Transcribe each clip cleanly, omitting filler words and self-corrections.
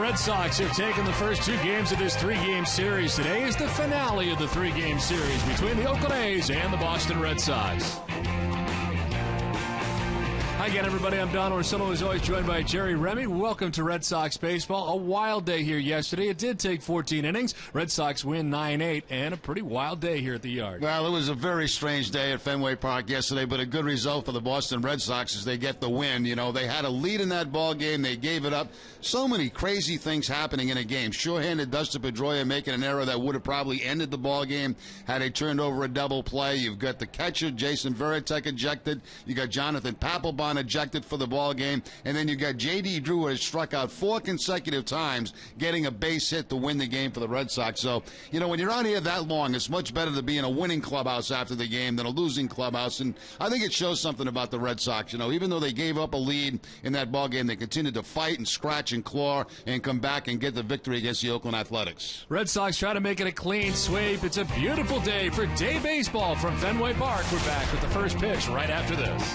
Red Sox have taken the first two games of this three-game series. Today is the finale of the three-game series between the Oakland A's and the Boston Red Sox. Hi again, everybody. I'm Don Orsillo, as always, joined by Jerry Remy. Welcome to Red Sox baseball. A wild day here yesterday. It did take 14 innings. Red Sox win 9-8, and a pretty wild day here at the Yard. Well, it was a very strange day at Fenway Park yesterday, but a good result for the Boston Red Sox as they get the win. You know, they had a lead in that ball game. They gave it up. So many crazy things happening in a game. Sure-handed Dustin Pedroia making an error that would have probably ended the ball game had they turned over a double play. You've got the catcher, Jason Varitek, ejected. You got Jonathan Papelbon ejected for the ball game, and then you got J.D. Drew, who has struck out 4 consecutive times, getting a base hit to win the game for the Red Sox. So, you know, when you're out here that long, it's much better to be in a winning clubhouse after the game than a losing clubhouse, and I think it shows something about the Red Sox. You know, even though they gave up a lead in that ball game, they continued to fight and scratch and claw and come back and get the victory against the Oakland Athletics. Red Sox try to make it a clean sweep. It's a beautiful day for day baseball from Fenway Park. We're back with the first pitch right after this.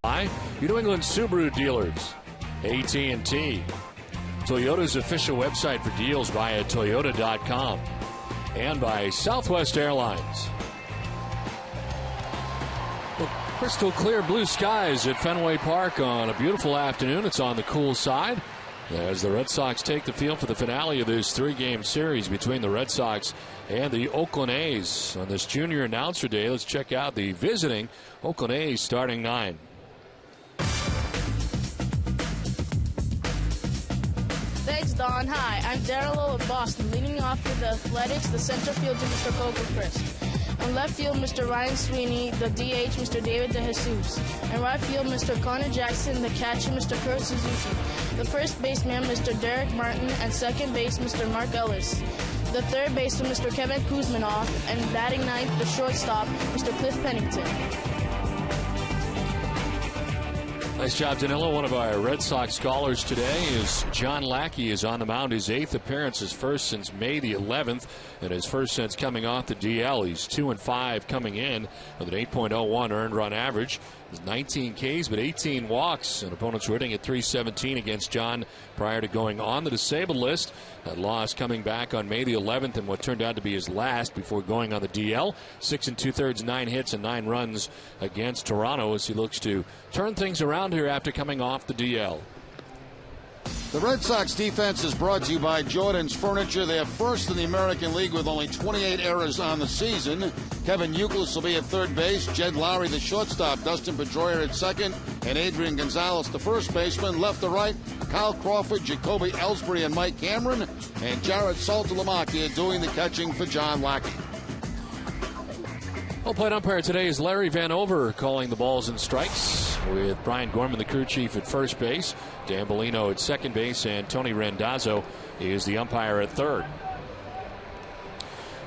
By New England Subaru dealers, AT&T, Toyota's official website for deals via Toyota.com, and by Southwest Airlines. Well, crystal clear blue skies at Fenway Park on a beautiful afternoon. It's on the cool side as the Red Sox take the field for the finale of this three-game series between the Red Sox and the Oakland A's. On this junior announcer day, let's check out the visiting Oakland A's starting 9. Thanks, Don. Hi, I'm Darrell of Boston. Leading off for the Athletics, the center field to Mr. Coco Crisp. On left field, Mr. Ryan Sweeney, the DH, Mr. David DeJesus. And right field, Mr. Connor Jackson, the catcher, Mr. Kurt Suzuki. The first baseman, Mr. Derek Martin, and second base, Mr. Mark Ellis. The third baseman, Mr. Kevin Kuzminoff, and batting ninth, the shortstop, Mr. Cliff Pennington. Nice job, Danilo. One of our Red Sox scholars today is John Lackey is on the mound. His 8th appearance, his first since May the 11th, and his first since coming off the DL. He's 2-5 coming in with an 8.01 earned run average. 19 Ks, but 18 walks, and opponents were hitting at .317 against John prior to going on the disabled list. That loss coming back on May the 11th in what turned out to be his last before going on the DL. 6 2/3, 9 hits, and 9 runs against Toronto as he looks to turn things around here after coming off the DL. The Red Sox defense is brought to you by Jordan's Furniture. They're first in the American League with only 28 errors on the season. Kevin Youkilis will be at third base. Jed Lowry, the shortstop. Dustin Pedroia at second. And Adrian Gonzalez, the first baseman. Left to right, Kyle Crawford, Jacoby Ellsbury, and Mike Cameron. And Jared Saltalamacchia doing the catching for John Lackey. Well, plate umpire today is Larry Vanover calling the balls and strikes, with Brian Gorman, the crew chief, at first base, Dan Bellino at second base, and Tony Randazzo is the umpire at third.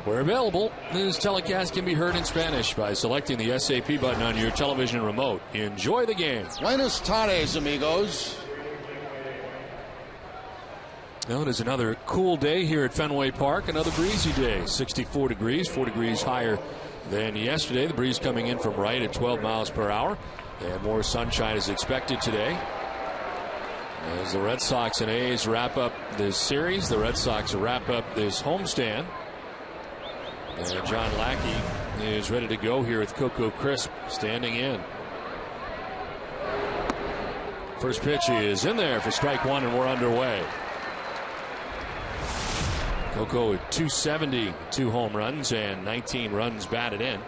Where available, this telecast can be heard in Spanish by selecting the SAP button on your television remote. Enjoy the game. Buenas tardes, amigos. Well, it is another cool day here at Fenway Park, another breezy day. 64 degrees, 4 degrees higher than yesterday. The breeze coming in from right at 12 miles per hour. And more sunshine is expected today. As the Red Sox and A's wrap up this series, the Red Sox wrap up this homestand. And John Lackey is ready to go here with Coco Crisp standing in. First pitch is in there for strike one, and we're underway. Coco at 270, 2 home runs and 19 runs batted in.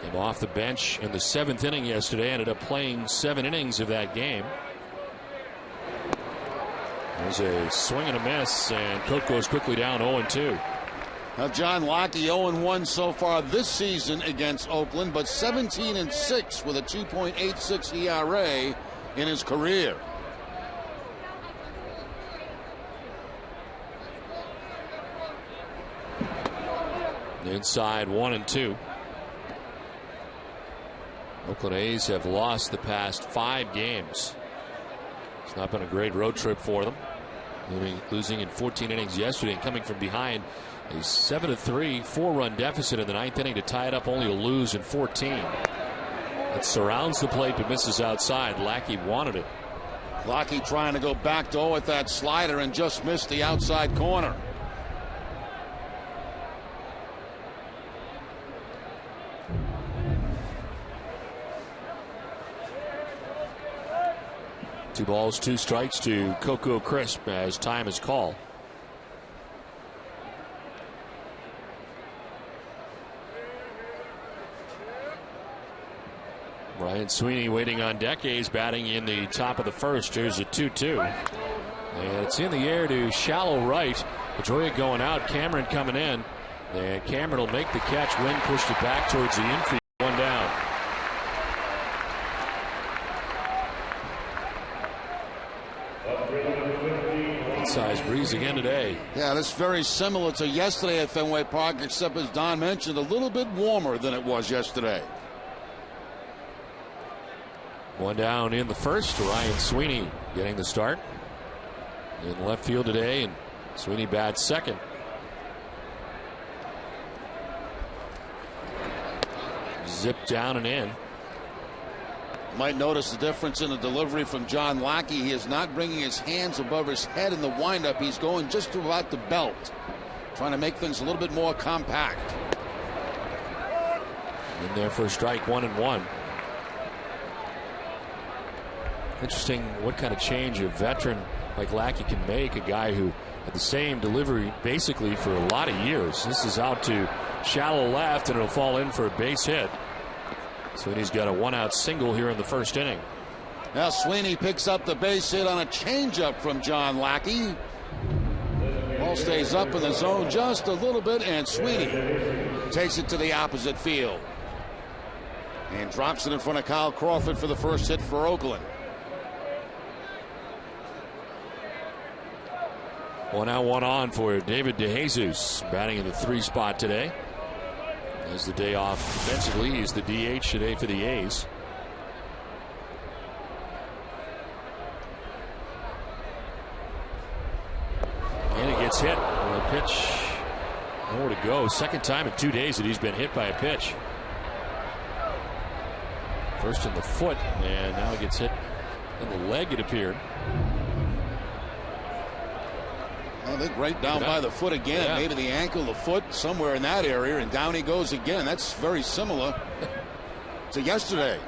Came off the bench in the 7th inning yesterday, ended up playing 7 innings of that game. There's a swing and a miss, and Coco's quickly down 0-2. Now John Lackey 0-1 so far this season against Oakland, but 17-6 with a 2.86 ERA in his career. Inside 1-2. Oakland A's have lost the past 5 games. It's not been a great road trip for them. Losing in 14 innings yesterday and coming from behind a 7-3 4-run deficit in the 9th inning to tie it up, only to lose in 14. It surrounds the plate but misses outside. Lackey wanted it. Lackey trying to go back door with that slider and just missed the outside corner. Two balls, 2 strikes to Coco Crisp as time is called. Ryan Sweeney waiting on deck. A's batting in the top of the first. Here's a 2-2. And it's in the air to shallow right. Pedroia going out. Cameron coming in. And Cameron will make the catch. Wynn pushed it back towards the infield. 1 down. Size breeze again today. Yeah, that's very similar to yesterday at Fenway Park, except as Don mentioned, a little bit warmer than it was yesterday. 1 down in the first. Ryan Sweeney getting the start in left field today, and Sweeney bats second. Zip down and in. Might notice the difference in the delivery from John Lackey. He is not bringing his hands above his head in the windup. He's going just about the belt, trying to make things a little bit more compact. In there for a strike, 1-1. Interesting what kind of change a veteran like Lackey can make, a guy who had the same delivery basically for a lot of years. This is out to shallow left, and it'll fall in for a base hit. Sweeney's got a 1-out single here in the first inning. Now Sweeney picks up the base hit on a changeup from John Lackey. Ball stays up in the zone just a little bit, and Sweeney takes it to the opposite field and drops it in front of Kyle Crawford for the first hit for Oakland. 1 out, 1 on for David DeJesus, batting in the 3 spot today. As the day off defensively, he's the DH today for the A's. And he gets hit on a pitch. Nowhere to go. Second time in 2 days that he's been hit by a pitch. First in the foot, and now he gets hit in the leg, it appeared. I think right down by the foot again. Yeah. Maybe the ankle, the foot, somewhere in that area, and down he goes again. That's very similar to yesterday.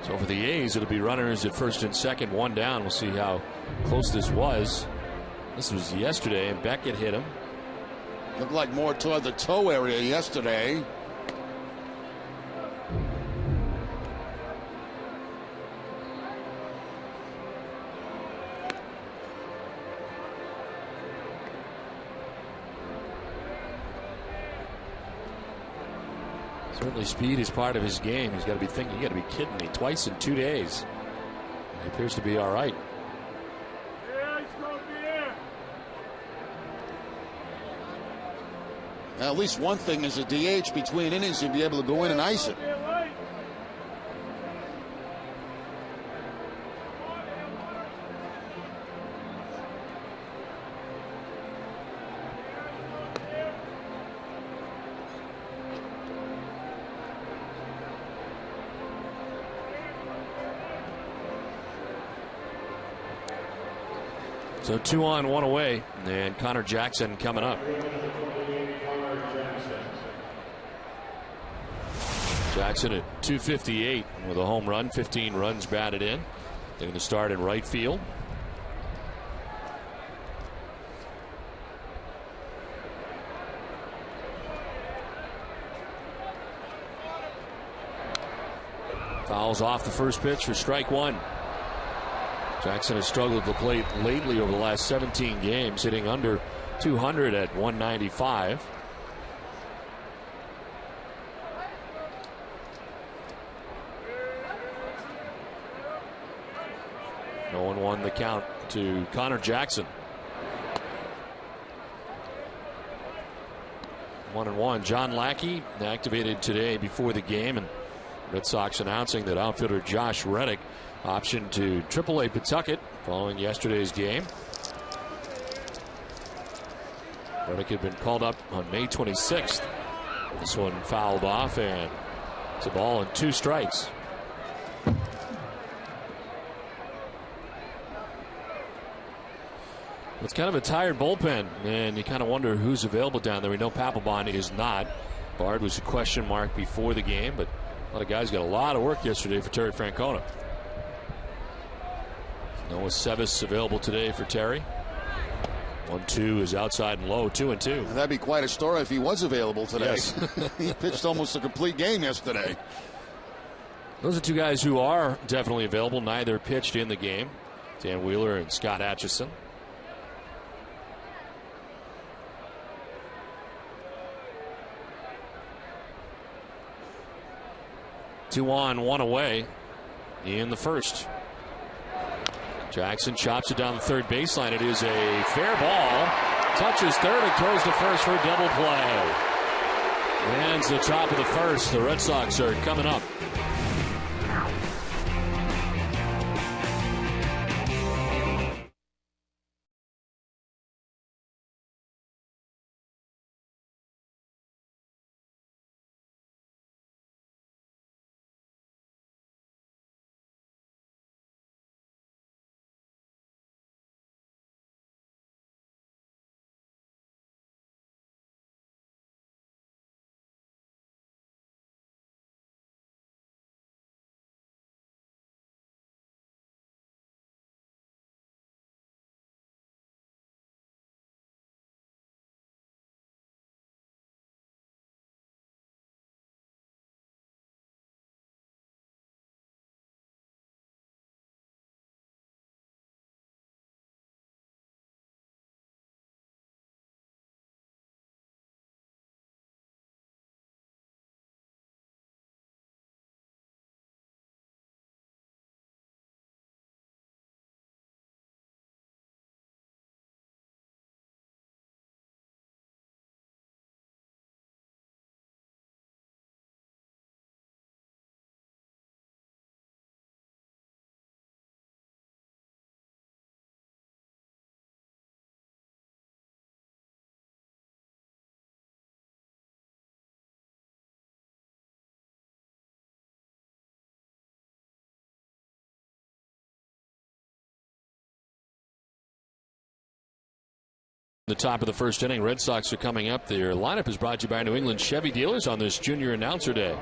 So for the A's, it'll be runners at first and second, 1 down. We'll see how close this was. This was yesterday, and Beckett hit him. Looked like more toward the toe area yesterday. Certainly speed is part of his game. He's got to be thinking, you got to be kidding me, twice in 2 days. He appears to be all right. Now, at least one thing is a DH between innings, you'll be able to go in and ice it. So 2 on, 1 away, and Connor Jackson coming up. Jackson at 258 with a home run, 15 runs batted in. They're going to start in right field. Fouls off the first pitch for strike one. Jackson has struggled at the plate lately over the last 17 games, hitting under 200 at 195. No one won the count to Connor Jackson. 1-1. John Lackey activated today before the game, and Red Sox announcing that outfielder Josh Reddick optioned to AAA Pawtucket following yesterday's game. Reddick had been called up on May 26th. This one fouled off, and it's a ball and 2 strikes. It's kind of a tired bullpen, and you kind of wonder who's available down there. We know Papelbon is not. Bard was a question mark before the game, but a lot of guys got a lot of work yesterday for Terry Francona. Noah Sevis available today for Terry. 1-2 is outside and low, 2-2. That'd be quite a story if he was available today. Yes. He pitched almost a complete game yesterday. Those are 2 guys who are definitely available. Neither pitched in the game. Dan Wheeler and Scott Atchison. 2 on, 1 away in the first. Jackson chops it down the third baseline. It is a fair ball. Touches third and throws to first for a double play. Lands the top of the first. The Red Sox are coming up. The top of the first inning, Red Sox are coming up. Their lineup is brought to you by New England Chevy dealers on this Junior Announcer Day.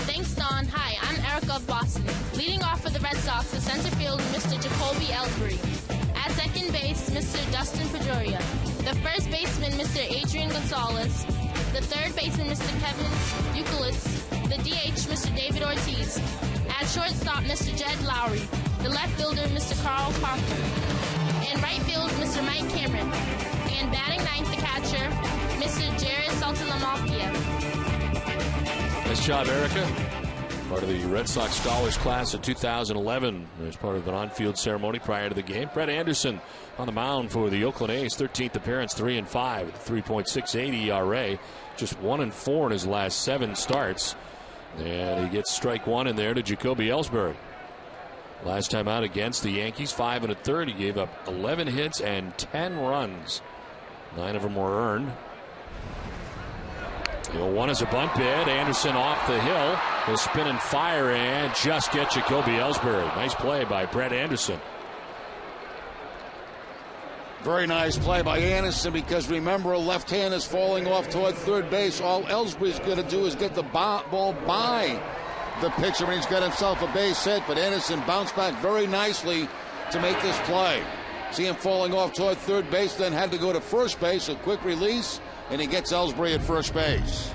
Thanks, Don. Hi, I'm Erica of Boston. Leading off for the Red Sox, the center field, Mr. Jacoby Ellsbury. At second base, Mr. Dustin Pedroia. The first baseman, Mr. Adrian Gonzalez. The third baseman, Mr. Kevin Youkilis. The DH, Mr. David Ortiz. At shortstop, Mr. Jed Lowry. The left fielder, Mr. Carl Parker. In right field, Mr. Mike Cameron. And batting ninth, the catcher, Mr. Jared Saltalamacchia. Nice job, Erica. Part of the Red Sox Scholars class of 2011 as part of an on-field ceremony prior to the game. Brett Anderson on the mound for the Oakland A's. 13th appearance, 3-5 with a 3.68 ERA. Just 1-4 in his last 7 starts. And he gets strike one in there to Jacoby Ellsbury. Last time out against the Yankees, 5 1/3. He gave up 11 hits and 10 runs. 9 of them were earned. One is a bunt bid. Anderson off the hill. He'll spin and fire and just get Jacoby Ellsbury. Nice play by Brett Anderson. Very nice play by Anderson, because remember, a left hand is falling off toward third base. All Ellsbury's going to do is get the ball by the pitcher, and he's got himself a base hit. But Anderson bounced back very nicely to make this play. See him falling off toward third base, then had to go to first base. A quick release, and he gets Ellsbury at first base.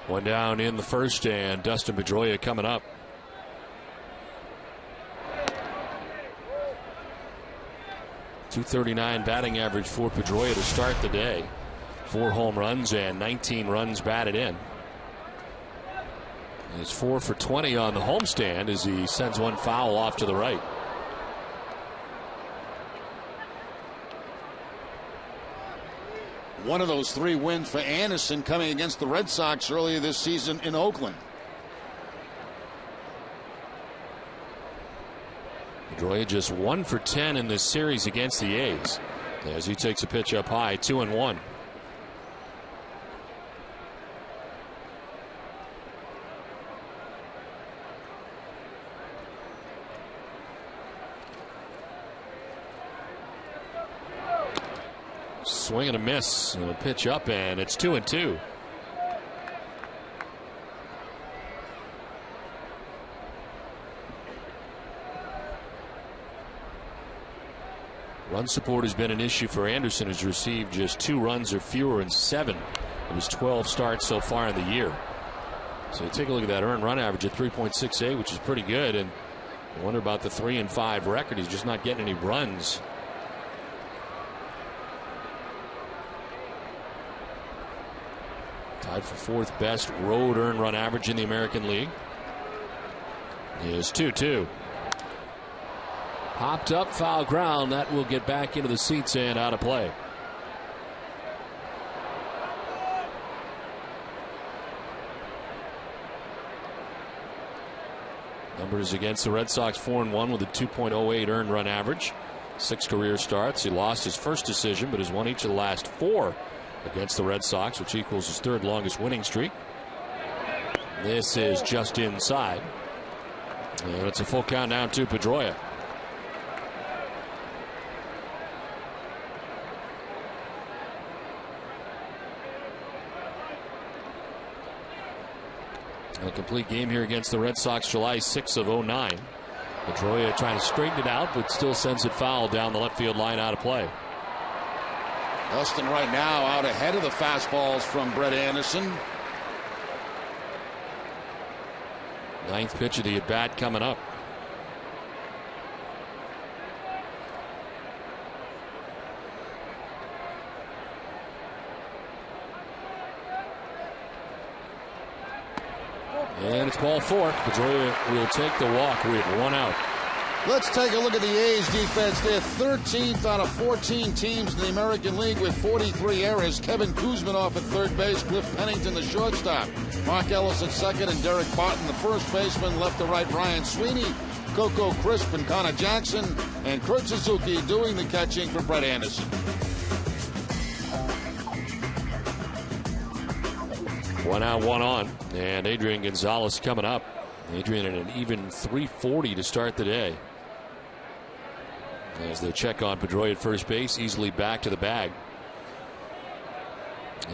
One down in the first, and Dustin Pedroia coming up. .239 batting average for Pedroia to start the day. 4 home runs and 19 runs batted in. He's 4 for 20 on the homestand as he sends one foul off to the right. One of those 3 wins for Anderson coming against the Red Sox earlier this season in Oakland. Pedroia just 1 for 10 in this series against the A's as he takes a pitch up high, 2-1. Swing and a miss, and a pitch up, and it's 2-2. Run support has been an issue for Anderson, who's received just 2 runs or fewer in 7 of his 12 starts so far in the year. So you take a look at that earned run average at 3.68, which is pretty good, and you wonder about the 3-5 record. He's just not getting any runs. Tied for 4th best road earned run average in the American League. Is 2-2. Popped up, foul ground. That will get back into the seats and out of play. Numbers against the Red Sox: 4-1 with a 2.08 earned run average. 6 career starts. He lost his first decision, but has won each of the last 4 against the Red Sox, which equals his 3rd longest winning streak. This is just inside. And it's a full count down to Pedroia. A complete game here against the Red Sox, July 6th of 09. Pedroia trying to straighten it out, but still sends it foul down the left field line, out of play. Dustin right now out ahead of the fastballs from Brett Anderson. 9th pitch of the at-bat coming up. And it's ball 4. Pedroia will take the walk with 1 out. Let's take a look at the A's defense. They're 13th out of 14 teams in the American League with 43 errors. Kevin Kuzman off at third base. Cliff Pennington, the shortstop. Mark Ellis at second, and Derek Barton, the first baseman. Left to right, Ryan Sweeney, Coco Crisp, and Connor Jackson. And Kurt Suzuki doing the catching for Brett Anderson. 1 out, 1 on. And Adrian Gonzalez coming up. Adrian at an even 340 to start the day. As they check on Pedroia at first base, easily back to the bag.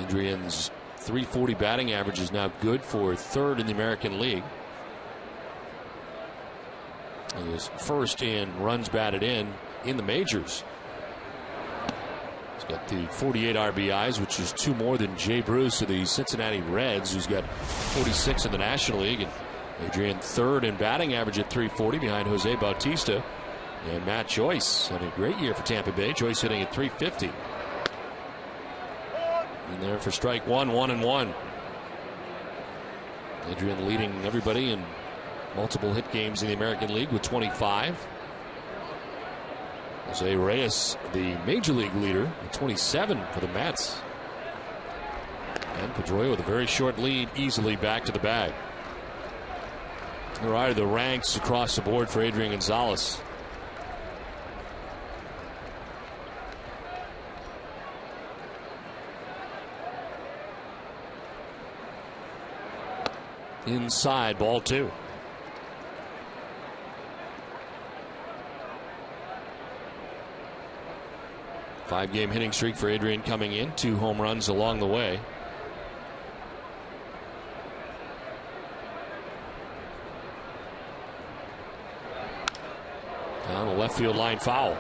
Adrian's 340 batting average is now good for 3rd in the American League. He is 1st in runs batted in the majors. He's Got the 48 RBIs, which is 2 more than Jay Bruce of the Cincinnati Reds, who's got 46 in the National League. And Adrian third in batting average at 340 behind Jose Bautista. And Matt Joyce having a great year for Tampa Bay. Joyce hitting at 350. In there for strike one, 1-1. Adrian leading everybody in multiple hit games in the American League with 25. Jose Reyes, the major league leader, with 27 for the Mets. And Pedroia with a very short lead, easily back to the bag. All right, the ranks across the board for Adrian Gonzalez. Inside, ball 2. Five-game hitting streak for Adrian coming in. 2 home runs along the way. Down the left field line, foul.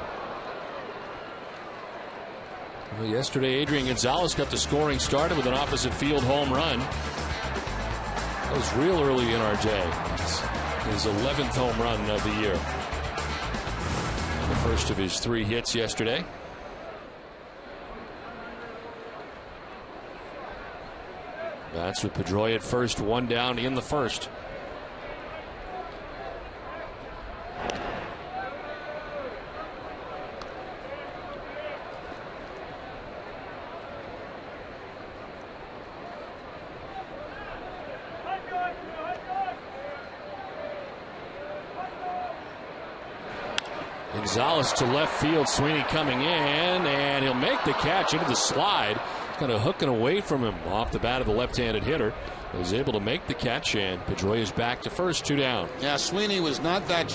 Well, yesterday, Adrian Gonzalez got the scoring started with an opposite field home run. That was real early in our day. It's his 11th home run of the year. And the first of his 3 hits yesterday. That's with Pedroia at first, 1 down in the first. Gonzalez to left field, Sweeney coming in, and he'll make the catch into the slide. Kind of hooking away from him off the bat of the left-handed hitter. He was able to make the catch, and Pedroia is back to first, 2 down. Yeah, Sweeney was not that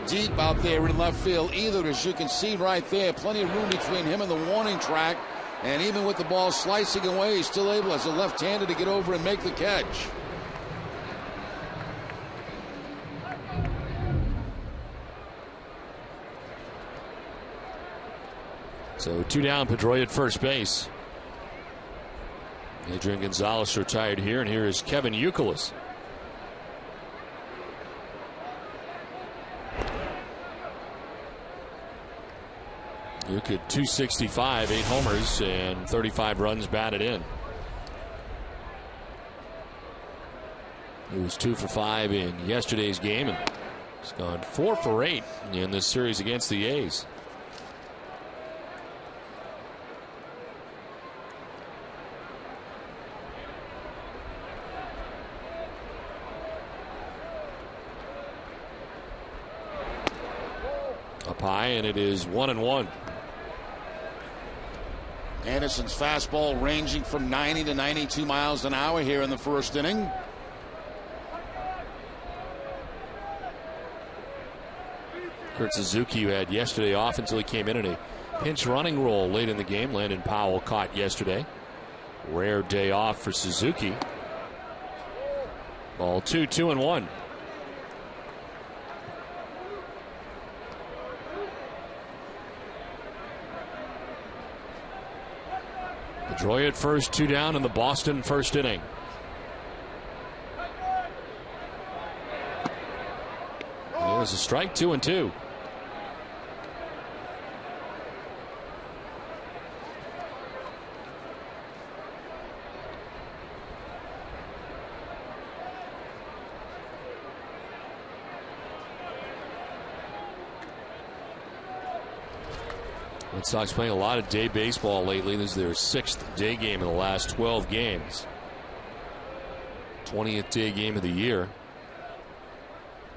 deep out there in left field either, as you can see right there. Plenty of room between him and the warning track. And even with the ball slicing away, he's still able, as a left-hander, to get over and make the catch. So 2 down, Pedroia at first base. Adrian Gonzalez retired here, and here is Kevin Youkilis. Youkilis 265, 8 homers, and 35 runs batted in. He was 2 for 5 in yesterday's game, and he's gone 4 for 8 in this series against the A's. Up high, and it is 1-1. Anderson's fastball ranging from 90 to 92 miles an hour here in the first inning. Kurt Suzuki, who had yesterday off until he came in a pinch running role late in the game. Landon Powell caught yesterday. Rare day off for Suzuki. Ball 2, 2-1. Pedroia at first, 2 down in the Boston first inning. There's a strike, 2-2. Red Sox playing a lot of day baseball lately. This is their 6th day game in the last 12 games. 20th day game of the year.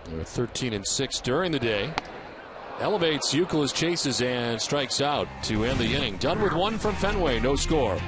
They're 13-6 during the day. Elevates, Youkilis chases and strikes out to end the inning. Done with 1 from Fenway, no score.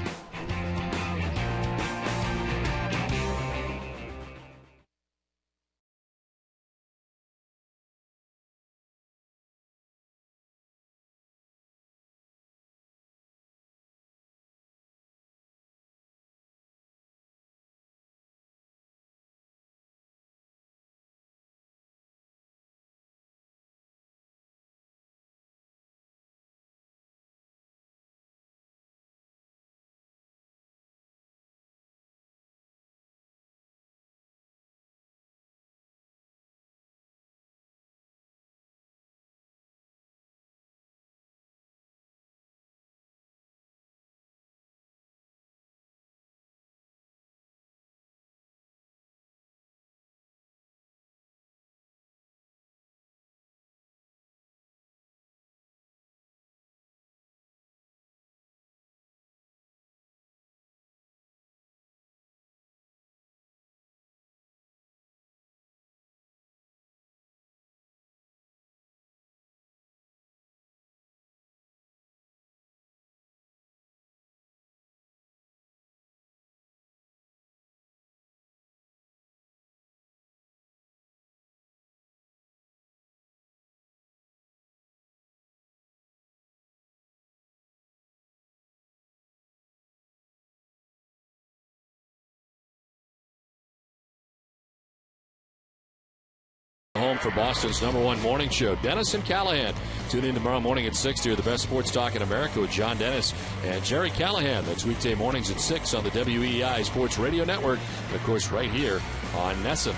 for Boston's #1 morning show. Dennis and Callahan. Tune in tomorrow morning at 6 to hear the best sports talk in America with John Dennis and Jerry Callahan. That's weekday mornings at 6 on the WEEI Sports Radio Network. And, of course, right here on NESN.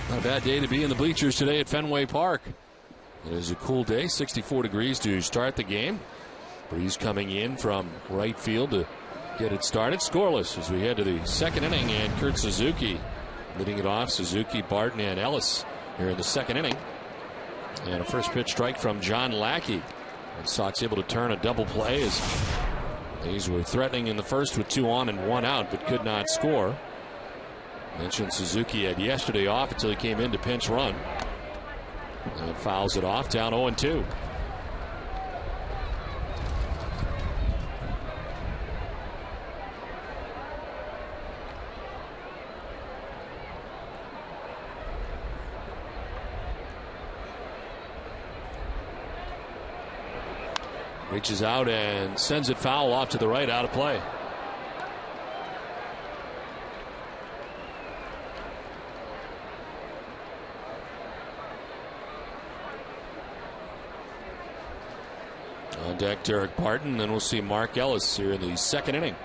Not a bad day to be in the bleachers today at Fenway Park. It is a cool day, 64 degrees to start the game. Breeze coming in from right field to get it started. Scoreless as we head to the second inning, and Kurt Suzuki leading it off. Suzuki, Barton, and Ellis here in the second inning. And a first pitch strike from John Lackey. And Sox able to turn a double play as these were threatening in the first with 2 on and 1 out, but could not score. Mentioned Suzuki had yesterday off until he came in to pinch run. And fouls it off, down 0-2. Reaches out and sends it foul off to the right, out of play. On deck, Derek Barton. Then we'll see Mark Ellis here in the second inning.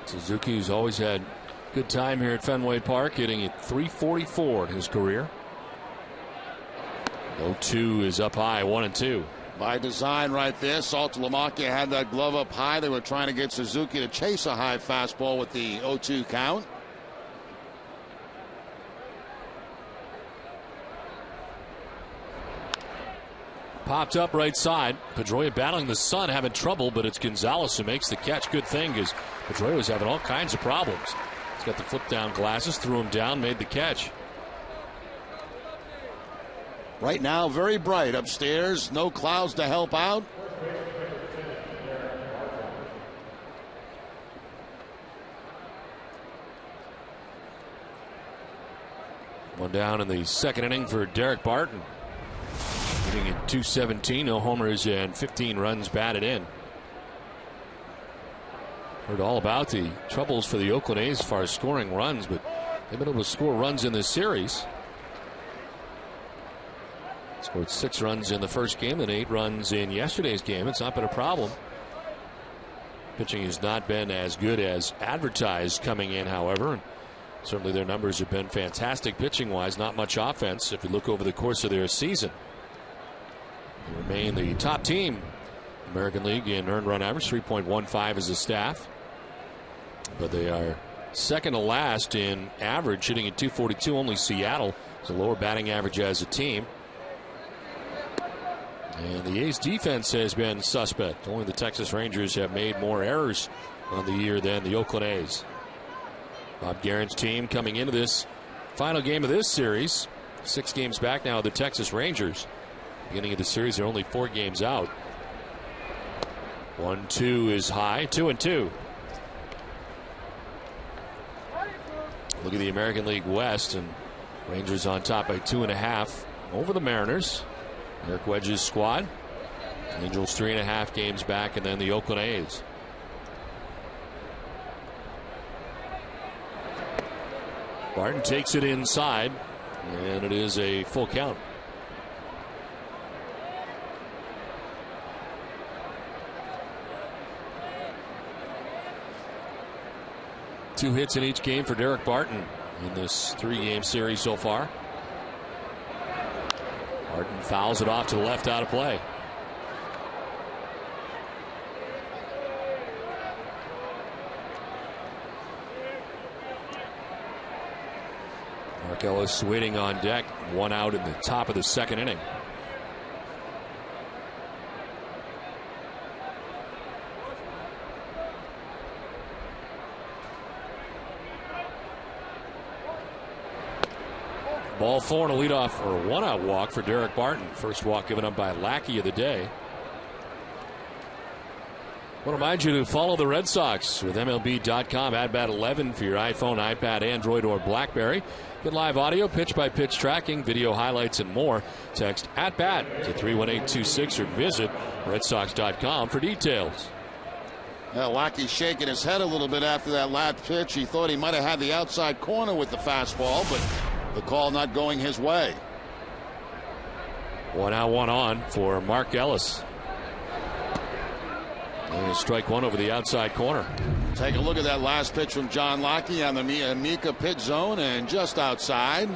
Suzuki's always had good time here at Fenway Park, hitting at .344 in his career. 0-2 is up high, 1-2. By design right there. Saltalamacchia had that glove up high. They were trying to get Suzuki to chase a high fastball with the 0-2 count. Popped up right side. Pedroia battling the sun, having trouble, but it's Gonzalez who makes the catch. Good thing, because Pedroia was having all kinds of problems. He's got the flip down glasses, threw him down, made the catch. Right now, very bright upstairs. No clouds to help out. One down in the second inning for Derek Barton. Hitting in .217, no homers and 15 runs batted in. Heard all about the troubles for the Oakland A's as far as scoring runs, but they've been able to score runs in this series. Scored 6 runs in the first game and 8 runs in yesterday's game. It's not been a problem. Pitching has not been as good as advertised coming in, however. And certainly their numbers have been fantastic pitching-wise. Not much offense if you look over the course of their season. They remain the top team American League in earned run average, 3.15 as a staff. But they are second to last in average, hitting at .242. Only Seattle has a lower batting average as a team. And the A's defense has been suspect. Only the Texas Rangers have made more errors on the year than the Oakland A's. Bob Guerin's team coming into this final game of this series. 6 games back now, the Texas Rangers. Beginning of the series, they're only 4 games out. 1-2 is high, 2-2. Look at the American League West, and Rangers on top by 2.5 over the Mariners. Eric Wedge's squad. Angels 3.5 games back, and then the Oakland A's. Barton takes it inside, and it is a full count. Two hits in each game for Derek Barton in this 3-game series so far. Barton fouls it off to the left, out of play. Mark Ellis waiting on deck. 1 out in the top of the second inning. Ball 4 and a leadoff or a 1-out walk for Derek Barton. First walk given up by Lackey of the day. I want to remind you to follow the Red Sox with MLB.com at Bat 11 for your iPhone, iPad, Android, or BlackBerry. Get live audio, pitch-by-pitch tracking, video highlights, and more. Text at Bat to 31826 or visit RedSox.com for details. Lackey shaking his head a little bit after that last pitch. He thought he might have had the outside corner with the fastball, but the call not going his way. 1 out, 1 on for Mark Ellis. And strike one over the outside corner. Take a look at that last pitch from John Lackey on the Mika pitch zone and just outside.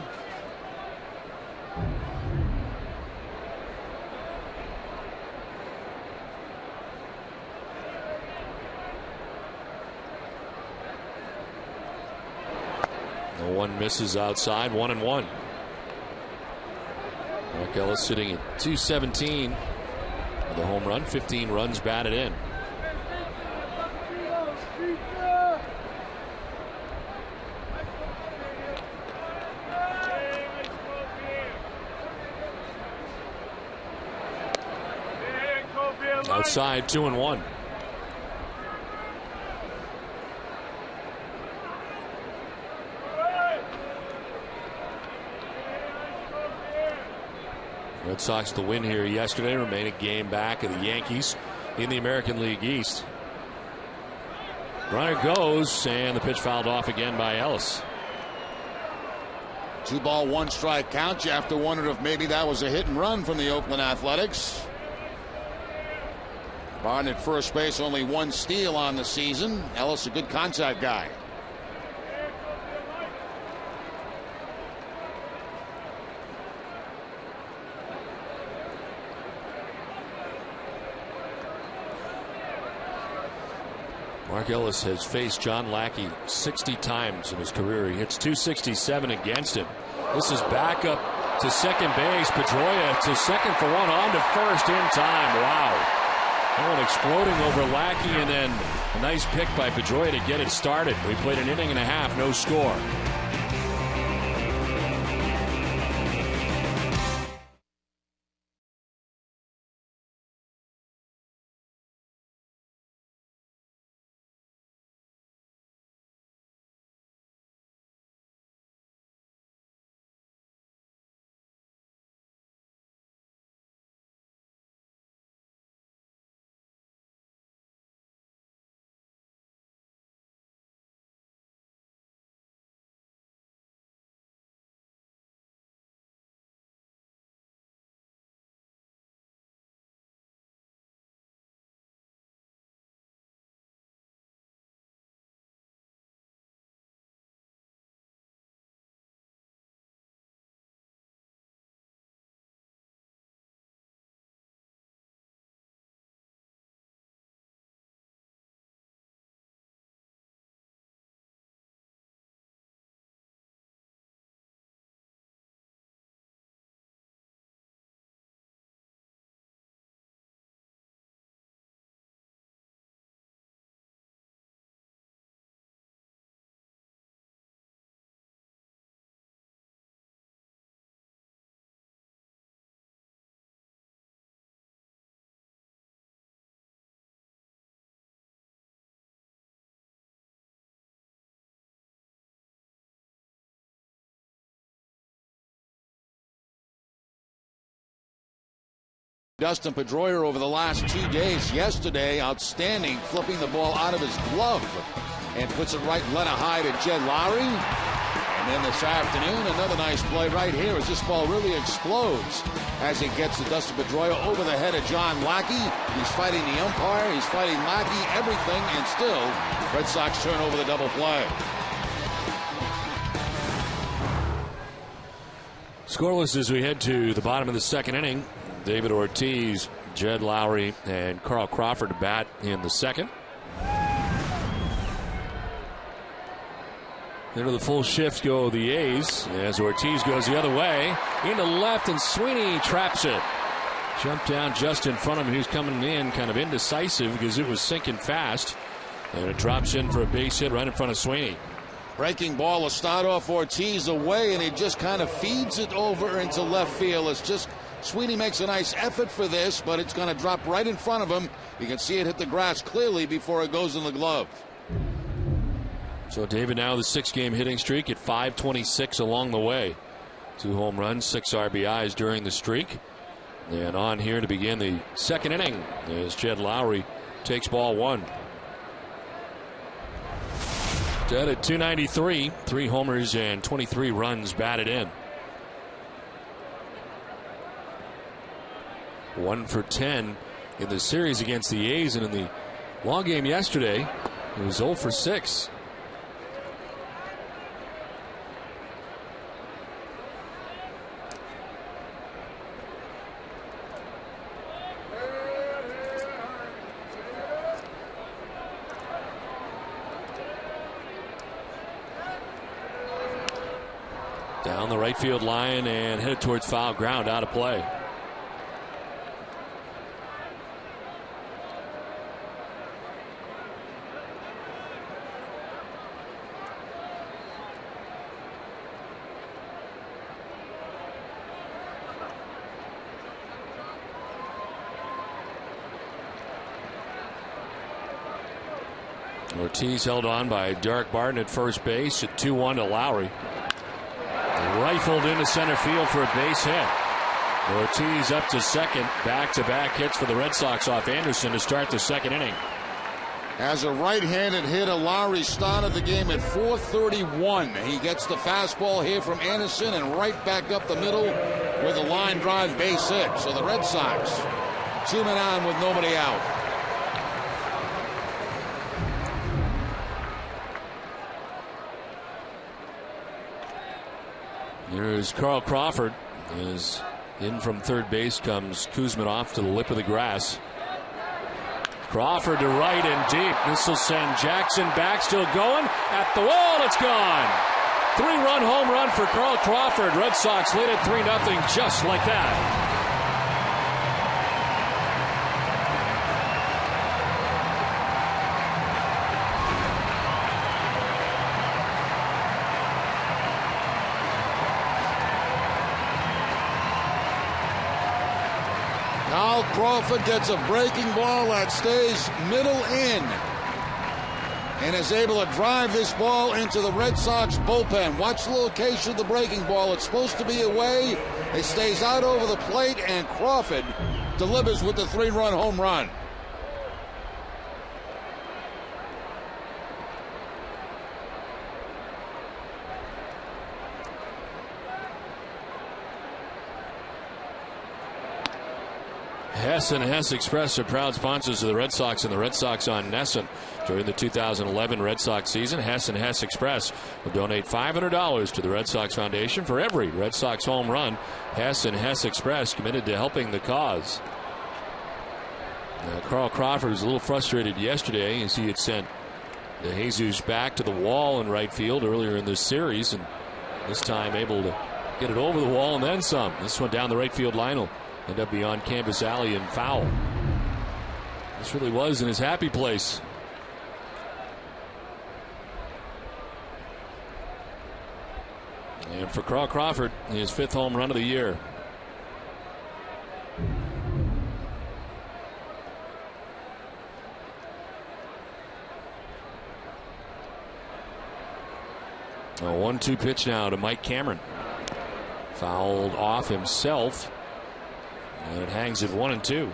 The one misses outside, 1-1. Mark Ellis sitting at 217 with a home run, 15 runs batted in. Outside, 2-1. Red Sox the win here yesterday, remain a game back of the Yankees in the American League East. Runner goes, and the pitch fouled off again by Ellis. 2 ball, 1 strike count. You have to wonder if maybe that was a hit and run from the Oakland Athletics. Barton at first base, only 1 steal on the season. Ellis a good contact guy. Mark Ellis has faced John Lackey 60 times in his career. He hits .267 against him. This is back up to second base. Pedroia to second for 1, on to first in time. Wow. That one exploding over Lackey, and then a nice pick by Pedroia to get it started. We played an inning and a half, no score. Dustin Pedroia over the last 2 days. Yesterday, outstanding, flipping the ball out of his glove and puts it right letter high to Jed Lowry. And then this afternoon, another nice play right here as this ball really explodes as it gets to Dustin Pedroia over the head of John Lackey. He's fighting the umpire, he's fighting Lackey, everything, and still Red Sox turn over the double play. Scoreless as we head to the bottom of the second inning. David Ortiz, Jed Lowry, and Carl Crawford to bat in the second. Into the full shift go the A's as Ortiz goes the other way into left, and Sweeney traps it. Jumped down just in front of him. He was coming in kind of indecisive because it was sinking fast, and it drops in for a base hit right in front of Sweeney. Breaking ball will start off Ortiz away, and he just kind of feeds it over into left field. It's just Sweeney makes a nice effort for this, but it's going to drop right in front of him. You can see it hit the grass clearly before it goes in the glove. So David now the 6-game hitting streak at 526 along the way. 2 home runs, 6 RBIs during the streak. And on here to begin the second inning as Jed Lowry takes ball 1. Jed at 293, 3 homers and 23 runs batted in. 1 for 10 in the series against the A's, and in the long game yesterday, he was 0 for 6. Down the right field line and headed towards foul ground, out of play. Ortiz held on by Derek Barton at first base at 2-1 to Lowry. Rifled into center field for a base hit. Ortiz up to second. Back-to-back hits for the Red Sox off Anderson to start the second inning. As a right-handed hitter, Lowry started the game at 431. He gets the fastball here from Anderson and right back up the middle with a line drive base hit. So the Red Sox 2 men on with nobody out. Here's Carl Crawford. Is in from third base comes Kuzman off to the lip of the grass. Crawford to right and deep. This will send Jackson back, still going at the wall. It's gone. 3-run home run for Carl Crawford. Red Sox lead it 3-0 just like that. Crawford gets a breaking ball that stays middle in and is able to drive this ball into the Red Sox bullpen. Watch the location of the breaking ball. It's supposed to be away. It stays out over the plate, and Crawford delivers with the 3-run home run. Hess and Hess Express are proud sponsors of the Red Sox and the Red Sox on Nesson. During the 2011 Red Sox season, Hess and Hess Express will donate $500 to the Red Sox Foundation for every Red Sox home run. Hess and Hess Express committed to helping the cause. Now, Carl Crawford was a little frustrated yesterday as he had sent the Jesus back to the wall in right field earlier in this series, and this time able to get it over the wall and then some. This one down the right field line will end up beyond Canvas Alley and foul. This really was in his happy place. And for Carl Crawford, his 5th home run of the year. A 1-2 pitch now to Mike Cameron. Fouled off himself. And it hangs at 1-2.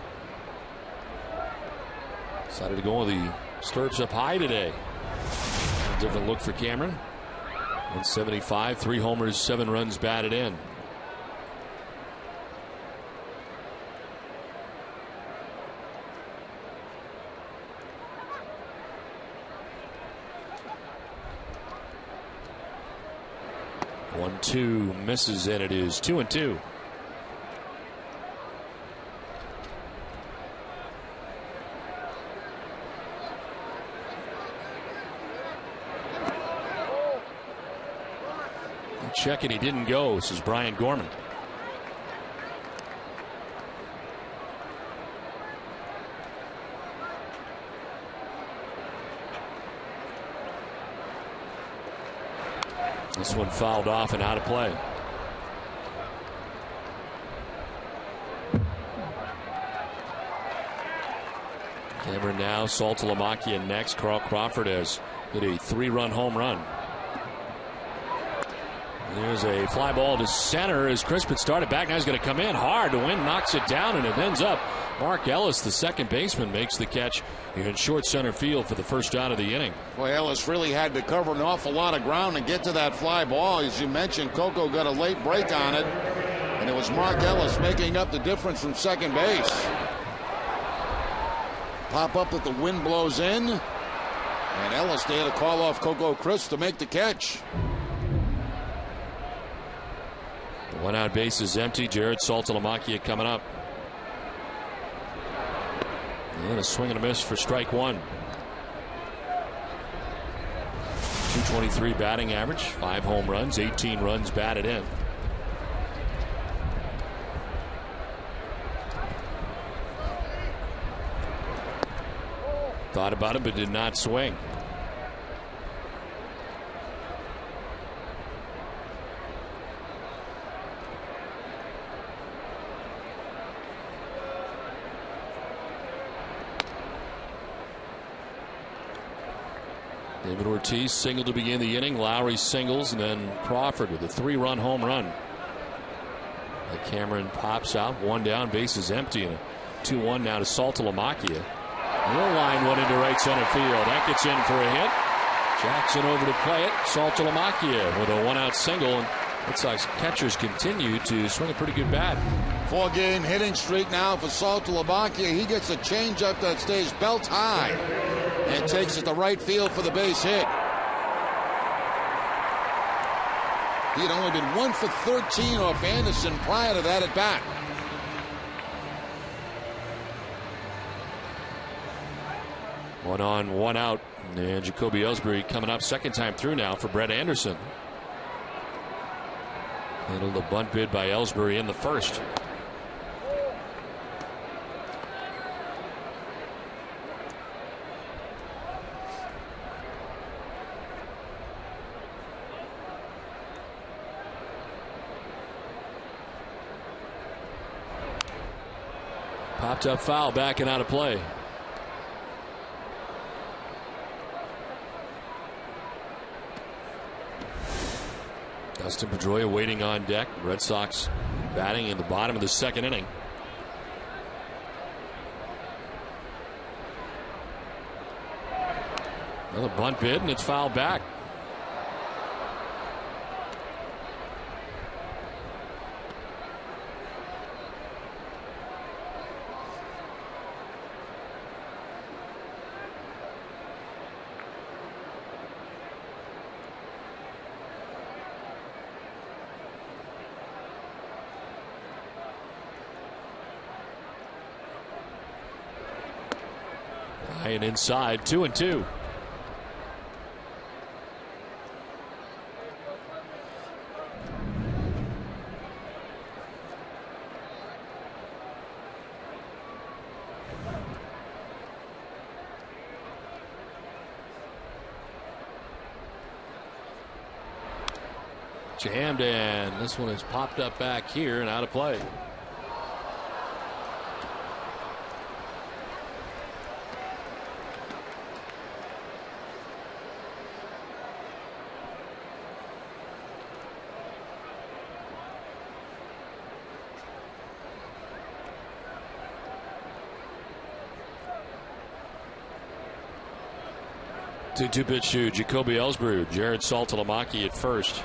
Decided to go with the stirrups up high today. A different look for Cameron. 175, 3 homers, 7 runs batted in. One-two misses, and it is 2-2. Check it, he didn't go. This is Brian Gorman. This one fouled off and out of play. Cameron now, Saltalamacchia next. Carl Crawford has hit a 3-run home run. There's a fly ball to center as Crispin started back. Now he's going to come in hard. The wind knocks it down, and it ends up. Mark Ellis, the second baseman, makes the catch in short center field for the first out of the inning. Boy, Ellis really had to cover an awful lot of ground to get to that fly ball. As you mentioned, Coco got a late break on it, and it was Mark Ellis making up the difference from second base. Pop up that the wind blows in, and Ellis there to call off Coco Chris to make the catch. The one-out base is empty. Jared Saltalamacchia coming up. And a swing and a miss for strike one. 223 batting average, 5 home runs, 18 runs batted in. Thought about it, but did not swing. David Ortiz singled to begin the inning. Lowry singles, and then Crawford with a 3-run home run. Cameron pops out, 1 down, base is empty, and a 2-1 now to Saltalamacchia. Low line one into right center field. That gets in for a hit. Jackson over to play it. Saltalamacchia with a 1-out single, and Red Sox catchers continue to swing a pretty good bat. 4-game hitting streak now for Saltalamacchia. He gets a changeup that stays belt high and takes it to right field for the base hit. He had only been 1 for 13 off Anderson prior to that at bat. One on, 1 out, and Jacoby Ellsbury coming up second time through now for Brett Anderson. Handled a bunt bid by Ellsbury in the first. Popped up foul, back and out of play. Dustin Pedroia waiting on deck. Red Sox batting in the bottom of the second inning. Another bunt bid, and it's fouled back. High and inside, 2-2. Jammed, and this one has popped up back here and out of play. Two pitch to Jacoby Ellsbury. Jared Saltalamacchia at first.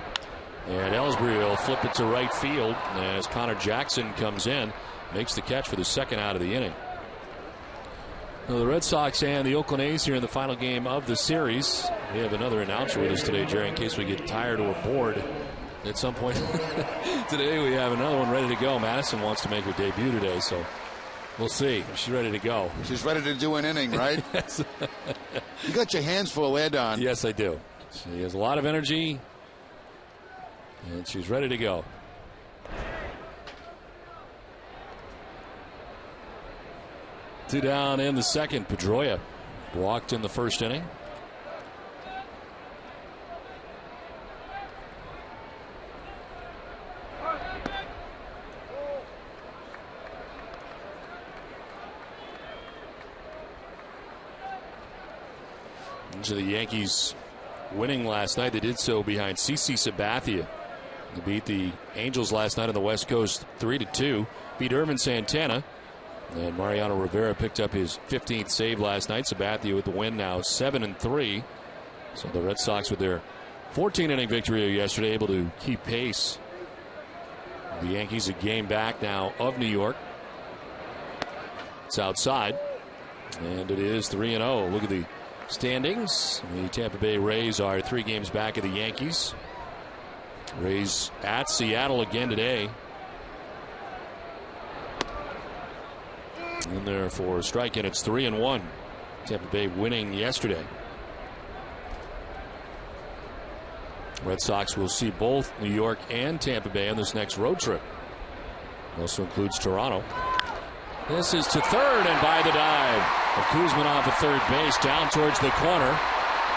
And Ellsbury will flip it to right field as Connor Jackson comes in, makes the catch for the second out of the inning. Now the Red Sox and the Oakland A's here in the final game of the series. We have another announcer with us today, Jerry, in case we get tired or bored at some point. Today we have another one ready to go. Madison wants to make her debut today, so we'll see. She's ready to go. She's ready to do an inning, right? Yes. You got your hands full, Ed, on. Yes, I do. She has a lot of energy, and she's ready to go. Two down in the second. Pedroia walked in the first inning. mentioned the Yankees winning last night. They did so behind CC Sabathia. They beat the Angels last night on the West Coast 3-2. Beat Irvin Santana. And Mariano Rivera picked up his 15th save last night. Sabathia with the win now 7-3. So the Red Sox with their 14-inning victory yesterday able to keep pace. The Yankees a game back now of New York. It's outside. And it is 3-0. Look at the standings. The Tampa Bay Rays are 3 games back of the Yankees. Rays at Seattle again today. In there for a strike, and it's 3-1. Tampa Bay winning yesterday. Red Sox will see both New York and Tampa Bay on this next road trip. It also includes Toronto. This is to third, and by the dive of Kuzminov at third base, down towards the corner.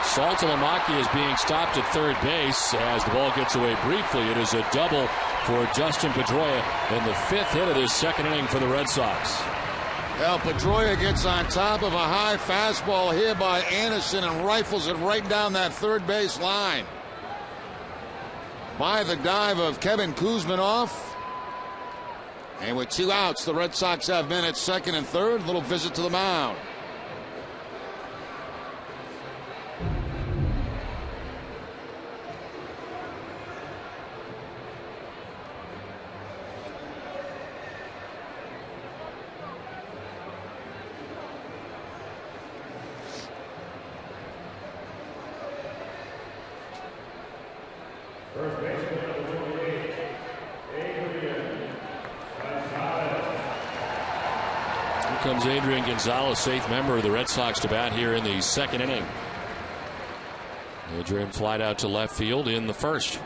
Saltalamacchia is being stopped at third base as the ball gets away briefly. It is a double for Justin Pedroia in the 5th hit of this 2nd inning for the Red Sox. Well, Pedroia gets on top of a high fastball here by Anderson and rifles it right down that third base line. By the dive of Kevin Kuzminov. And with 2 outs, the Red Sox have men at 2nd and 3rd. Little visit to the mound. Comes Adrian Gonzalez, 8th member of the Red Sox, to bat here in the 2nd inning. Adrian flied out to left field in the 1st.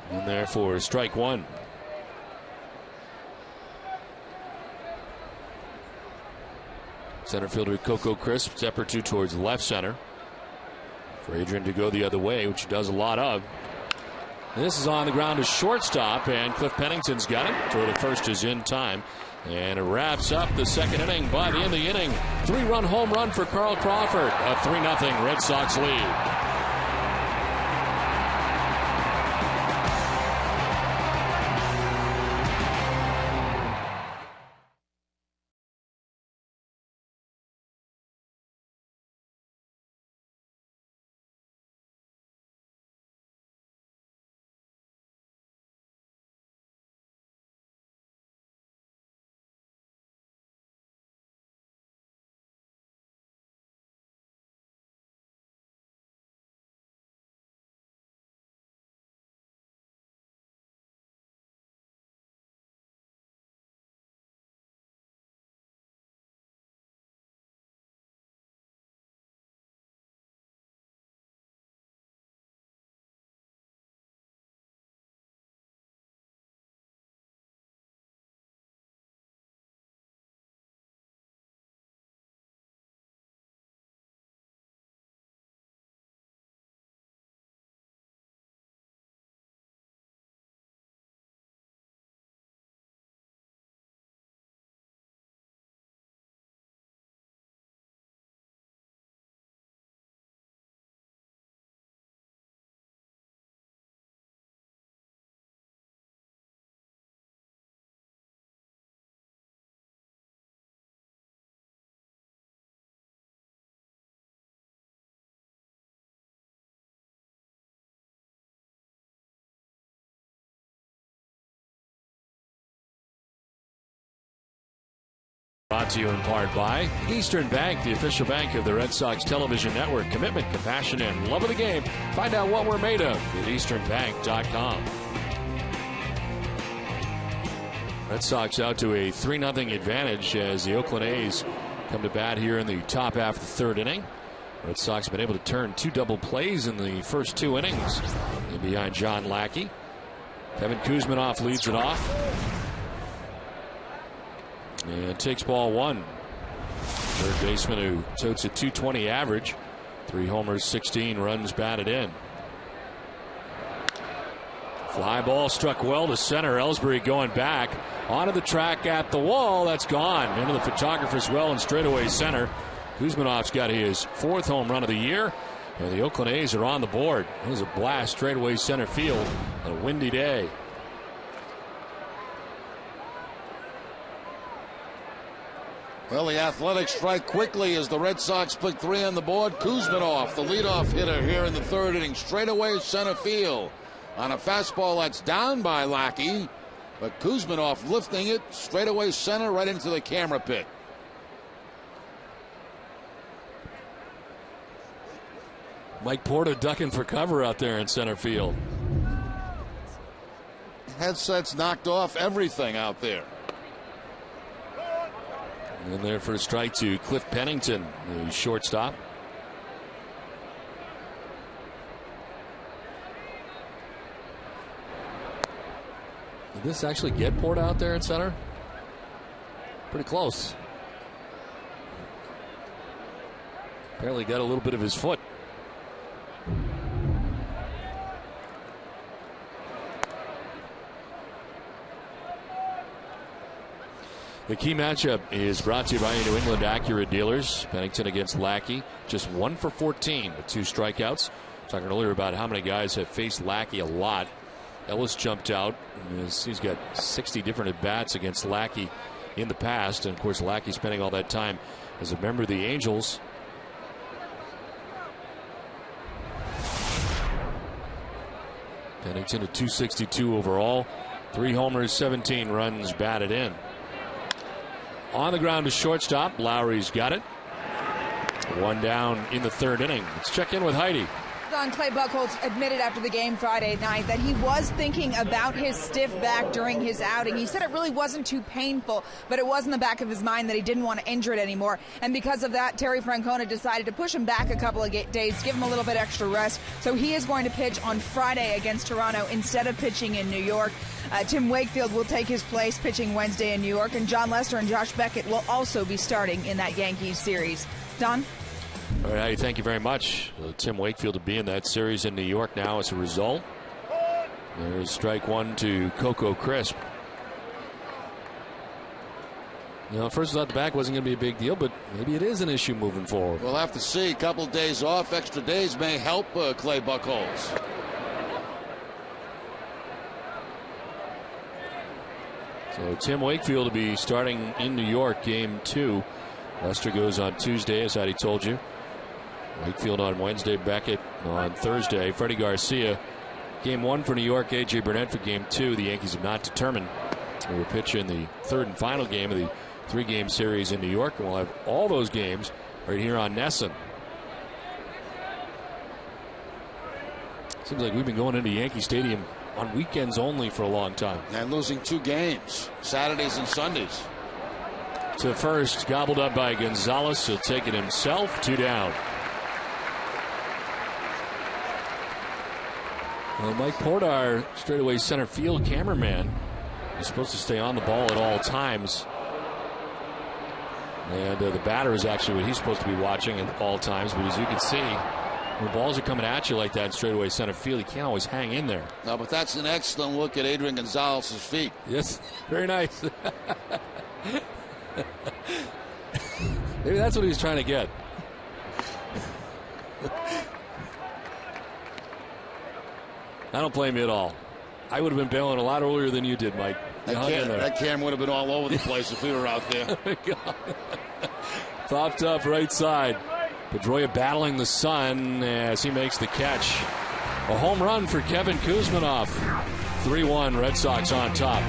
And there for strike 1. Center fielder Coco Crisp, step or 2 towards left center. For Adrian to go the other way, which he does a lot of. This is on the ground to shortstop, and Cliff Pennington's got it. Throw to first is in time. And it wraps up the 2nd inning, but in the inning, 3-run home run for Carl Crawford. A 3-0 Red Sox lead. Brought to you in part by Eastern Bank, the official bank of the Red Sox television network. Commitment, compassion, and love of the game. Find out what we're made of at easternbank.com. Red Sox out to a 3-0 advantage as the Oakland A's come to bat here in the top half of the 3rd inning. Red Sox have been able to turn 2 double plays in the first 2 innings. And behind John Lackey, Kevin Kuzminov leads it off. And takes ball 1. Third baseman who totes a .220 average. 3 homers, 16 runs batted in. Fly ball struck well to center. Ellsbury going back onto the track at the wall. That's gone into the photographer's well and straightaway center. Kuzminov's got his 4th home run of the year, and the Oakland A's are on the board. It was a blast straightaway center field on a windy day. Well, the Athletics strike quickly as the Red Sox put 3 on the board. Kuzminov, the leadoff hitter here in the 3rd inning, straightaway center field on a fastball that's down by Lackey, but Kuzminov lifting it straightaway center right into the camera pit. Mike Porter ducking for cover out there in center field. Headsets knocked off everything out there. And there for a strike to Cliff Pennington, the shortstop. Did this actually get Porter out there in center? Pretty close. Apparently got a little bit of his foot. The key matchup is brought to you by New England Acura dealers. Pennington against Lackey, just 1 for 14 with 2 strikeouts. Talking earlier about how many guys have faced Lackey a lot. Ellis jumped out. He's got 60 different at-bats against Lackey in the past. And, of course, Lackey spending all that time as a member of the Angels. Pennington at 262 overall. 3 homers, 17 runs batted in. On the ground to shortstop. Lowry's got it. 1 down in the 3rd inning. Let's check in with Heidi. Clay Buchholz admitted after the game Friday night that he was thinking about his stiff back during his outing. He said it really wasn't too painful, but it was in the back of his mind that he didn't want to injure it anymore. And because of that, Terry Francona decided to push him back a couple of days, give him a little bit extra rest. So he is going to pitch on Friday against Toronto instead of pitching in New York. Tim Wakefield will take his place pitching Wednesday in New York, and John Lester and Josh Beckett will also be starting in that Yankees series. Don? All right, thank you very much. Tim Wakefield to be in that series in New York now as a result. There's strike 1 to Coco Crisp. You know, first thought the back wasn't going to be a big deal, but maybe it is an issue moving forward. We'll have to see. A couple days off, extra days may help Clay Buchholz. So Tim Wakefield to be starting in New York, game 2. Lester goes on Tuesday, as Heidi told you. Wakefield on Wednesday, Beckett on Thursday. Freddie Garcia, game 1 for New York. A.J. Burnett for game 2. The Yankees have not determined who will pitch in the 3rd and final game of the 3-game series in New York. And we'll have all those games right here on NESN. Seems like we've been going into Yankee Stadium on weekends only for a long time. And losing 2 games, Saturdays and Sundays. To first, gobbled up by Gonzalez. He'll take it himself. 2 down. Well, Mike Porter, straightaway center field cameraman, is supposed to stay on the ball at all times. And the batter is actually what he's supposed to be watching at all times. But as you can see, when balls are coming at you like that in straightaway center field, you can't always hang in there. No, but that's an excellent look at Adrian Gonzalez's feet. Yes, very nice. Maybe that's what he was trying to get. I don't blame you at all. I would have been bailing a lot earlier than you did, Mike. That cam would have been all over the place if we were out there. Popped up right side. Pedroia battling the sun as he makes the catch. A home run for Kevin Kuzminov. 3-1 Red Sox on top.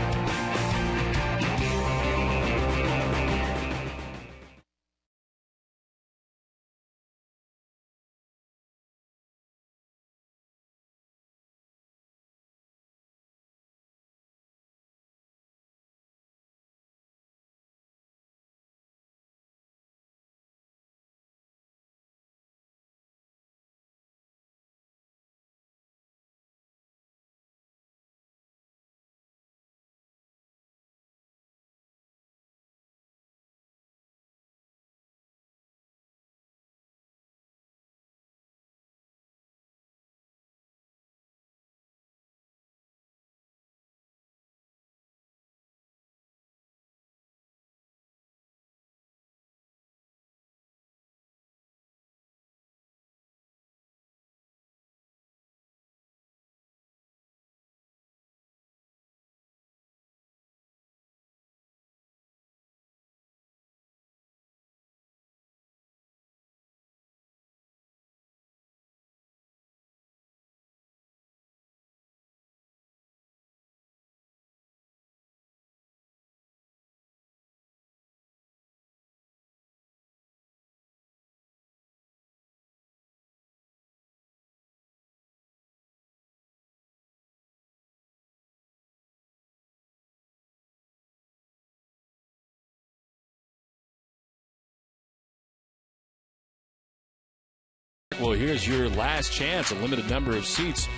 here's your last chance. A limited number of seats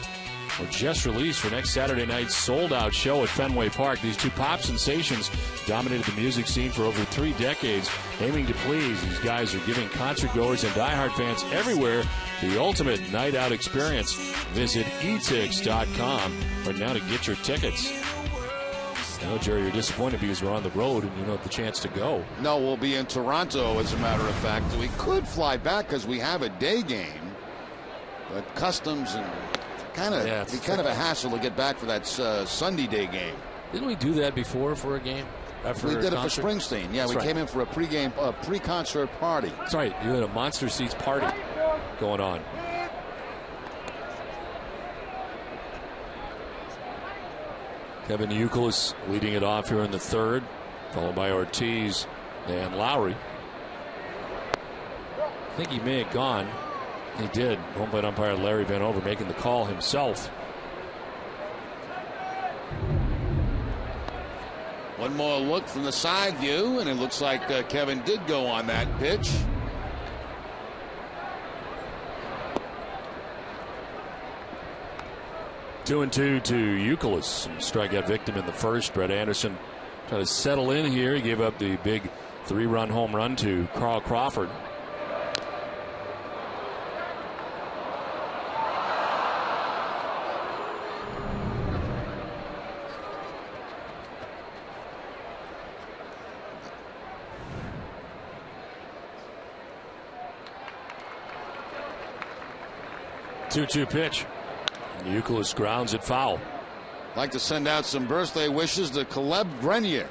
were just released for next Saturday night's sold-out show at Fenway Park. These two pop sensations dominated the music scene for over 3 decades. Aiming to please, these guys are giving concertgoers and diehard fans everywhere the ultimate night-out experience. Visit etix.com right now to get your tickets. I know, Jerry, you're disappointed because we're on the road and you don't have the chance to go. No, we'll be in Toronto, as a matter of fact. We could fly back because we have a day game, but customs and be kind of a hassle to get back for that Sunday day game. Didn't we do that before for a game? We did it for Springsteen. Yeah, we came in for a pre-concert party. That's right. You had a Monster Seats party going on. Kevin Youkilis leading it off here in the third, followed by Ortiz and Lowry. I think he may have gone. He did. Home plate umpire Larry Van Over making the call himself. One more look from the side view, and it looks like Kevin did go on that pitch. Two and two to Youkilis. Strikeout victim in the first. Brett Anderson trying to settle in here. He gave up the big 3-run home run to Carl Crawford. Two-two pitch. Youkilis grounds it foul. I'd like to send out some birthday wishes to Caleb Grenier,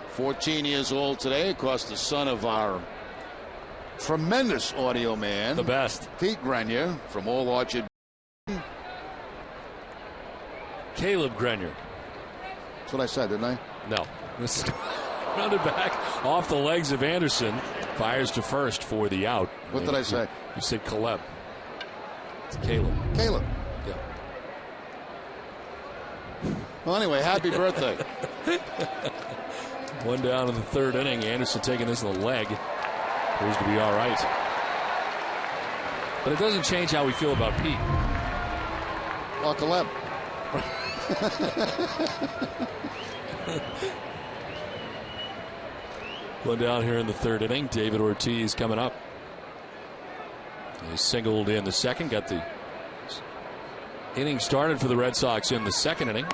14 years old today. Of course, the son of our tremendous audio man, the best, Pete Grenier from Old Orchard. Caleb Grenier. That's what I said, didn't I? No. Rounded back off the legs of Anderson. Fires to first for the out. What did I say? You said Caleb. It's Caleb. Caleb. Yeah. Well, anyway, happy birthday. One down in the third inning. Anderson taking this in the leg. Appears to be all right. But it doesn't change how we feel about Pete. Well, Caleb. One down here in the third inning. David Ortiz coming up. He singled in the second. Got the inning started for the Red Sox in the second inning.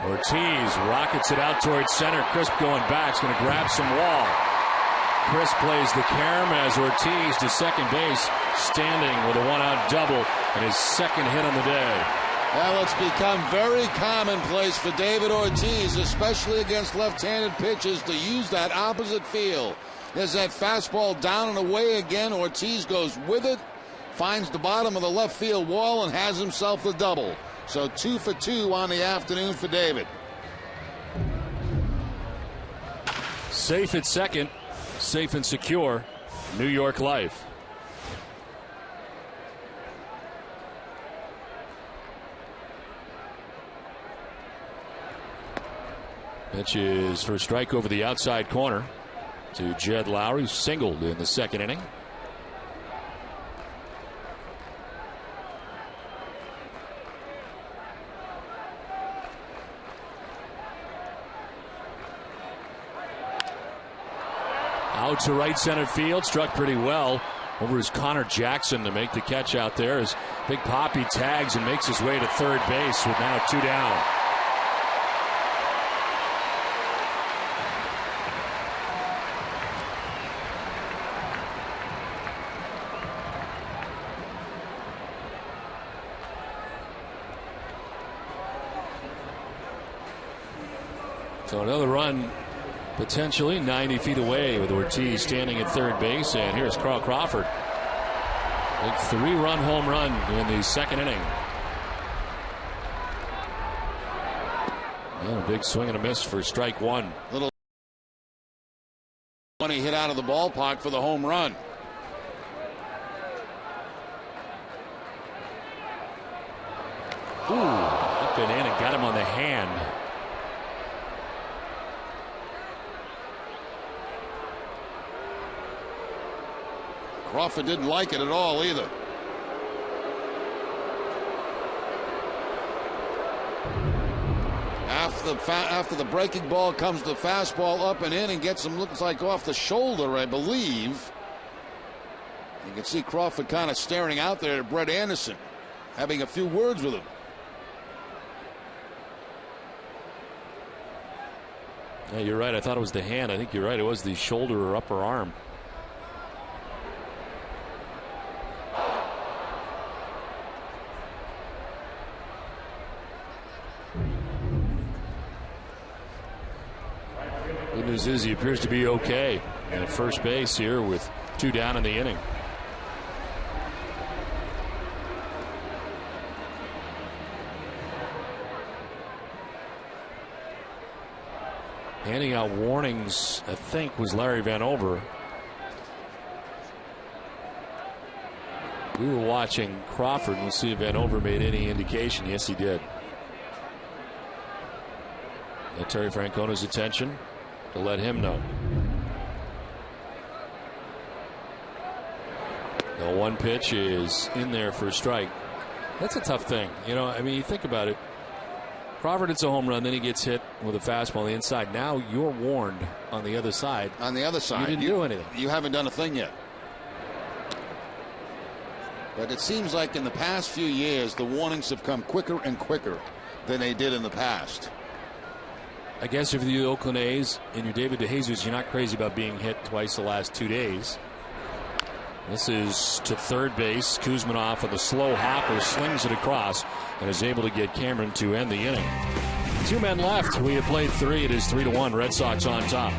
Ortiz rockets it out towards center. Crisp going back. He's going to grab some wall. Crisp plays the carom as Ortiz to second base, standing with a one-out double and his second hit on the day. Well, it's become very commonplace for David Ortiz, especially against left-handed pitchers, to use that opposite field. There's that fastball down and away again. Ortiz goes with it, finds the bottom of the left field wall, and has himself the double. So 2 for 2 on the afternoon for David. Safe at second, safe and secure, New York Life. Pitch is for a strike over the outside corner to Jed Lowry, singled in the second inning. Out to right center field, struck pretty well over as Connor Jackson to make the catch out there as Big Poppy tags and makes his way to third base with now 2 down. So another run potentially 90 feet away with Ortiz standing at third base. And here's Carl Crawford. Big 3-run home run in the second inning. And a big swing and a miss for strike one. Little money hit out of the ballpark for the home run. on the hand. Crawford didn't like it at all either. After the breaking ball comes the fastball up and in and gets him, looks like off the shoulder, I believe. You can see Crawford kind of staring out there at Brett Anderson, having a few words with him. Yeah, you're right. I thought it was the hand. I think you're right. It was the shoulder or upper arm. Good news is he appears to be okay at first base here with 2 down in the inning. Handing out warnings, I think, was Larry Vanover. We were watching Crawford. We'll see if Vanover made any indication. Yes, he did. Got Terry Francona's attention to let him know. The 1 pitch is in there for a strike. That's a tough thing. You know, I mean, you think about it. Crawford hits a home run, then he gets hit with a fastball on the inside. Now you're warned on the other side. On the other side. You didn't do anything. You haven't done a thing yet. But it seems like in the past few years, the warnings have come quicker and quicker than they did in the past. I guess if you're the Oakland A's and you're David DeJesus, you're not crazy about being hit twice the last 2 days. This is to third base. Kuzminoff with a slow hopper slings it across and is able to get Cameron to end the inning. 2 men left. We have played 3. It is 3-1. Red Sox on top.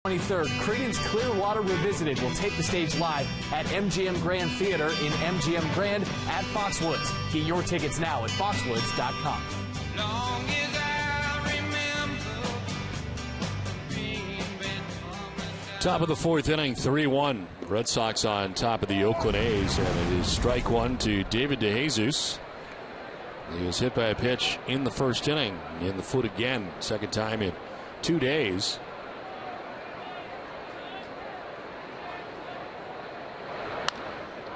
Creedence Clearwater Revisited will take the stage live at MGM Grand Theater in MGM Grand at Foxwoods. Get your tickets now at foxwoods.com. Top of the 4th inning, 3-1. Red Sox on top of the Oakland A's, and it is strike 1 to David DeJesus. He was hit by a pitch in the first inning, in the foot again, second time in 2 days.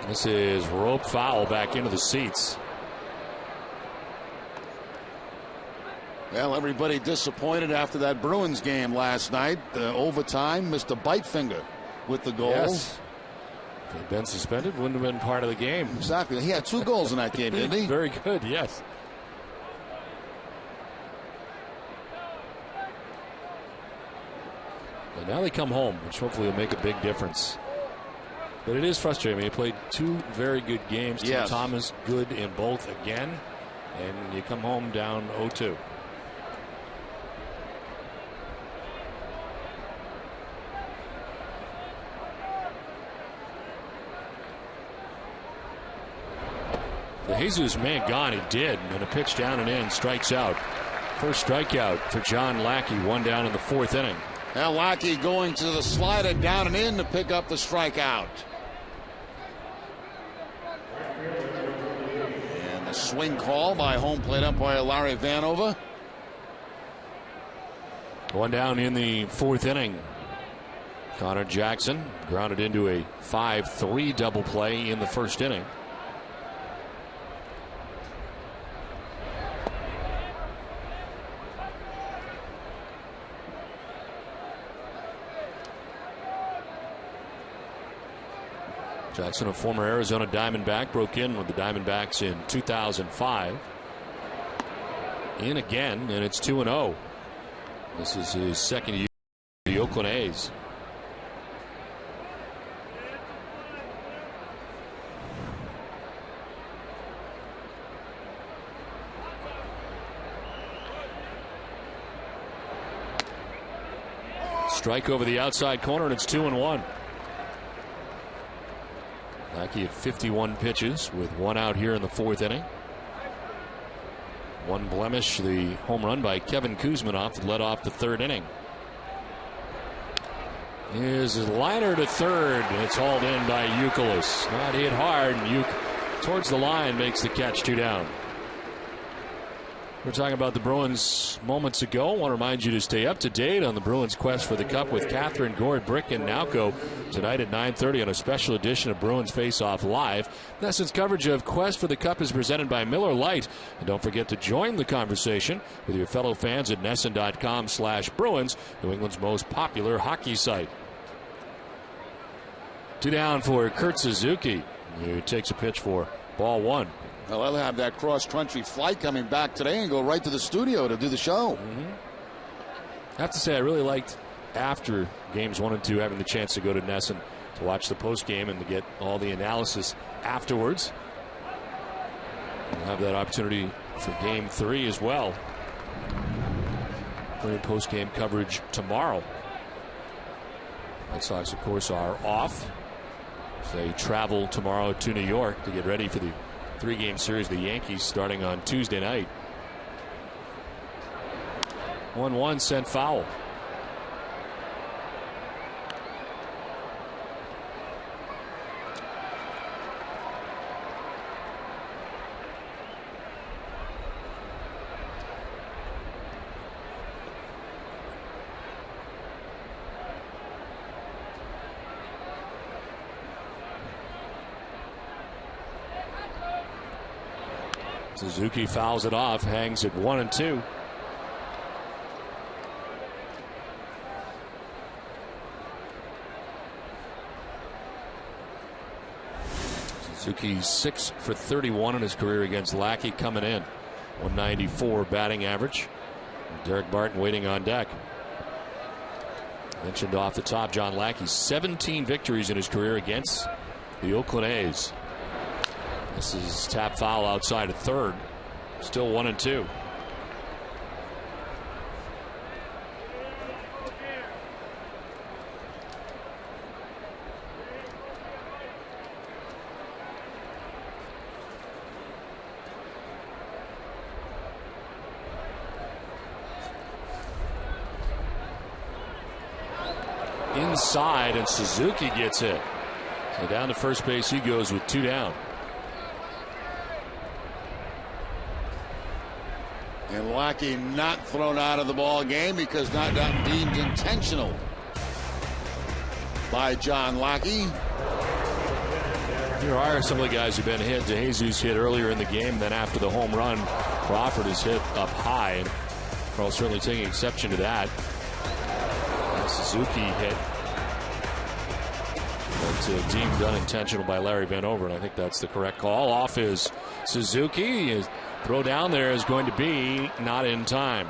This is rope foul back into the seats. Well, everybody disappointed after that Bruins game last night. Overtime, Mr. Bitefinger with the goal. Yes. If he'd been suspended, wouldn't have been part of the game. Exactly. He had 2 goals in that game, didn't he? Very good, yes. But now they come home, which hopefully will make a big difference. But it is frustrating. I mean, he played 2 very good games. Yes. Thomas good in both again. and you come home down 0-2. The Jesus man gone, he did, and a pitch down and in, strikes out. First strikeout for John Lackey, one down in the fourth inning. Now Lackey going to the slider down and in to pick up the strikeout. And the swing call by home plate umpire Larry Vanover. One down in the fourth inning. Connor Jackson grounded into a 5-3 double play in the first inning. Jackson, a former Arizona Diamondback, broke in with the Diamondbacks in 2005. In again, and it's 2-0. This is his second year with the Oakland A's. Strike over the outside corner, and it's 2-1. Lackey at 51 pitches with one out here in the fourth inning. One blemish, the home run by Kevin Kuzminoff that led off the third inning. Is a liner to third. It's hauled in by Youkilis. Not hit hard, and Uke towards the line makes the catch, 2 down. We're talking about the Bruins moments ago. I want to remind you to stay up to date on the Bruins' quest for the Cup with Catherine Gord, Brick, and Nowco tonight at 9:30 on a special edition of Bruins Face-Off Live. NESN's coverage of Quest for the Cup is presented by Miller Lite. And don't forget to join the conversation with your fellow fans at NESN.com/Bruins, New England's most popular hockey site. 2 down for Kurt Suzuki, who takes a pitch for ball one. Well, I'll have that cross-country flight coming back today and go right to the studio to do the show. I have to say, I really liked after games 1 and 2 having the chance to go to NESN to watch the post game and to get all the analysis afterwards. We'll have that opportunity for game 3 as well. Post game coverage tomorrow. Red Sox, of course, are off. They travel tomorrow to New York to get ready for the 3-game series, the Yankees, starting on Tuesday night. 1-1 sent foul. Suzuki fouls it off, hangs at 1-2. Suzuki 6 for 31 in his career against Lackey, coming in 194 batting average. Derek Barton waiting on deck. Mentioned off the top, John Lackey 17 victories in his career against the Oakland A's. This is tap foul outside of third. Still 1-2. Inside, and Suzuki gets hit. So down to first base he goes with 2 down. And Lackey not thrown out of the ball game because not deemed intentional by John Lackey. Here are some of the guys who've been hit. DeJesus hit earlier in the game, then after the home run, Crawford is hit up high. And Carl's certainly taking exception to that. And Suzuki hit, but deemed unintentional by Larry Vanover, and I think that's the correct call. Off is Suzuki. His throw down there is going to be not in time.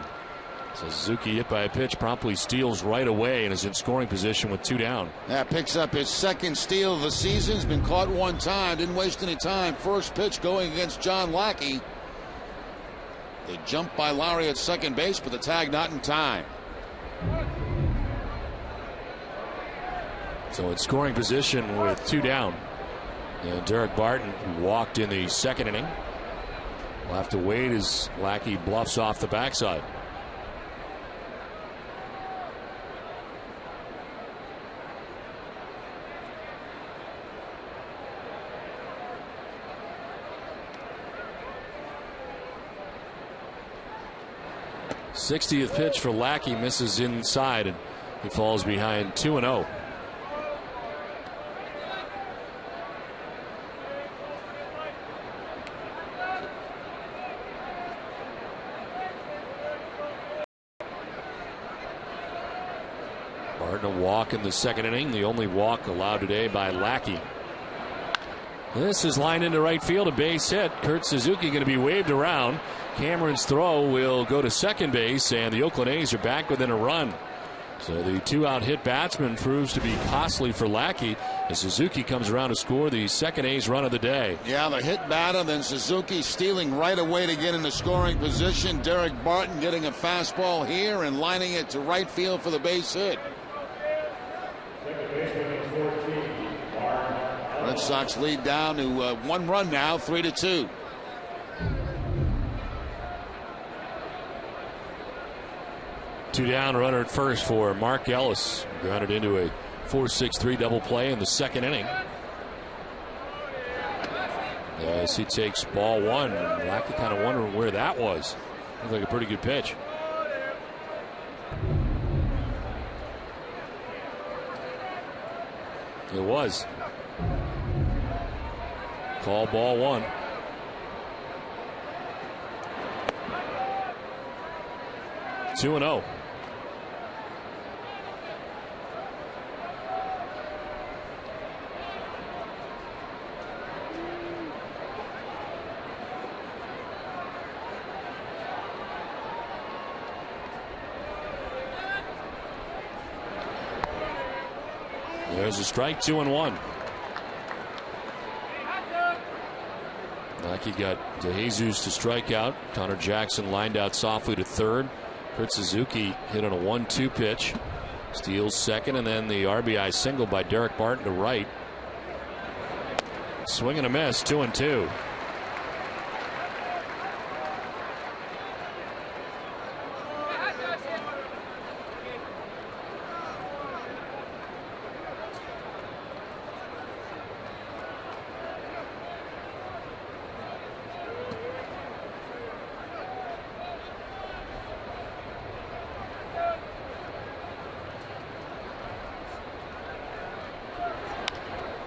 So Suzuki, hit by a pitch, promptly steals right away and is in scoring position with 2 down. That picks up his second steal of the season. He's been caught one time, didn't waste any time. First pitch going against John Lackey. The jump by Lowry at second base, but the tag not in time. So in scoring position with 2 down. And Derek Barton walked in the second inning. We'll have to wait as Lackey bluffs off the backside. '60th pitch for Lackey, misses inside, and he falls behind 2-0. Barton a walk in the second inning, the only walk allowed today by Lackey. This is lined into right field, a base hit. Kurt Suzuki going to be waved around. Cameron's throw will go to second base, and the Oakland A's are back within a run. So the 2-out hit batsman proves to be costly for Lackey as Suzuki comes around to score the second A's run of the day. Yeah, the hit batter, then Suzuki stealing right away to get into scoring position. Derek Barton getting a fastball here and lining it to right field for the base hit. Red Sox lead down to 1 run now, 3-2. Two down, runner at first for Mark Ellis. Grounded into a 4-6-3 double play in the second inning. As he takes ball 1. Lackey kind of wondering where that was. Looked like a pretty good pitch. It was. Call ball 1. Two and 0. There's a strike, 2-1. Lackey got DeJesus to strike out. Connor Jackson lined out softly to third. Kurt Suzuki hit on a 1-2 pitch. Steals second, and then the RBI single by Derek Barton to right. Swing and a miss, 2-2.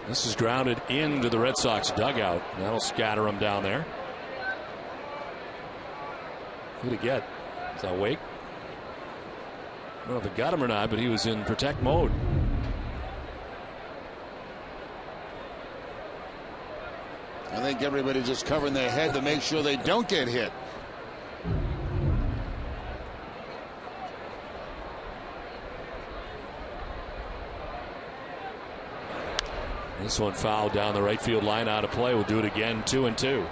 This is grounded into the Red Sox dugout. That'll scatter him down there. Who'd he get? Is that Wake? I don't know if it got him or not, but he was in protect mode. I think everybody just covering their head to make sure they don't get hit. This one fouled down the right field line, out of play. We'll do it again, 2-2.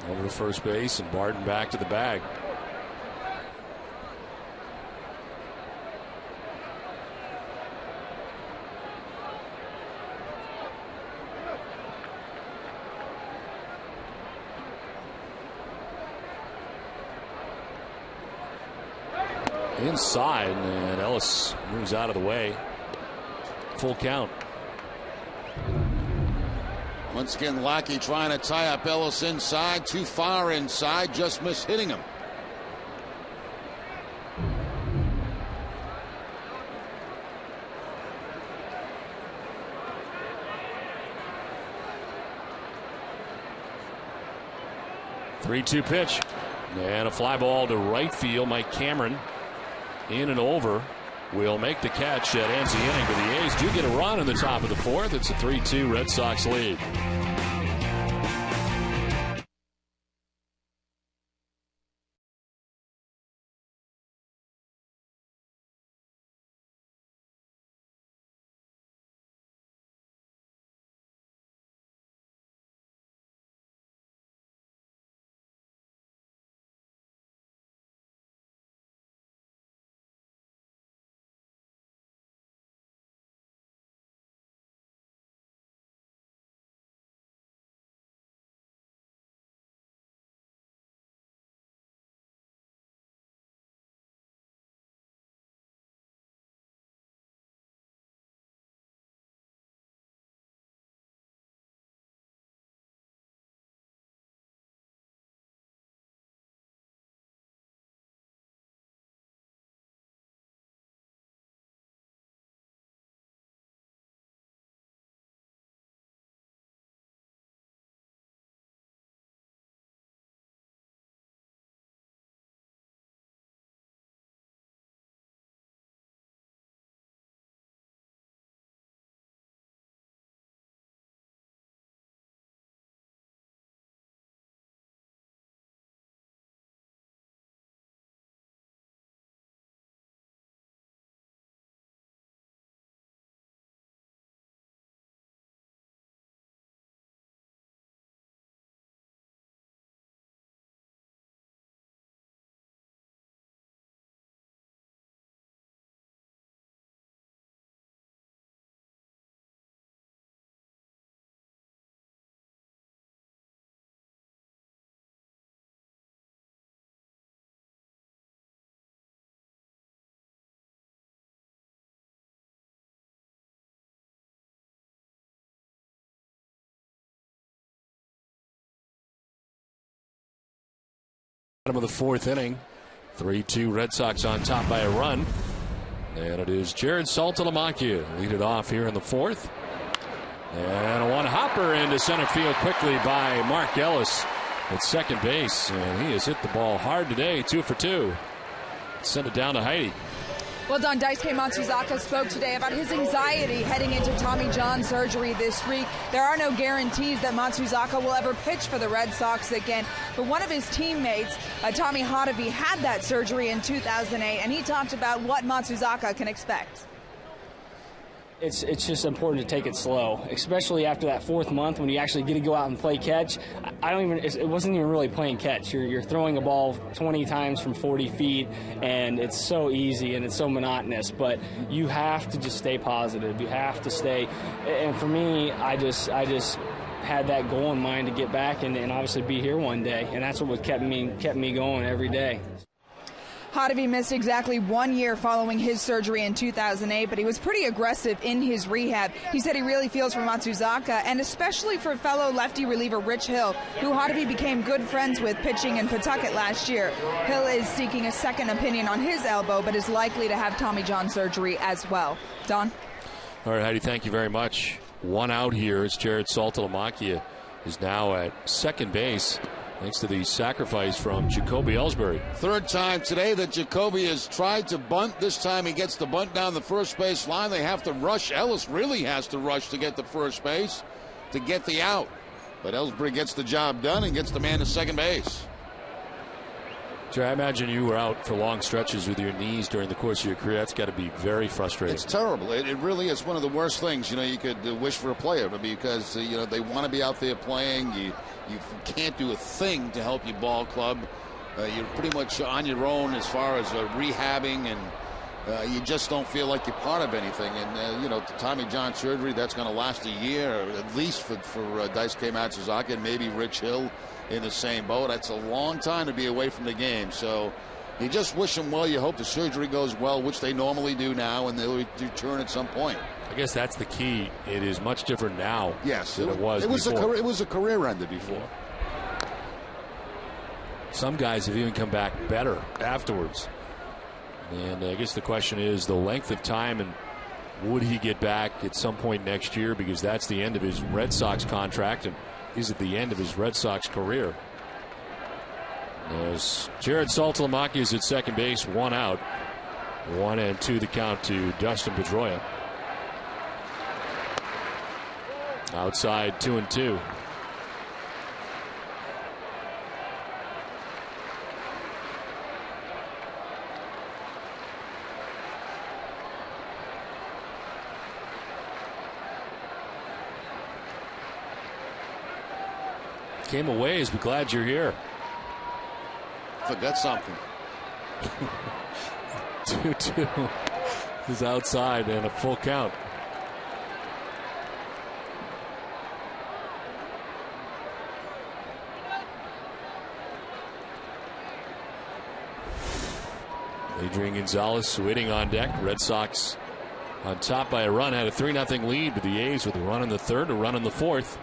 Over to first base, and Barton back to the bag. Inside, and Ellis moves out of the way. Full count. Once again, Lackey trying to tie up Ellis inside, too far inside, just missed hitting him. Three-two pitch, and a fly ball to right field. Mike Cameron in and over will make the catch that ends the inning. But the A's do get a run in the top of the fourth. It's a 3-2 Red Sox lead. Bottom of the fourth inning. 3-2 Red Sox on top by a run. And it is Jared Saltalamacchia lead it off here in the fourth. And a one-hopper into center field quickly by Mark Ellis at second base. And he has hit the ball hard today, 2 for 2. Send it down to Heidi. Well, Don, Daisuke Matsuzaka spoke today about his anxiety heading into Tommy John surgery this week. There are no guarantees that Matsuzaka will ever pitch for the Red Sox again. But one of his teammates, Tommy Hotovy, had that surgery in 2008, and he talked about what Matsuzaka can expect. It's just important to take it slow, especially after that fourth month when you actually get to go out and play catch. It wasn't even really playing catch. You're throwing a ball 20 times from 40 feet, and it's so easy and it's so monotonous. But you have to just stay positive. You have to stay. And for me, I just had that goal in mind to get back and obviously be here one day, and that's what kept me going every day. Hotovy missed exactly 1 year following his surgery in 2008, but he was pretty aggressive in his rehab. He said he really feels for Matsuzaka, and especially for fellow lefty reliever Rich Hill, who Hotovy became good friends with pitching in Pawtucket last year. Hill is seeking a second opinion on his elbow, but is likely to have Tommy John surgery as well. Don? All right, Heidi, thank you very much. One out here as Jared Saltalamacchia is now at second base, thanks to the sacrifice from Jacoby Ellsbury. Third time today that Jacoby has tried to bunt. This time he gets the bunt down the first base line. They have to rush. Ellis really has to rush to get to first base to get the out. But Ellsbury gets the job done and gets the man to second base. Jerry, I imagine you were out for long stretches with your knees during the course of your career. That's got to be very frustrating. It's terrible. It really is one of the worst things, you could wish for a player, because, they want to be out there playing. You can't do a thing to help your ball club. You're pretty much on your own as far as rehabbing, and you just don't feel like you're part of anything. And, the Tommy John surgery, that's going to last a year, or at least for Daisuke Matsuzaka and maybe Rich Hill in the same boat. That's a long time to be away from the game. So you just wish them well. You hope the surgery goes well, which they normally do now, and they'll return at some point. I guess that's the key. It is much different now than it was before. It was a career ender before. Some guys have even come back better afterwards. And I guess the question is the length of time, and would he get back at some point next year, because that's the end of his Red Sox contract, and he's at the end of his Red Sox career. As Jared Saltalamacchia is at second base, one out. 1-2 the count to Dustin Pedroia. Outside 2-2. Came a ways, but glad you're here. Forgot something. 2-2 is outside and a full count. Adrian Gonzalez waiting on deck. Red Sox on top by a run, had a 3-0 lead, but the A's with a run in the third, a run in the fourth.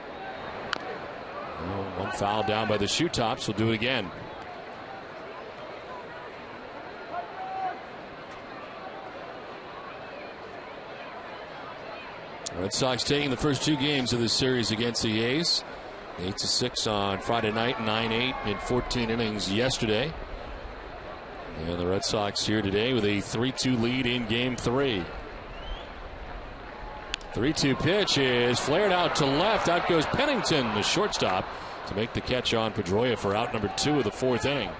One foul down by the shoe tops. Will do it again. Red Sox taking the first two games of this series against the A's. 8-6 on Friday night, 9-8 in 14 innings yesterday. And the Red Sox here today with a 3-2 lead in game 3. 3-2 pitch is flared out to left. Out goes Pennington, the shortstop, to make the catch on Pedroia for out number 2 of the 4th inning.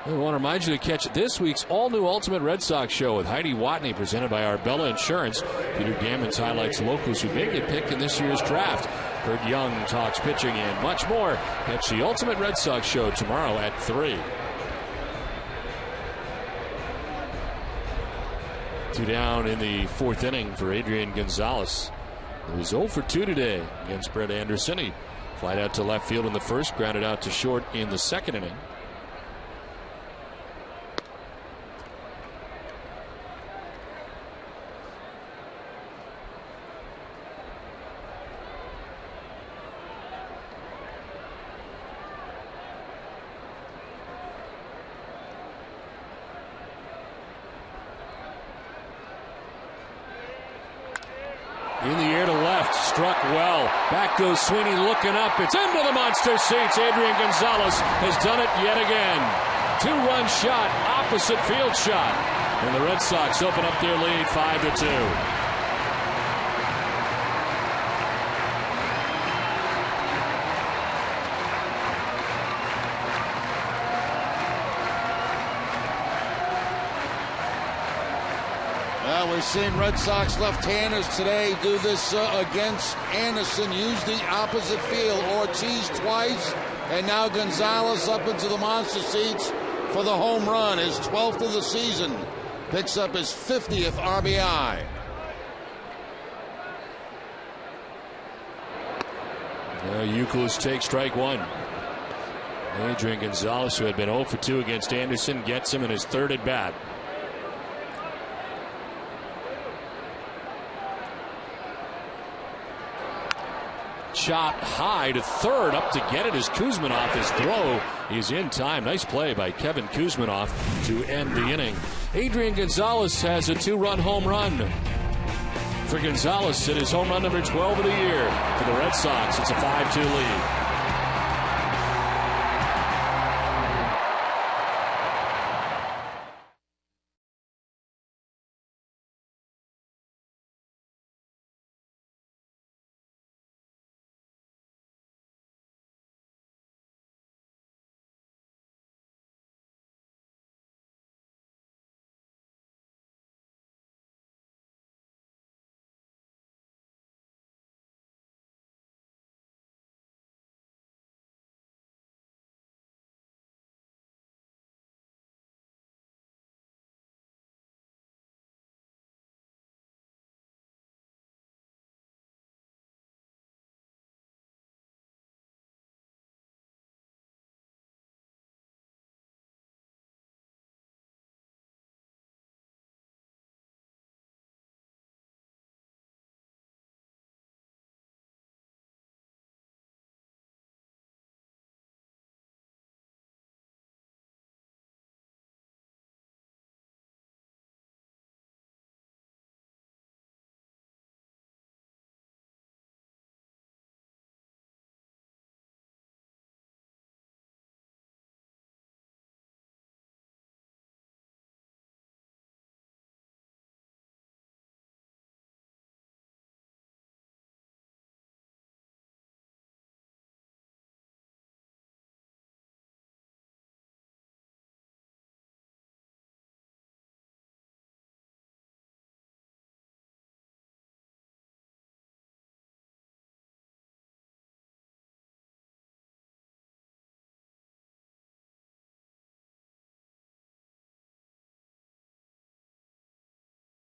I want to remind you to catch this week's all-new Ultimate Red Sox show with Heidi Watney, presented by Arbella Insurance. Peter Gammons highlights locals who may get picked in this year's draft. Kurt Young talks pitching and much more. Catch the Ultimate Red Sox show tomorrow at 3. 2 down in the 4th inning for Adrian Gonzalez. He was 0 for 2 today against Brett Anderson. He flied out to left field in the first, grounded out to short in the 2nd inning. In the air to left, struck well. Back goes Sweeney looking up. It's into the monster seats. Adrian Gonzalez has done it yet again. 2-run shot, opposite field shot. And the Red Sox open up their lead 5-2. We've seen Red Sox left-handers today do this against Anderson. Use the opposite field. Ortiz twice, and now Gonzalez up into the monster seats for the home run. His 12th of the season. Picks up his 50th RBI. Youkilis takes strike 1. Adrian Gonzalez, who had been 0 for 2 against Anderson, gets him in his 3rd at bat. Shot high to 3rd, up to get it as Kuzminoff. His throw is in time. Nice play by Kevin Kuzminoff to end the inning. Adrian Gonzalez has a 2-run home run. For Gonzalez, it is home run number 12 of the year. For the Red Sox, it's a 5-2 lead.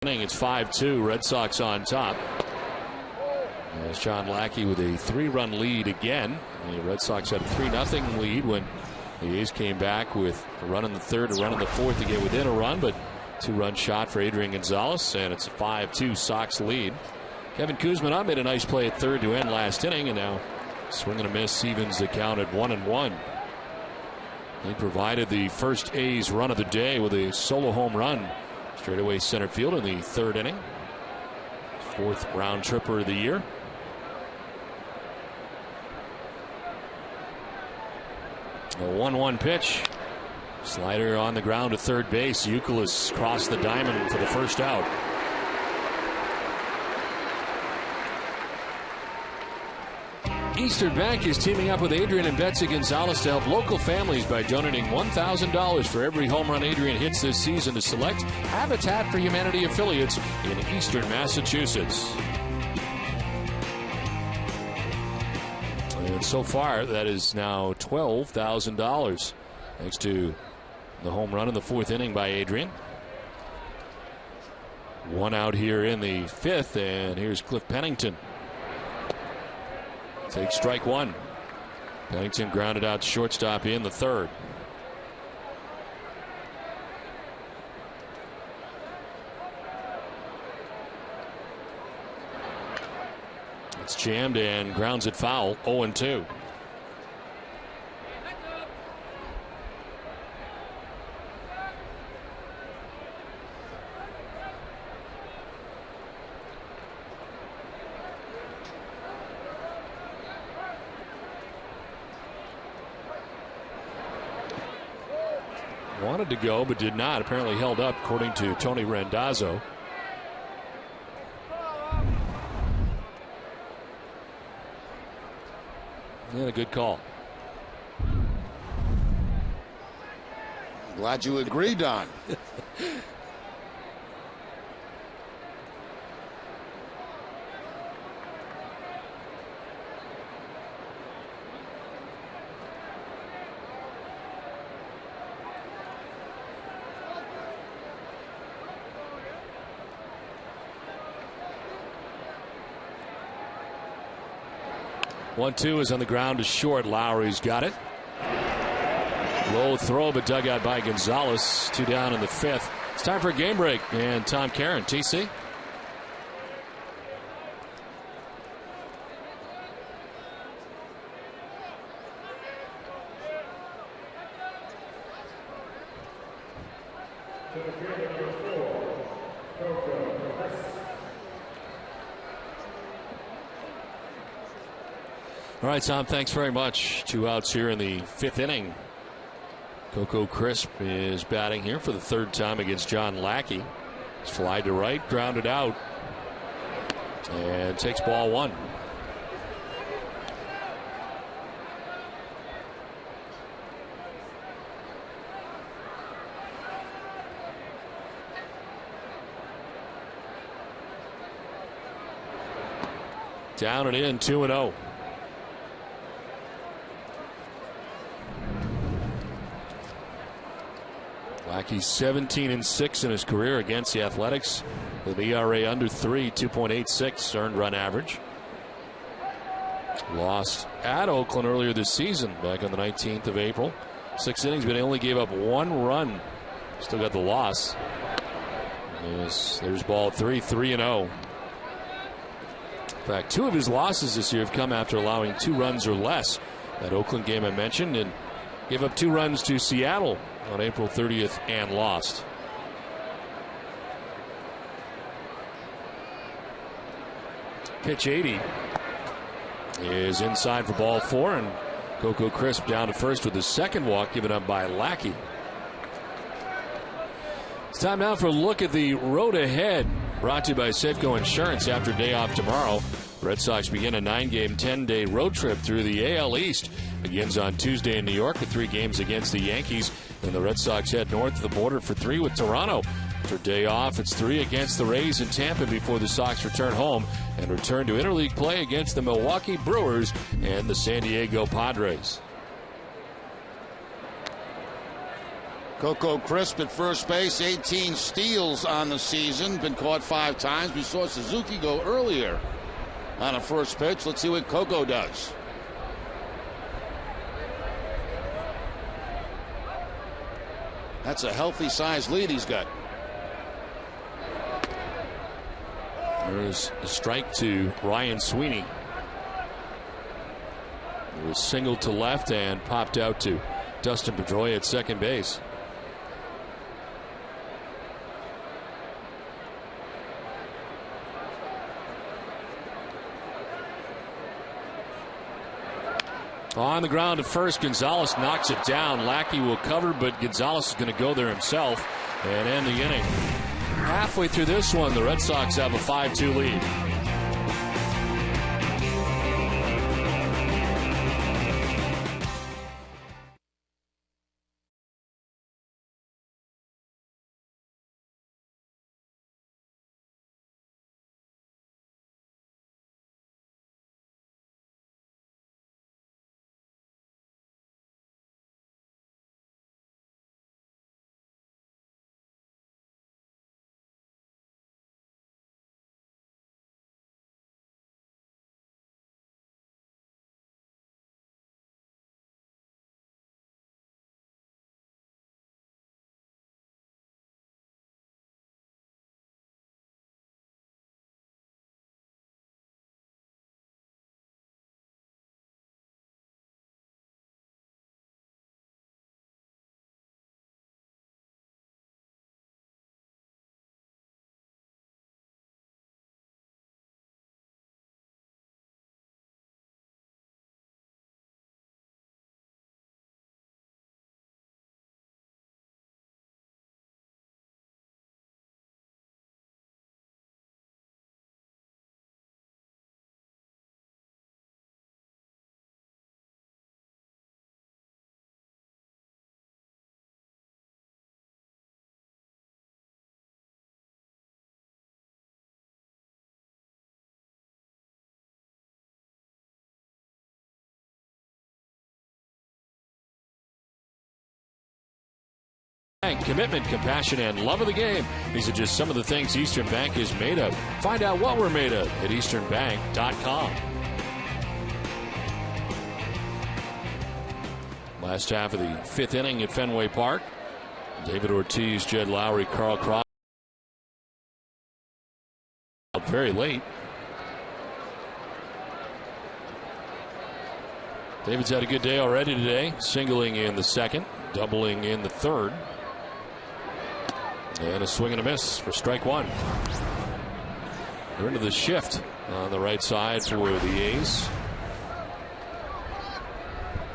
It's 5-2. Red Sox on top. As John Lackey with a 3-run lead again. The Red Sox had a 3-0 lead when the A's came back with a run in the third, a run in the fourth to get within a run, but 2-run shot for Adrian Gonzalez, and it's a 5-2 Sox lead. Kevin Kuzma made a nice play at third to end last inning, and now swing and a miss evens the count at 1-1. He provided the first A's run of the day with a solo home run straightaway center field in the third inning. 4th round tripper of the year. A 1-1 pitch. Slider on the ground to third base. Youkilis crossed the diamond for the first out. Eastern Bank is teaming up with Adrian and Betsy Gonzalez to help local families by donating $1,000 for every home run Adrian hits this season to select Habitat for Humanity affiliates in Eastern Massachusetts. And so far, that is now $12,000 thanks to the home run in the 4th inning by Adrian. 1 out here in the 5th, and here's Cliff Pennington. Takes strike 1. Pennington grounded out to shortstop in the 3rd. It's jammed and grounds it foul. 0-2. Wanted to go but did not. Apparently held up according to Tony Randazzo. And a good call. Glad you agree, Don. One-two is on the ground to short. Lowry's got it. Low throw, but dug out by Gonzalez. 2 down in the 5th. It's time for a game break. And Tom Caron, TC. All right, Tom, thanks very much. 2 outs here in the 5th inning. Coco Crisp is batting here for the 3rd time against John Lackey. He's fly to right, grounded out, and takes ball 1. Down and in, 2-0. Lackey's 17-6 in his career against the Athletics with ERA under 3, 2.86 earned run average. Lost at Oakland earlier this season, back on the 19th of April. 6 innings, but he only gave up 1 run. Still got the loss. There's ball 3, 3-0. In fact, 2 of his losses this year have come after allowing 2 runs or less. That Oakland game I mentioned, and gave up 2 runs to Seattle on April 30th and lost. Pitch 80 is inside for ball 4, and Coco Crisp down to first with the 2nd walk given up by Lackey. It's time now for a look at the road ahead, brought to you by Safeco Insurance. After day off tomorrow, Red Sox begin a 9-game, 10-day road trip through the AL East. Begins on Tuesday in New York with 3 games against the Yankees. Then the Red Sox head north of the border for 3 with Toronto. After day off, it's 3 against the Rays in Tampa before the Sox return home and return to interleague play against the Milwaukee Brewers and the San Diego Padres. Coco Crisp at first base, 18 steals on the season, been caught 5 times. We saw Suzuki go earlier on a first pitch. Let's see what Coco does. That's a healthy size lead he's got. There's a strike to Ryan Sweeney. It was singled to left and popped out to Dustin Pedroia at second base. On the ground at first, Gonzalez knocks it down. Lackey will cover, but Gonzalez is going to go there himself and end the inning. Halfway through this one, the Red Sox have a 5-2 lead. Commitment, compassion, and love of the game. These are just some of the things Eastern Bank is made of. Find out what we're made of at easternbank.com. Last half of the 5th inning at Fenway Park. David Ortiz, Jed Lowry, Carl Cross. Very late. David's had a good day already today, singling in the 2nd, doubling in the 3rd. And a swing and a miss for strike 1. They're into the shift on the right side for the A's.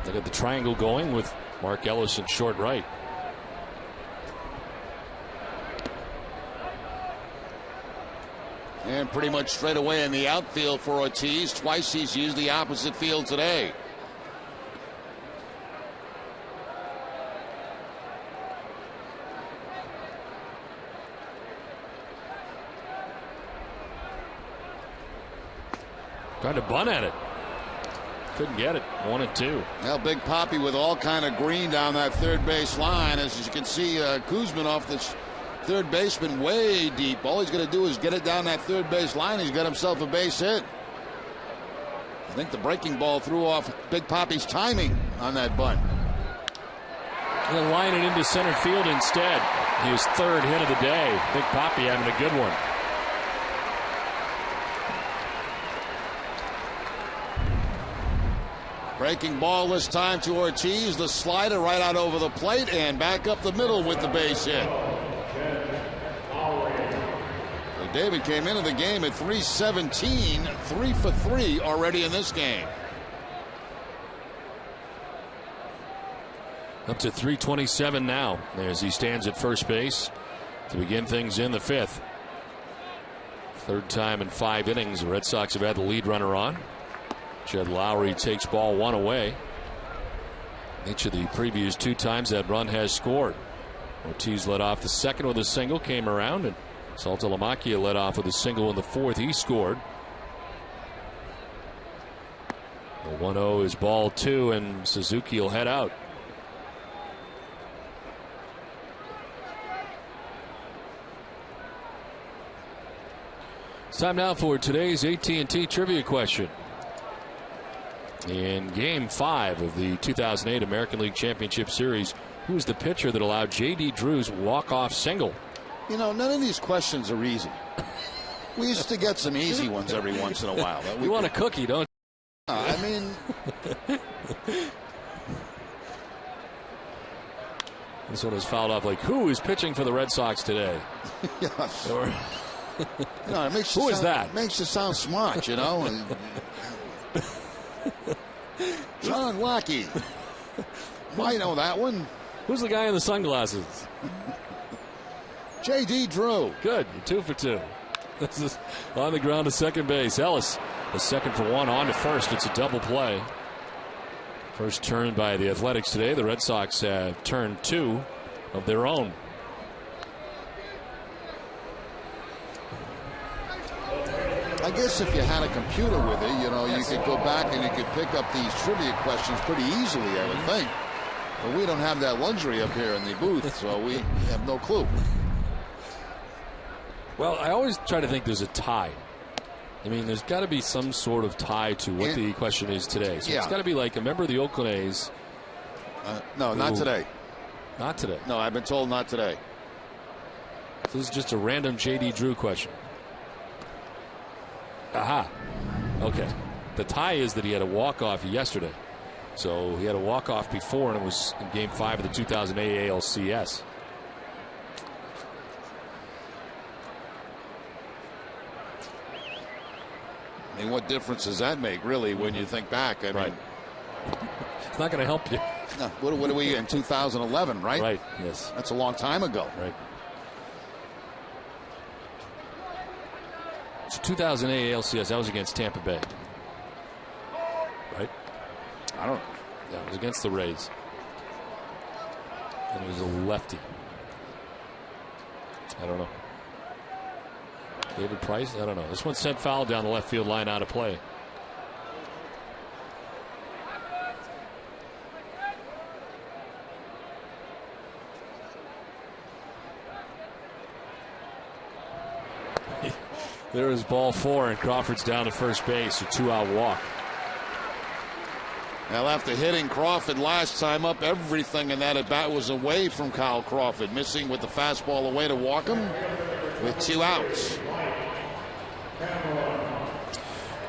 They got the triangle going with Mark Ellis in short right. And pretty much straight away in the outfield for Ortiz. Twice he's used the opposite field today. Tried to bunt at it. Couldn't get it. 1-2. Well, Big Papi with all kind of green down that third base line. As you can see, Kuzman off this third baseman way deep. All he's going to do is get it down that third base line. He's got himself a base hit. I think the breaking ball threw off Big Papi's timing on that bunt. He'll line it into center field instead. His 3rd hit of the day. Big Papi having a good one. Breaking ball this time to Ortiz. The slider right out over the plate and back up the middle with the base hit. So David came into the game at 317, 3 for 3 already in this game. Up to 327 now as he stands at first base to begin things in the 5th. 3rd time in 5 innings the Red Sox have had the lead runner on. Jed Lowry takes ball 1 away. Each of the previous 2 times that run has scored. Ortiz led off the 2nd with a single, came around, and Saltalamacchia led off with a single in the 4th. He scored. The 1-0 is ball 2, and Suzuki will head out. Time now for today's AT&T trivia question. In Game 5 of the 2008 American League Championship Series, who was the pitcher that allowed J.D. Drew's walk-off single? You know, none of these questions are easy. We used to get some easy ones every once in a while. You want a cookie, don't you? I mean... This one was fouled off. Like, who is pitching for the Red Sox today? Yes. Or, you know, it makes you who sound, is that? It makes you sound smart, you know. John Lackey. I know that one. Who's the guy in the sunglasses? J.D. Drew. Good. You're 2 for 2. This is on the ground to second base. Ellis, the 2nd for 1, on to first. It's a double play. First turn by the Athletics today. The Red Sox have turned 2 of their own. I guess if you had a computer with it, you know, you could go back and you could pick up these trivia questions pretty easily, I would think. But we don't have that luxury up here in the booth, so we have no clue. Well, I always try to think there's a tie. I mean, there's got to be some sort of tie to what the question is today. So it's got to be like a member of the Oakland A's. No, not today. Not today. No, I've been told not today. So this is just a random J.D. Drew question. Aha. Okay. The tie is that he had a walk-off yesterday. So he had a walk-off before, and it was in Game 5 of the 2008 ALCS. I mean, what difference does that make, really, when you think back? I mean, it's not going to help you. No, what are we in 2011, right? Right, yes. That's a long time ago. Right. It's 2008 ALCS. That was against Tampa Bay. Right? I don't know. Yeah, it was against the Rays. And it was a lefty. I don't know. David Price? I don't know. This one sent foul down the left field line, out of play. There is ball 4, and Crawford's down to first base. A 2-out walk. Well, after hitting Crawford last time up, everything in that at bat was away from Kyle Crawford, missing with the fastball away to walk him with 2 outs.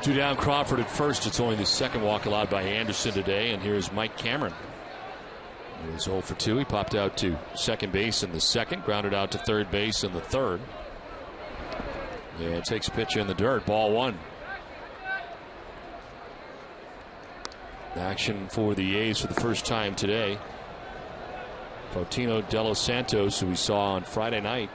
2 down, Crawford at first. It's only the 2nd walk allowed by Anderson today, and here's Mike Cameron. He was 0 for 2. He popped out to second base in the 2nd, grounded out to third base in the 3rd. And takes a pitch in the dirt. Ball 1. Action for the A's for the first time today. Faustino De Los Santos, who we saw on Friday night.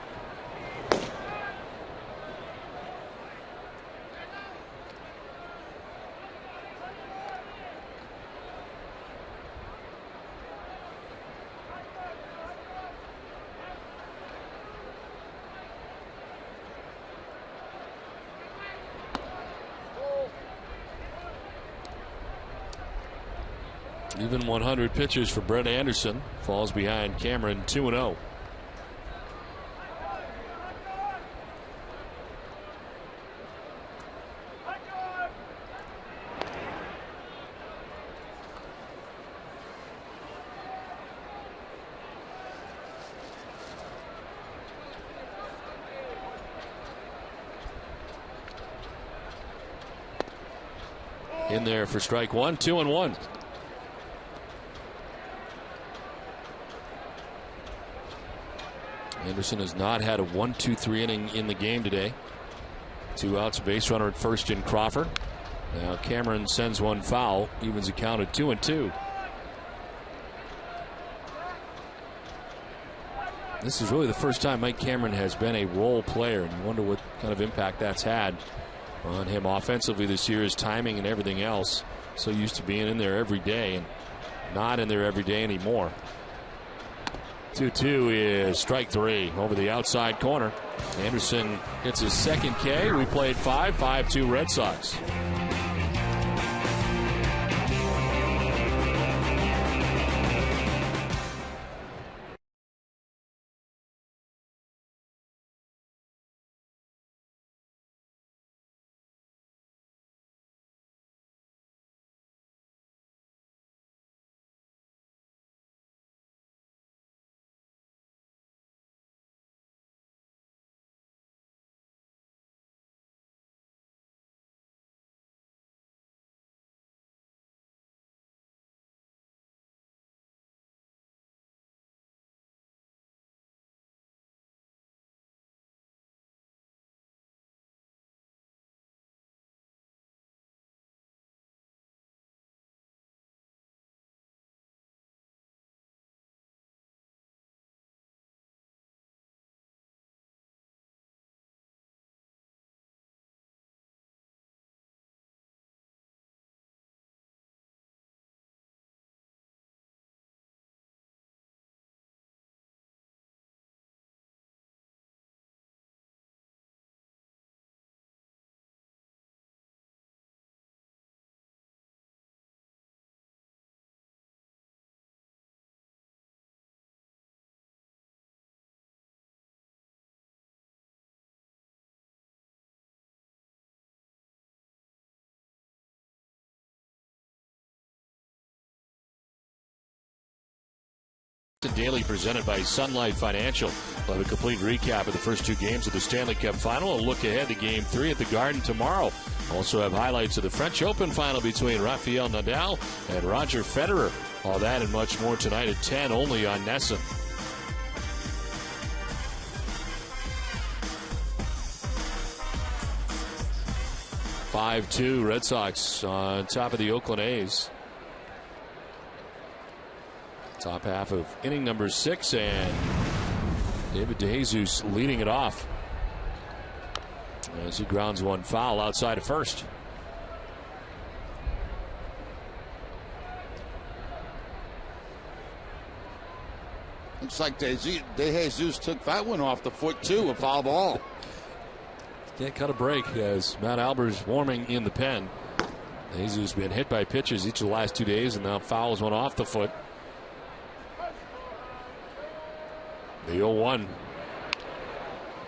Even 100 pitches for Brett Anderson. Falls behind Cameron 2-0. In there for strike 1, 2-1. Anderson has not had a 1-2-3 inning in the game today. 2 outs, base runner at first in Crawford. Now Cameron sends one foul, evens the count at 2-2. This is really the first time Mike Cameron has been a role player, and you wonder what kind of impact that's had on him offensively this year, his timing and everything else. So used to being in there every day, and not in there every day anymore. 2-2 is strike 3 over the outside corner. Anderson gets his 2nd K. We played 5-2 Red Sox. Daily presented by Sunlight Financial. We'll have a complete recap of the first two games of the Stanley Cup Final. A look ahead to Game 3 at the Garden tomorrow. Also have highlights of the French Open Final between Rafael Nadal and Roger Federer. All that and much more tonight at 10 only on NESN. (5-2) Red Sox on top of the Oakland A's. Top half of inning number 6, and David DeJesus leading it off as he grounds one foul outside of first. Looks like DeJesus took that one off the foot too, a foul ball. Can't cut a break as Matt Albert's warming in the pen. DeJesus has been hit by pitches each of the last 2 days, and now fouls one off the foot. The 0-1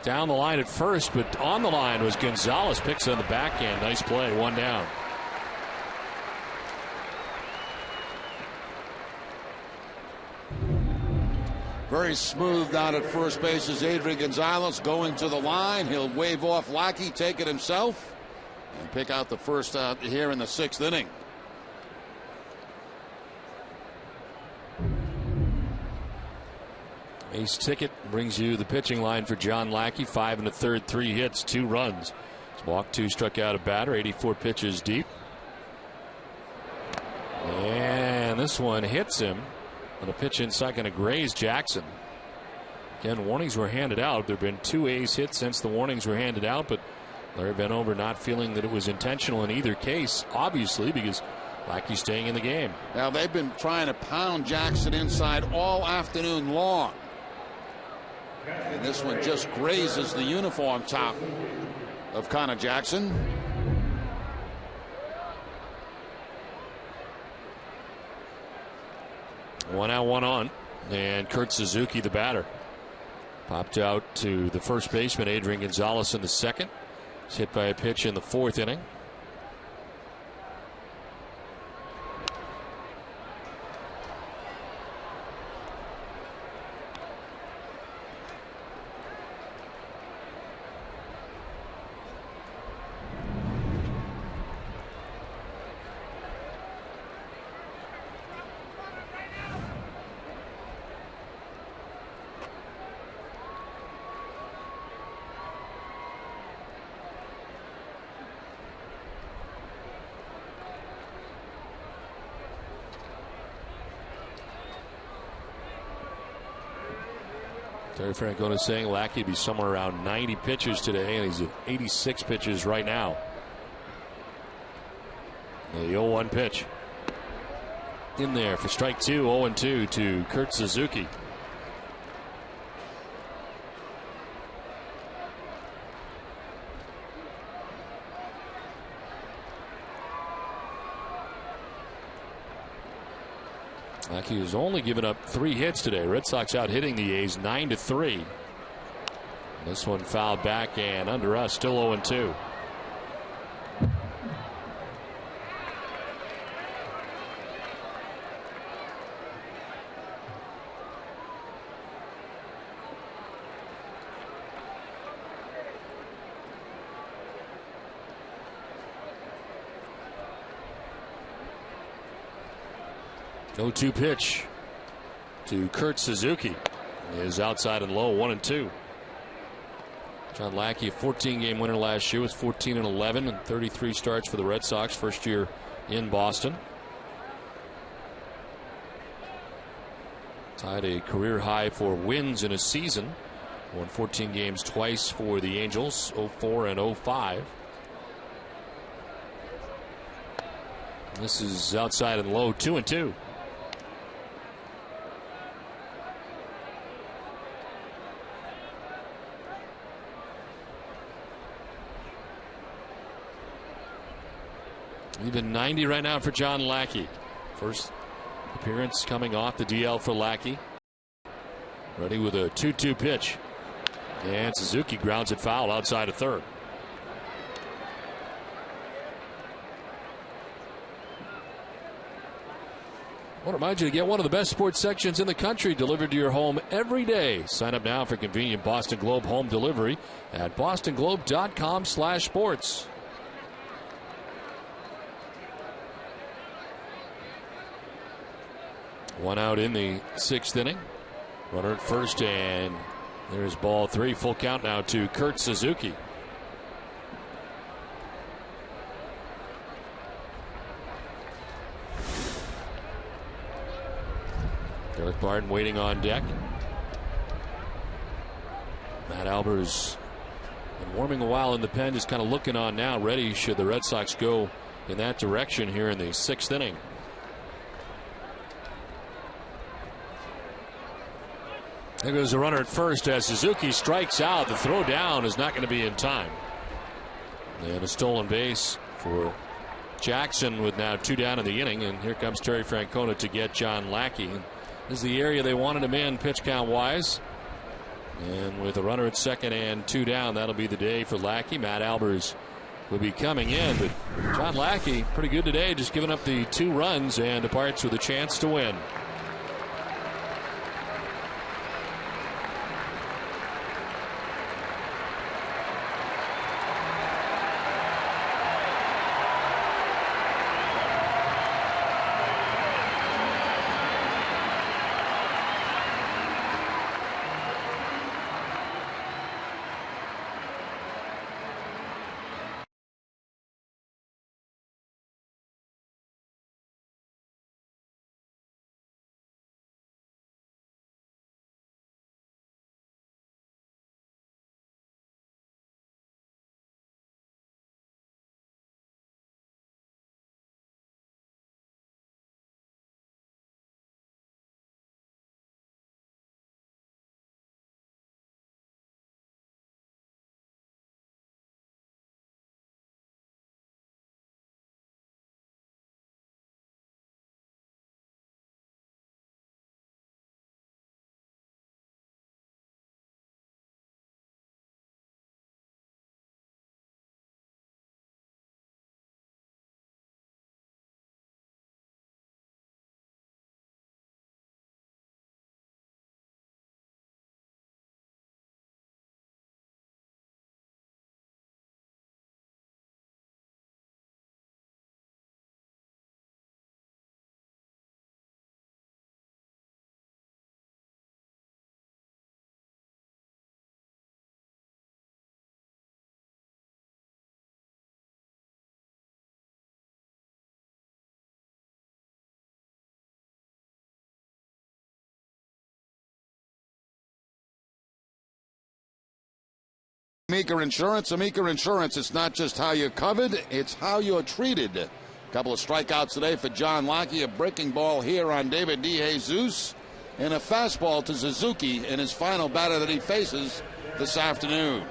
down the line at first, but on the line was Gonzalez. Picks on the backhand. Nice play. One down. Very smooth down at first base is Adrian Gonzalez going to the line. He'll wave off Lackey, take it himself, and pick out the first out here in the 6th inning. Ace ticket brings you the pitching line for John Lackey. 5 1/3, 3 hits, 2 runs. He's walked 2, struck out a batter, 84 pitches deep. And this one hits him on a pitch inside, going to graze Jackson. Again, warnings were handed out. There have been 2 A's hits since the warnings were handed out, but Larry Vanover not feeling that it was intentional in either case, obviously, because Lackey's staying in the game. Now, they've been trying to pound Jackson inside all afternoon long. And this one just grazes the uniform top of Connor Jackson. One out, one on. And Kurt Suzuki, the batter. Popped out to the first baseman, Adrian Gonzalez, in the 2nd. He's hit by a pitch in the 4th inning. Terry Francona saying Lackey be somewhere around 90 pitches today, and he's at 86 pitches right now. The 0-1 pitch in there for strike 2. 0-2 to Kurt Suzuki. Lackey has only given up 3 hits today. Red Sox out hitting the A's 9-3. This one fouled back and under us, still 0-2. No-2 pitch to Kurt Suzuki is outside and low, 1-2. John Lackey, a 14-game winner last year, was 14-11 and 33 starts for the Red Sox, first year in Boston. Tied a career high for wins in a season. Won 14 games twice for the Angels, 04 and 05. This is outside and low, 2-2. Even 90 right now for John Lackey. First appearance coming off the DL for Lackey. Ready with a 2-2 pitch. And Suzuki grounds it foul outside of third. I want to remind you to get one of the best sports sections in the country delivered to your home every day. Sign up now for convenient Boston Globe home delivery at bostonglobe.com/sports. One out in the 6th inning. Runner at first, and there's ball 3. Full count now to Kurt Suzuki. Derek Barton waiting on deck. Matt Albers been warming a while in the pen, just kind of looking on now, ready should the Red Sox go in that direction here in the 6th inning. There goes the runner at first as Suzuki strikes out. The throw down is not going to be in time. And a stolen base for Jackson with now 2 down in the inning. And here comes Terry Francona to get John Lackey. This is the area they wanted him in pitch count wise. And with a runner at second and 2 down, that'll be the day for Lackey. Matt Albers will be coming in. But John Lackey, pretty good today, just giving up the 2 runs and departs with a chance to win. Amica Insurance. Amica Insurance, it's not just how you're covered, it's how you're treated. A couple of strikeouts today for John Lackey, a breaking ball here on David DeJesus, and a fastball to Suzuki in his final batter that he faces this afternoon.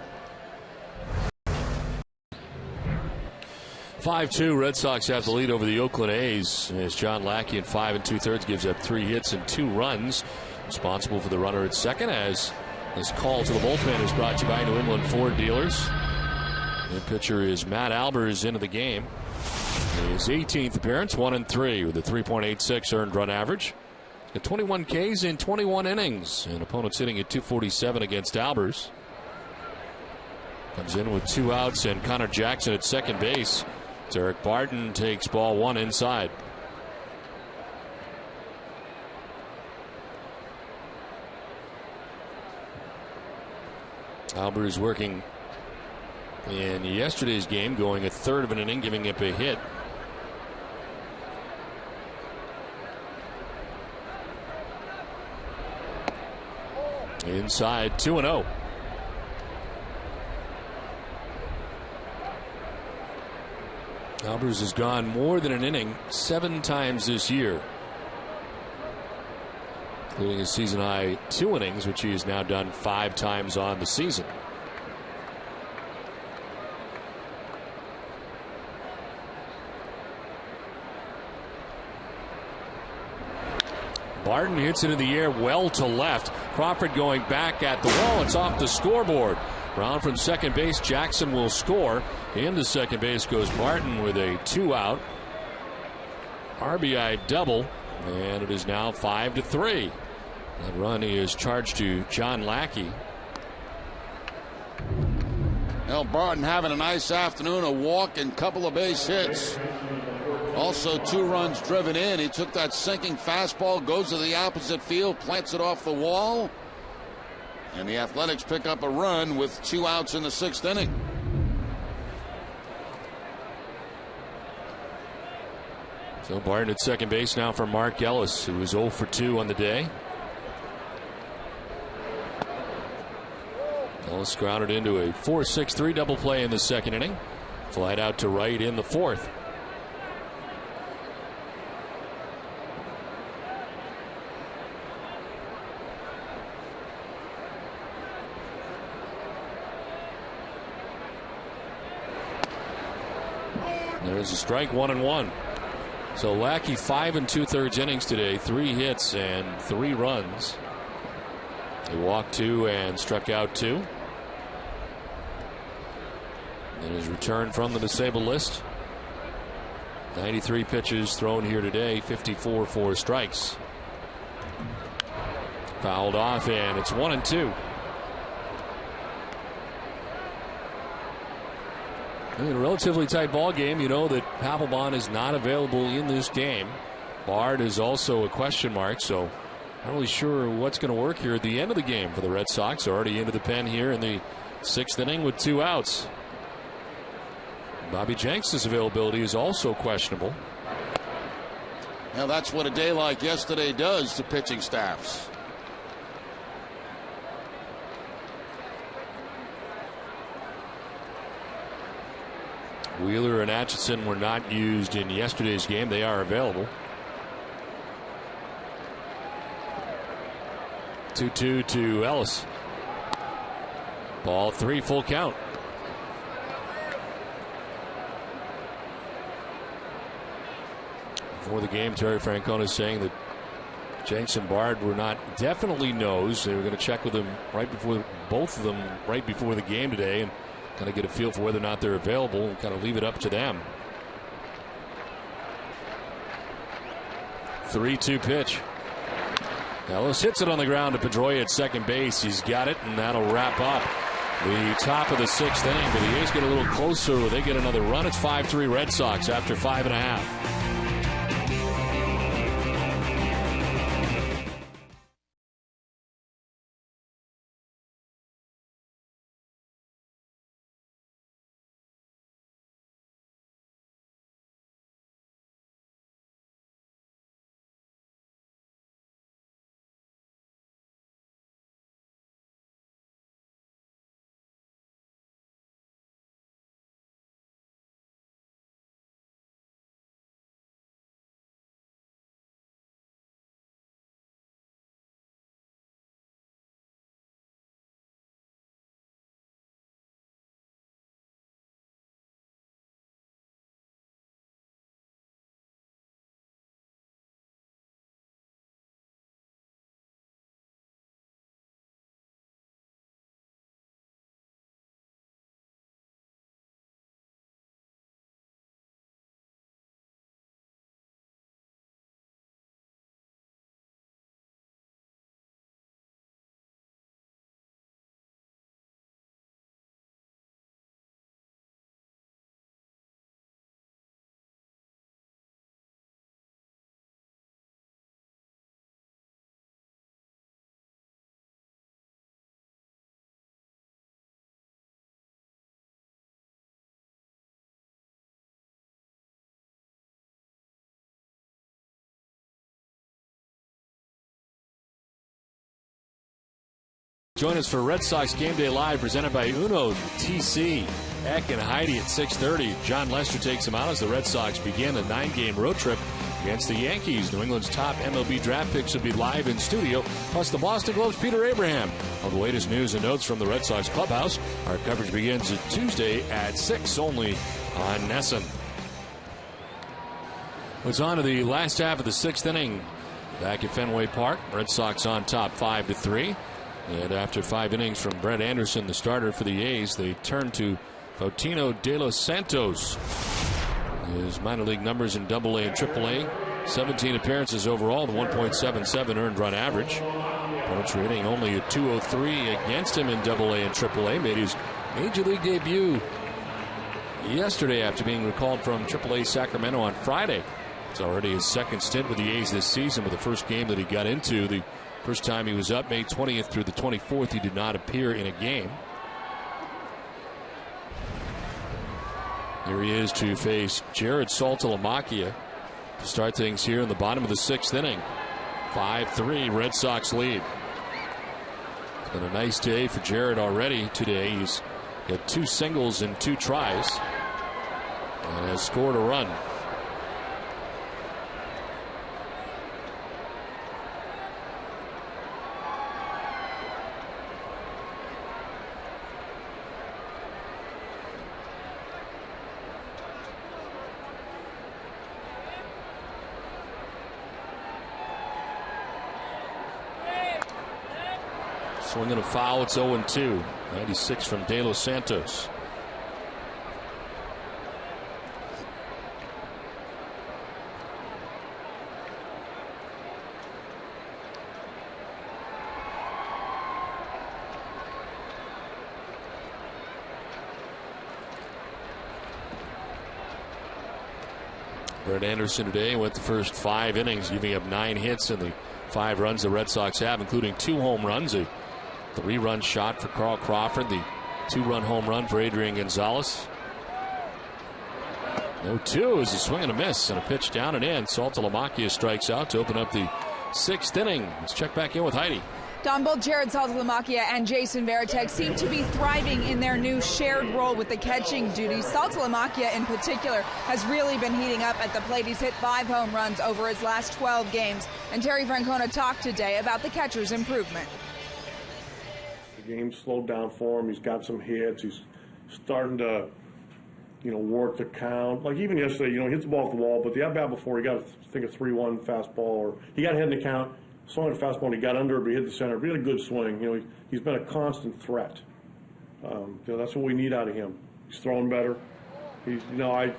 5-2, Red Sox have the lead over the Oakland A's as John Lackey in 5 2/3 gives up 3 hits and 2 runs. Responsible for the runner at second as this call to the bullpen is brought to you by New England Ford dealers. The pitcher is Matt Albers into the game. His 18th appearance, 1-3 with a 3.86 earned run average. Got 21 Ks in 21 innings, and opponents hitting at 247 against Albers. Comes in with 2 outs and Connor Jackson at second base. Derek Barton takes ball 1 inside. Albers working in yesterday's game, going a third of an inning, giving up a hit. Inside, 2-0. Albers has gone more than an inning 7 times this year, including his season high 2 innings, which he has now done 5 times on the season. Barton hits it in the air well to left. Crawford going back at the wall. It's off the scoreboard. Round from second base. Jackson will score. Into second base goes Barton with a 2-out RBI double And it is now 5-3. That run is charged to John Lackey. Well, Barton having a nice afternoon, a walk and couple of base hits. Also 2 runs driven in. He took that sinking fastball, goes to the opposite field, plants it off the wall. And the Athletics pick up a run with 2 outs in the 6th inning. So Barton at second base now for Mark Ellis, who is 0 for 2 on the day. Ellis grounded into a 4-6-3 double play in the 2nd inning. Flied out to right in the 4th. There's a strike, 1-1. So Lackey 5 2/3 innings today, 3 hits and 3 runs. He walked 2 and struck out 2. In his return from the disabled list, 93 pitches thrown here today, 54 for strikes. Fouled off, and it's 1-2. In a relatively tight ball game, you know that Papelbon is not available in this game. Bard is also a question mark, so not really sure what's going to work here at the end of the game for the Red Sox. Already into the pen here in the 6th inning with 2 outs. Bobby Jenks' availability is also questionable. Now that's what a day like yesterday does to pitching staffs. Wheeler and Atchison were not used in yesterday's game. They are available. 2-2 to Ellis. Ball 3, full count. Before the game, Terry Francona is saying that Jenks and Bard were not definitely no's. They were going to check with them right before, both of them right before the game today, and kind of get a feel for whether or not they're available and kind of leave it up to them. 3-2 pitch. Ellis hits it on the ground to Pedroia at second base. He's got it, and that'll wrap up the top of the 6th inning. But the A's get a little closer. They get another run. It's 5-3 Red Sox after 5.5. Join us for Red Sox Game Day Live, presented by Uno's with TC, Eck, and Heidi at 6:30. John Lester takes them out as the Red Sox begin a 9-game road trip against the Yankees. New England's top MLB draft picks will be live in studio, plus the Boston Globe's Peter Abraham. All the latest news and notes from the Red Sox clubhouse. Our coverage begins Tuesday at 6 only on NESN. It's on to the last half of the 6th inning back at Fenway Park. Red Sox on top 5-3. And after 5 innings from Brett Anderson, the starter for the A's, they turn to Faustino De Los Santos. His minor league numbers in AA and AAA 17 appearances overall, the 1.77 earned run average. Poetry hitting only a .203 against him in AA and AAA. Made his major league debut yesterday after being recalled from AAA Sacramento on Friday. It's already his second stint with the A's this season, with the first game that he got into. The first time he was up, May 20th through the 24th, he did not appear in a game. Here he is to face Jared Saltalamacchia to start things here in the bottom of the 6th inning. 5-3 Red Sox lead. It's been a nice day for Jared already today. He's got 2 singles and 2 tries and has scored a run. Swinging a foul, it's 0-2. 96 from De Los Santos. Brett Anderson today went the first 5 innings, giving up 9 hits and the 5 runs the Red Sox have, including 2 home runs, a 3-run shot for Carl Crawford, the 2-run home run for Adrian Gonzalez. 0-2 is a swing and a miss and a pitch down and in. Saltalamacchia strikes out to open up the 6th inning. Let's check back in with Heidi. Don, both Jared Saltalamacchia and Jason Varitek seem to be thriving in their new shared role with the catching duties. Saltalamacchia in particular has really been heating up at the plate. He's hit 5 home runs over his last 12 games. And Terry Francona talked today about the catcher's improvement. The game slowed down for him. He's got some hits. He's starting to, work the count. Like even yesterday, he hits the ball off the wall, but the at-bat before, he got, I think, a 3-1 fastball, or he got ahead in the count, swung at a fastball, and he got under it, but he hit the center. Really good swing. He's been a constant threat. That's what we need out of him. He's throwing better. I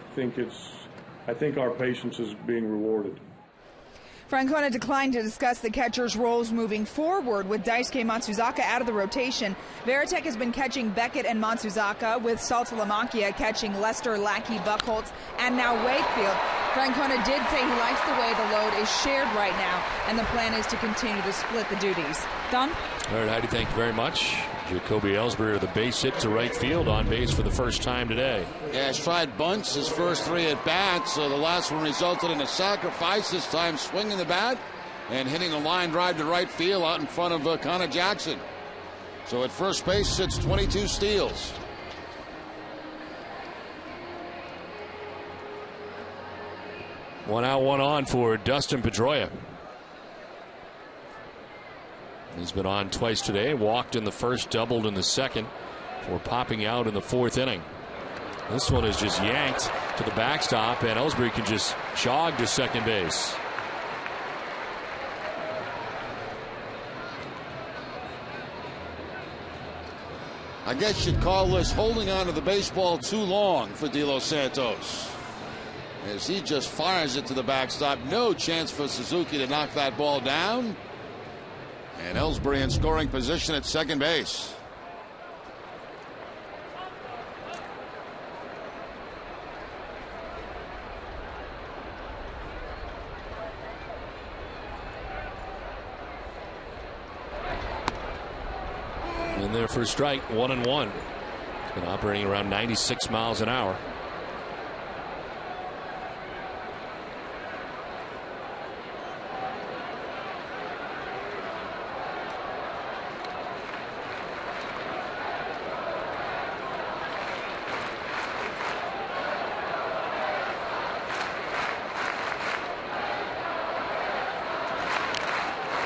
think our patience is being rewarded. Francona declined to discuss the catcher's roles moving forward with Daisuke Matsuzaka out of the rotation. Varitek has been catching Beckett and Matsuzaka, with Saltalamacchia catching Lester, Lackey, Buchholz, and now Wakefield. Francona did say he likes the way the load is shared right now, and the plan is to continue to split the duties. Don? All right, Heidi, thank you very much. Jacoby Ellsbury, the base hit to right field, on base for the first time today. Yeah, he's tried bunts his first 3 at bats. The last one resulted in a sacrifice, this time swinging the bat and hitting a line drive to right field out in front of Connor Jackson. So at first base sits 22 steals. One out, one on for Dustin Pedroia. He's been on twice today, walked in the first, doubled in the second, for popping out in the 4th inning. This one is just yanked to the backstop, and Ellsbury can just jog to second base. I guess you'd call this holding on to the baseball too long for De Los Santos, as he just fires it to the backstop. No chance for Suzuki to knock that ball down. And Ellsbury in scoring position at second base. In there for a strike, 1-1. It's been operating around 96 miles an hour.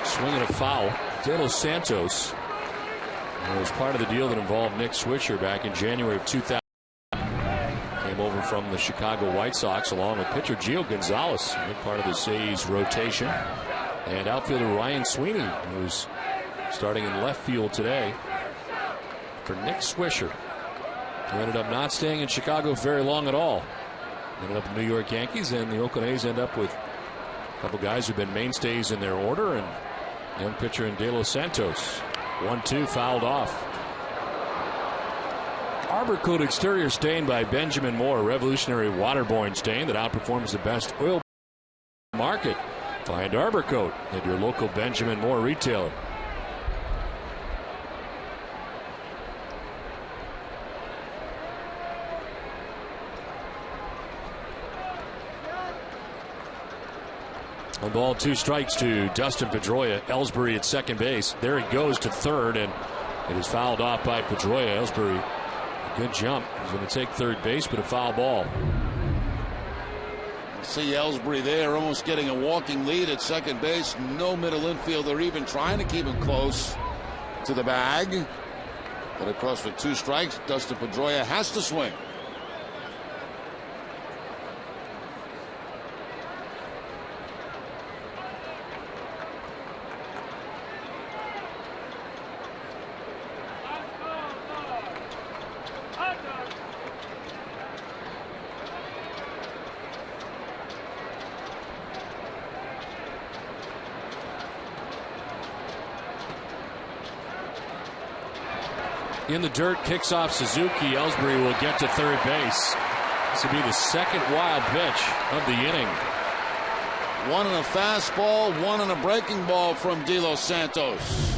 Swinging a foul. De Los Santos. It was part of the deal that involved Nick Swisher back in January of 2000. Came over from the Chicago White Sox along with pitcher Gio Gonzalez, part of the A's rotation. And outfielder Ryan Sweeney, who's starting in left field today for Nick Swisher, who ended up not staying in Chicago very long at all. Ended up with the New York Yankees, and the Oakland A's end up with A couple guys who've been mainstays in their order, and young pitcher in De Los Santos. 1-2 fouled off. Arbor Coat exterior stain by Benjamin Moore, a revolutionary waterborne stain that outperforms the best oil market. Find Arbor Coat at your local Benjamin Moore retailer. On ball, 2 strikes to Dustin Pedroia. Ellsbury at second base. There he goes to third, and it is fouled off by Pedroia. Ellsbury, a good jump. He's going to take third base, but a foul ball. See Ellsbury there, almost getting a walking lead at second base. No middle infielder even trying to keep him close to the bag. But across for 2 strikes, Dustin Pedroia has to swing. In the dirt, kicks off Suzuki. Ellsbury will get to third base. This will be the second wild pitch of the inning. 1 on a fastball, 1 on a breaking ball from De Los Santos.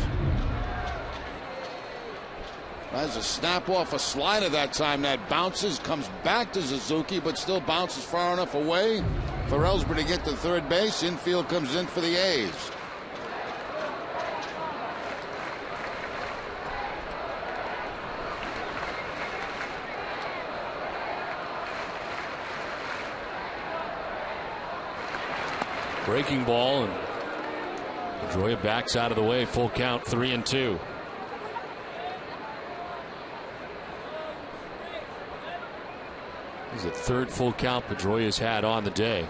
Has a snap off a slider that time. That bounces, comes back to Suzuki, but still bounces far enough away for Ellsbury to get to third base. Infield comes in for the A's. Breaking ball, and Pedroia backs out of the way. Full count, 3-2. This is the third full count Pedroia's had on the day.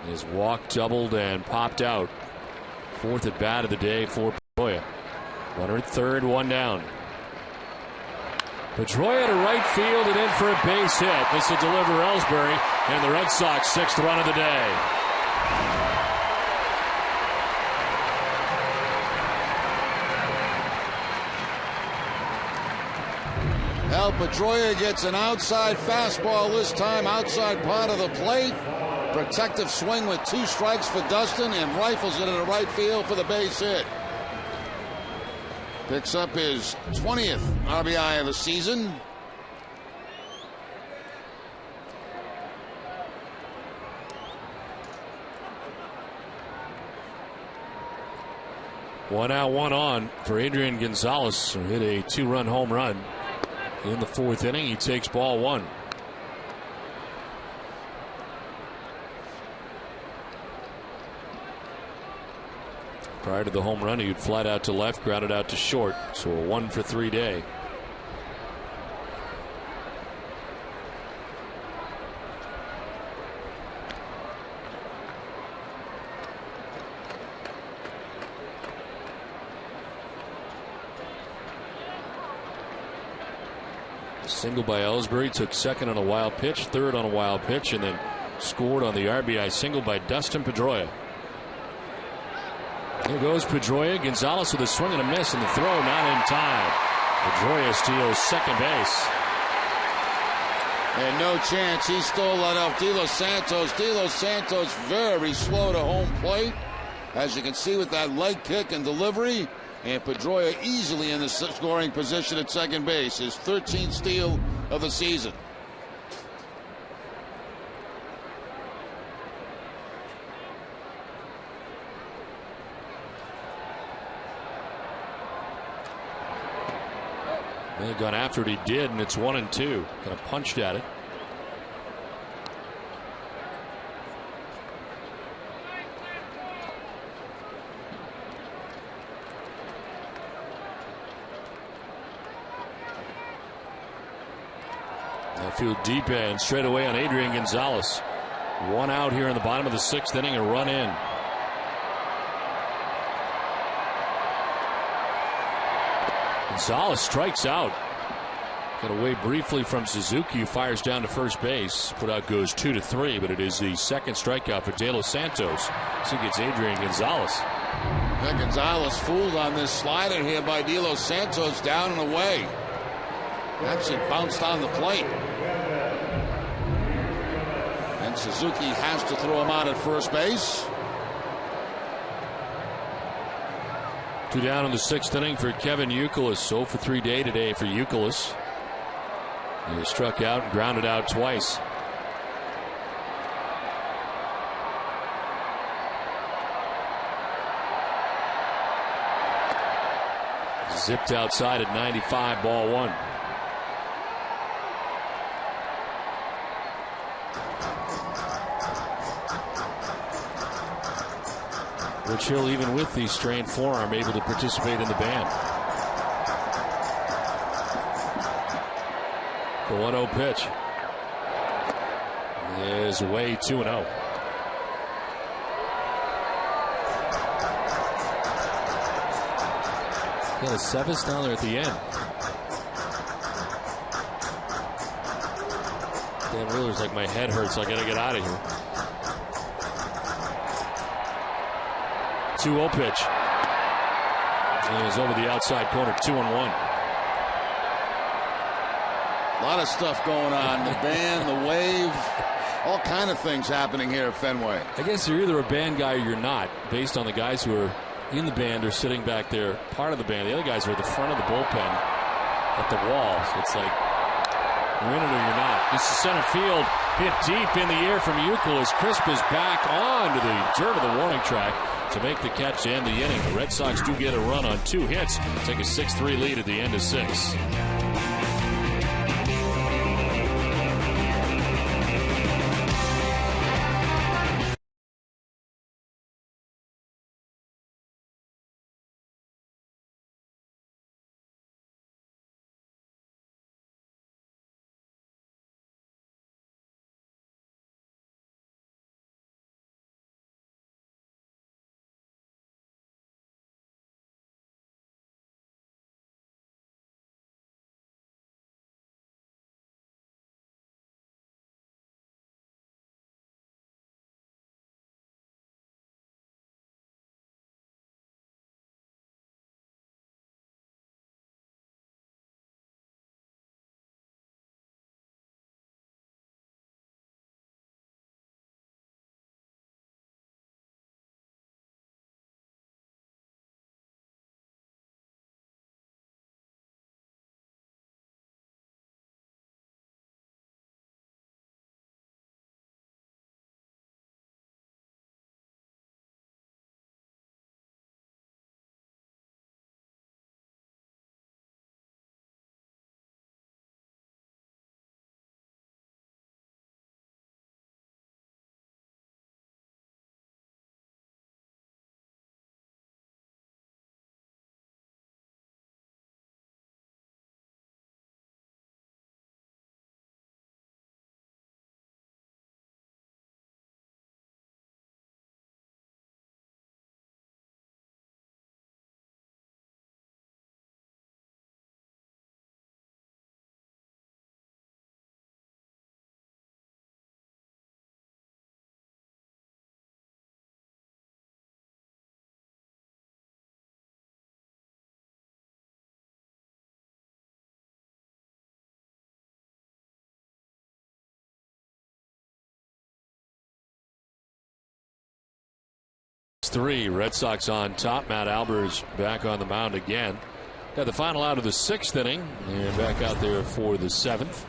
His walk doubled and popped out. 4th at bat of the day for Pedroia. Runner at third, 1 down. Pedroia to right field and in for a base hit. This will deliver Ellsbury and the Red Sox 6th run of the day. Well, Pedroia gets an outside fastball this time, outside part of the plate. Protective swing with 2 strikes for Dustin, and rifles it into right field for the base hit. Picks up his 20th RBI of the season. One out, 1 on for Adrian Gonzalez, who hit a 2-run home run in the 4th inning. He takes ball 1. Prior to the home run, he would flat out to left, grounded out to short. So a 1-for-3 day. Single by Ellsbury, took second on a wild pitch, third on a wild pitch, and then scored on the RBI single by Dustin Pedroia. Here goes Pedroia. Gonzalez with a swing and a miss, and the throw not in time. Pedroia steals second base. And no chance. He stole that off De Los Santos. De Los Santos very slow to home plate, as you can see with that leg kick and delivery. And Pedroia easily in the scoring position at second base. His 13th steal of the season. They've gone after it. He did, and it's 1-2. Kind of punched at it. Field deep and straight away on Adrian Gonzalez. 1 out here in the bottom of the 6th inning, a run in. Gonzalez strikes out. Got away briefly from Suzuki, who fires down to first base. Put out goes 2-3, but it is the second strikeout for De Los Santos. So he gets Adrian Gonzalez. Yeah, Gonzalez fooled on this slider here by De Los Santos, down and away. Actually bounced on the plate. And Suzuki has to throw him out at first base. 2 down in the 6th inning for Kevin Youkilis. 0 for 3 day today for Youkilis. He struck out and grounded out twice. Zipped outside at 95, ball 1. Rich Hill, even with the strained forearm, able to participate in the band. The 1-0 pitch is away, 2-0. Got a Cephas down there at the end. Dan Wheeler's like, my head hurts, I gotta get out of here. 2-0 pitch. And is over the outside corner, 2-1. A lot of stuff going on. The band, the wave, all kind of things happening here at Fenway. I guess you're either a band guy or you're not, based on the guys who are in the band or sitting back there, part of the band. The other guys are at the front of the bullpen at the wall. So it's like, you're in it or you're not. This is center field, hit deep in the air from Youkilis. Crisp is back onto the dirt of the warning track to make the catch to end the inning. The Red Sox do get a run on 2 hits, take a 6-3 lead at the end of 6. Red Sox on top. Matt Albers back on the mound again. Got the final out of the 6th inning and back out there for the 7th.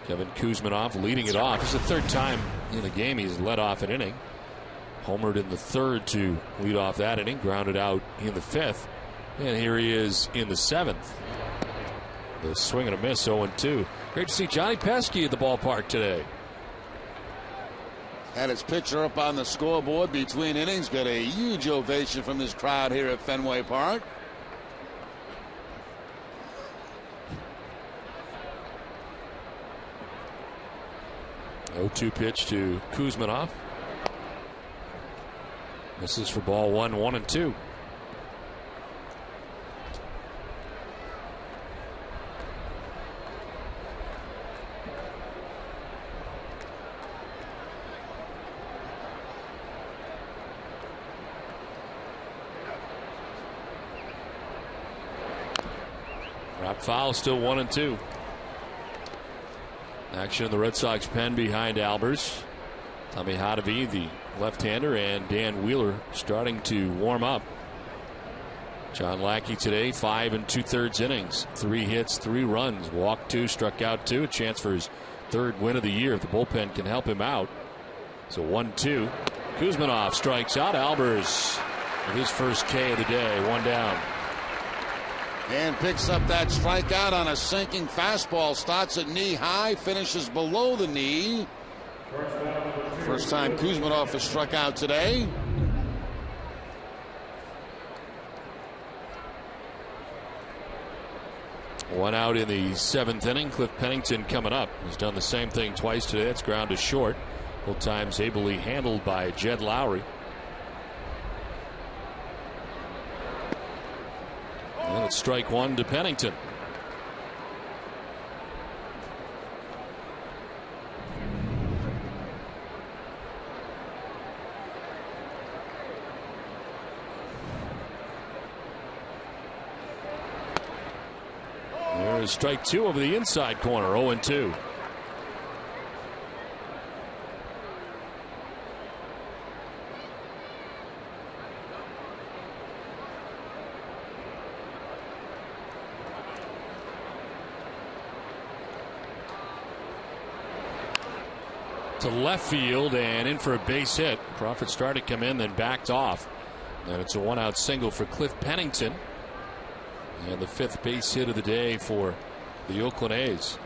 Kevin Kuzminoff leading it off. This is the 3rd time in the game he's led off an inning. Homered in the 3rd to lead off that inning. Grounded out in the 5th. And here he is in the 7th. The swing and a miss, 0-2. Great to see Johnny Pesky at the ballpark today. Had his picture up on the scoreboard between innings. Got a huge ovation from this crowd here at Fenway Park. Oh, 2 pitch to Kuzminoff. This is for ball 1, 1-2. Drop foul, still 1-2. Action in the Red Sox pen behind Albers. Tommy Hotovy, the left-hander, and Dan Wheeler starting to warm up. John Lackey today, 5 2/3 innings, 3 hits, 3 runs, walked 2, struck out 2. A chance for his 3rd win of the year if the bullpen can help him out. So 1-2. Kuzmanov strikes out. Albers with his first K of the day, 1 down. And picks up that strikeout on a sinking fastball. Starts at knee high, finishes below the knee. First time Kuzmanov has struck out today. One out in the 7th inning. Cliff Pennington coming up. He's done the same thing twice today. That's ground to short. Both times ably handled by Jed Lowry. And it's strike 1 to Pennington. There's strike 2 over the inside corner, 0-2. To left field and in for a base hit. Crawford started to come in, then backed off. And it's a 1-out single for Cliff Pennington. And the 5th base hit of the day for the Oakland A's.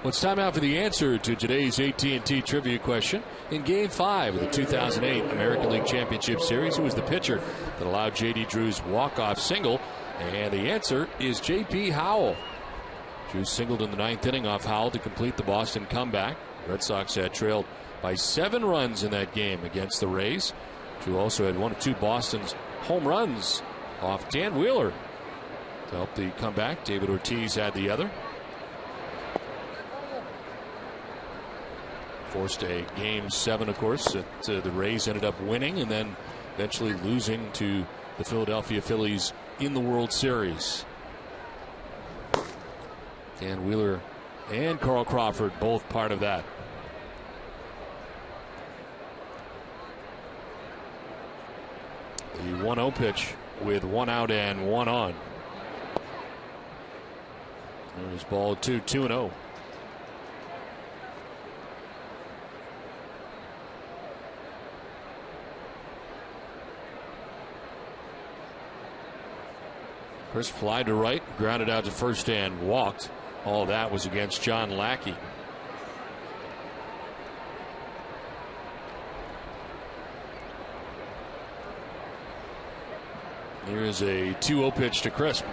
Well, it's time out for the answer to today's AT&T trivia question. In Game 5 of the 2008 American League Championship Series, who was the pitcher that allowed J.D. Drew's walk-off single? And the answer is J.P. Howell. Drew singled in the 9th inning off Howell to complete the Boston comeback. Red Sox had trailed by 7 runs in that game against the Rays. Drew also had 1 of 2 Boston's home runs off Dan Wheeler to help the comeback. David Ortiz had the other. Forced a Game 7, of course, that the Rays ended up winning and then eventually losing to the Philadelphia Phillies in the World Series. Dan Wheeler and Carl Crawford both part of that. The 1-0 pitch with 1 out and 1 on. There's ball 2, 2-0. Chris fly to right, grounded out to first and walked. All that was against John Lackey. Here's a 2-0 pitch to Crisp.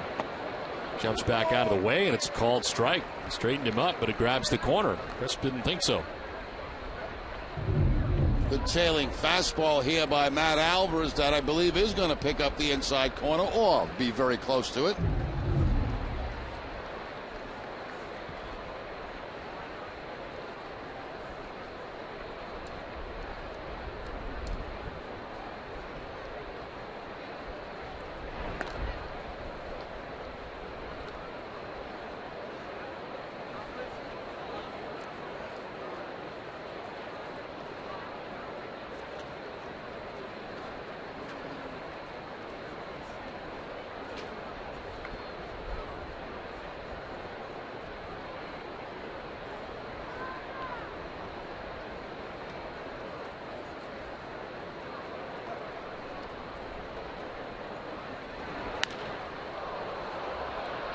Jumps back out of the way, and it's a called strike. Straightened him up, but it grabs the corner. Crisp didn't think so. Good tailing fastball here by Matt Albers that I believe is going to pick up the inside corner or be very close to it.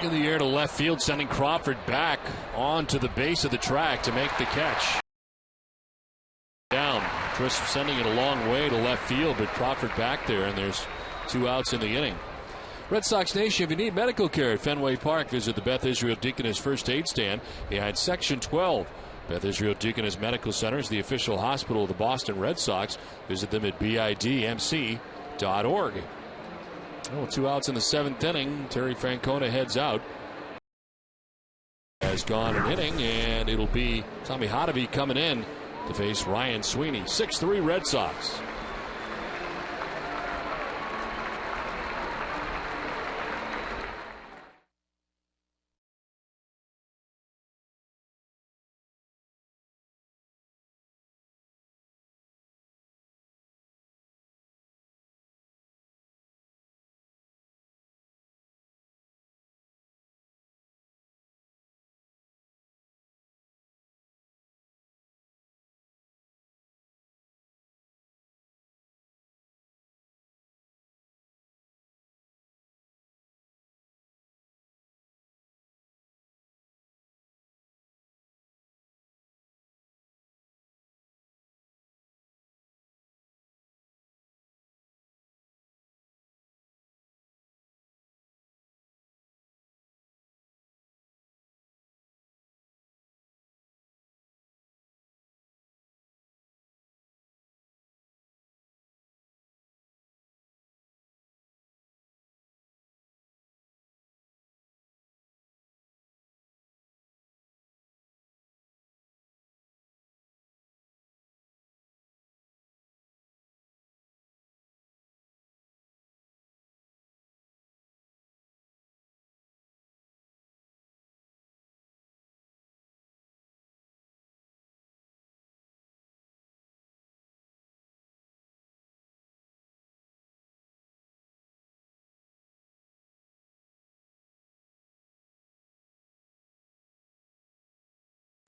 In the air to left field, sending Crawford back onto the base of the track to make the catch. Down. Crisp sending it a long way to left field, but Crawford back there, and there's 2 outs in the inning. Red Sox Nation, if you need medical care at Fenway Park, visit the Beth Israel Deaconess First Aid Stand behind Section 12. Beth Israel Deaconess Medical Center is the official hospital of the Boston Red Sox. Visit them at bidmc.org. Well, 2 outs in the 7th inning. Terry Francona heads out. Has gone an inning, and it'll be Tommy Hotovy coming in to face Ryan Sweeney. 6-3 Red Sox.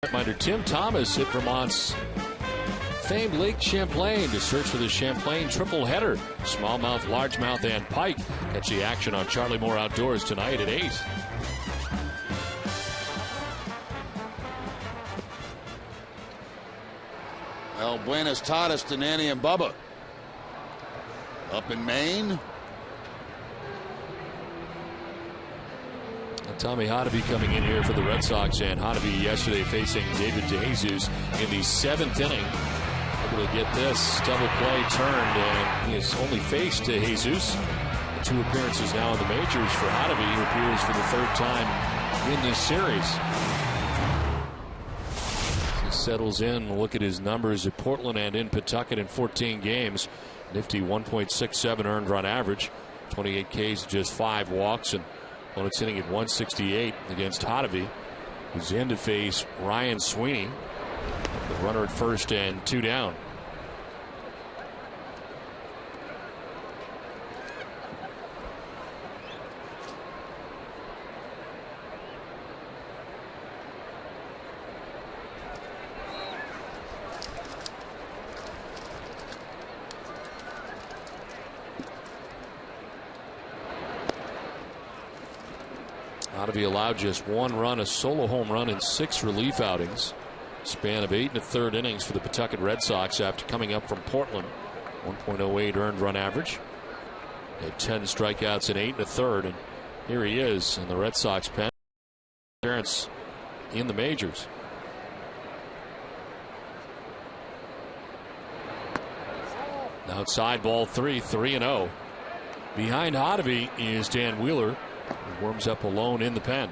Reminder, Tim Thomas hit Vermont's famed Lake Champlain to search for the Champlain triple header. Smallmouth, largemouth, and pike. Catch the action on Charlie Moore Outdoors tonight at 8. Well, Buenos Tardes to Nanny and Bubba. Up in Maine. Tommy Hottovy coming in here for the Red Sox, and Hottovy yesterday facing David DeJesus in the 7th inning. Able to get this double play turned, and he has only faced DeJesus. 2 appearances now in the majors for Hottovy, who appears for the 3rd time in this series. He settles in, look at his numbers at Portland and in Pawtucket in 14 games. Nifty 1.67 earned run average, 28 Ks, just 5 walks, and opponent's hitting at 168 against Hottovy, who's in to face Ryan Sweeney. The runner at first and 2 down. Hottovy allowed just 1 run, a solo home run in 6 relief outings. Span of 8 1/3 innings for the Pawtucket Red Sox after coming up from Portland. 1.08 earned run average. They had 10 strikeouts in 8 1/3, and here he is in the Red Sox pen. Appearance in the majors. Outside ball 3, 3-0. Behind Hottovy is Dan Wheeler, who warms up alone in the pen.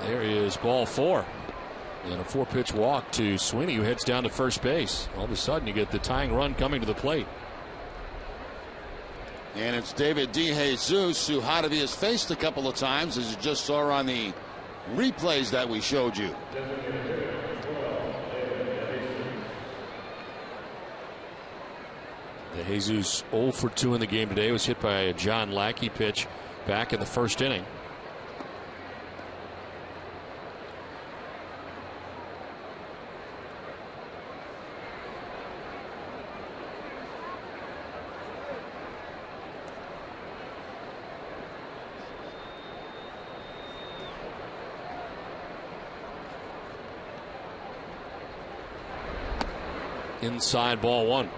There is ball 4. And a 4-pitch walk to Sweeney, who heads down to first base. All of a sudden, you get the tying run coming to the plate. And it's David DeJesus, who Hottovy has faced a couple of times, as you just saw on the replays that we showed you. DeJesus 0 for 2 in the game today. Was hit by a John Lackey pitch back in the 1st inning. Inside ball 1.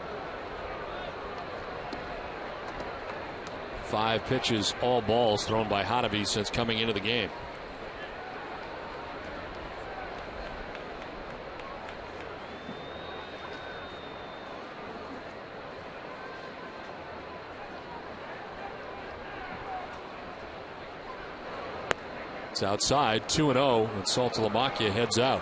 5 pitches, all balls thrown by Hottovy since coming into the game. It's outside, 2-0, and Saltalamacchia heads out.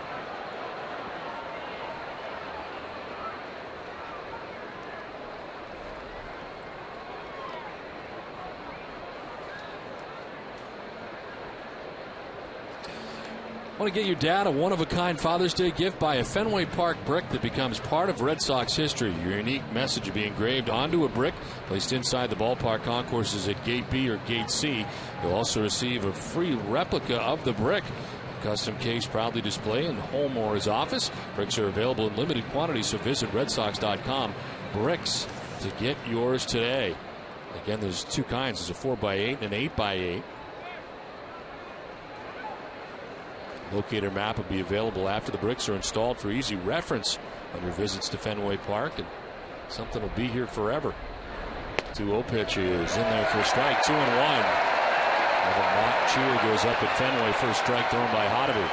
Want to get your dad a one-of-a-kind Father's Day gift? Buy a Fenway Park brick that becomes part of Red Sox history. Your unique message will be engraved onto a brick placed inside the ballpark concourses at Gate B or Gate C. You'll also receive a free replica of the brick. A custom case proudly displayed in home or his office. Bricks are available in limited quantities, so visit redsox.com. Bricks to get yours today. Again, there's 2 kinds. There's a 4x8 and an 8x8. Locator map will be available after the bricks are installed for easy reference on your visits to Fenway Park, and something will be here forever. 2-0 pitch is in there for a strike, 2-1. And a mock cheer goes up at Fenway. First strike thrown by Hottovy.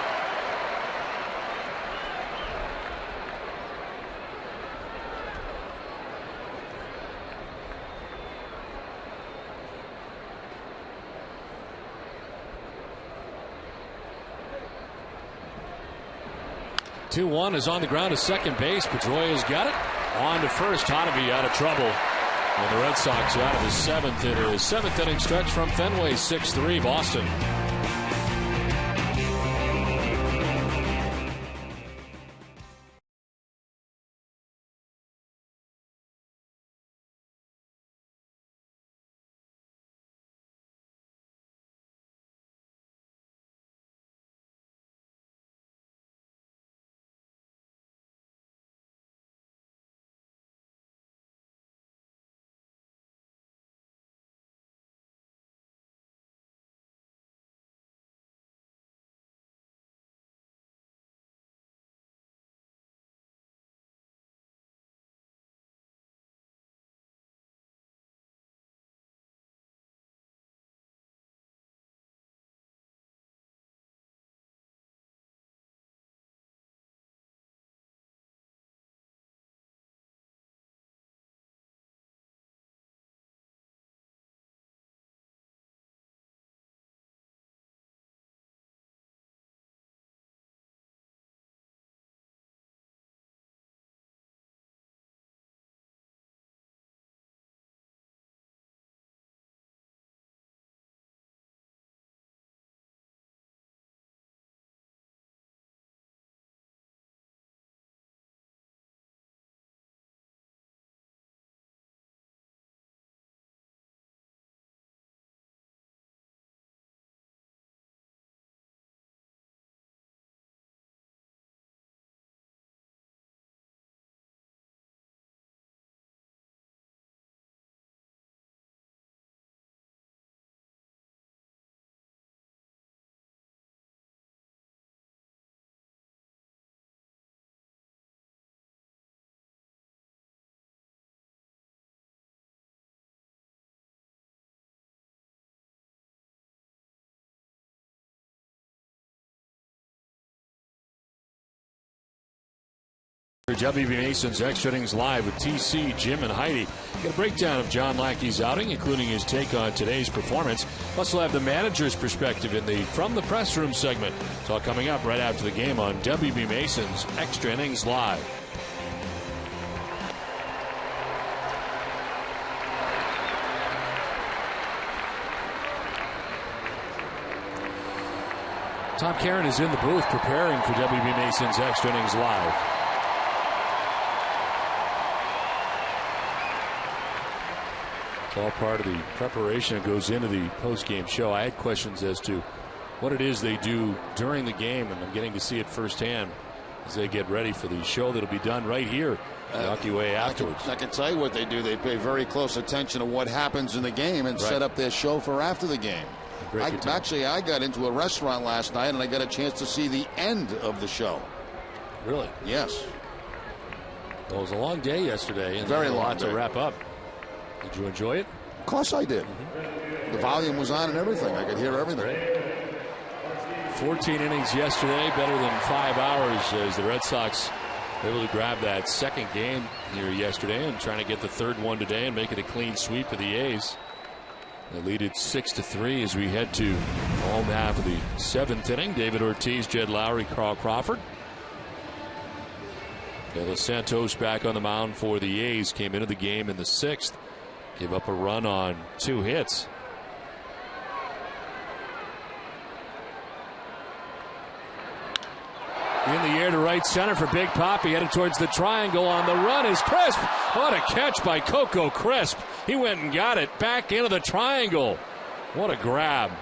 Two-1 is on the ground to second base. Pedroia's got it. On to first. Hottovy out of trouble. And the Red Sox out of the 7th. It is 7th inning stretch from Fenway. 6-3 Boston. WB Mason's Extra Innings Live with TC, Jim, and Heidi. Get a breakdown of John Lackey's outing, including his take on today's performance. Plus, we'll have the manager's perspective in the From the Press Room segment. It's all coming up right after the game on WB Mason's Extra Innings Live. Tom Caron is in the booth preparing for WB Mason's Extra Innings Live. It's all part of the preparation that goes into the post-game show. I had questions as to what it is they do during the game, and I'm getting to see it firsthand as they get ready for the show that'll be done right here the Hockey Way afterwards. I can tell you what they do. They pay very close attention to what happens in the game and set up their show for after the game. I got into a restaurant last night, and I got a chance to see the end of the show. Really? Yes. Well, it was a long day yesterday, and very a long lot day to wrap up. Did you enjoy it? Of course I did. The volume was on and everything. I could hear everything. Great. 14 innings yesterday, better than 5 hours as the Red Sox were able to grab that second game here yesterday and trying to get the third one today and make it a clean sweep of the A's. They lead it 6-3 as we head to home half of the seventh inning. David Ortiz, Jed Lowry, Carl Crawford. De Los Santos back on the mound for the A's. Came into the game in the sixth. Gave up a run on 2 hits. In the air to right center for Big Papi, headed towards the triangle. On the run is Crisp. What a catch by Coco Crisp. He went and got it back into the triangle. What a grab.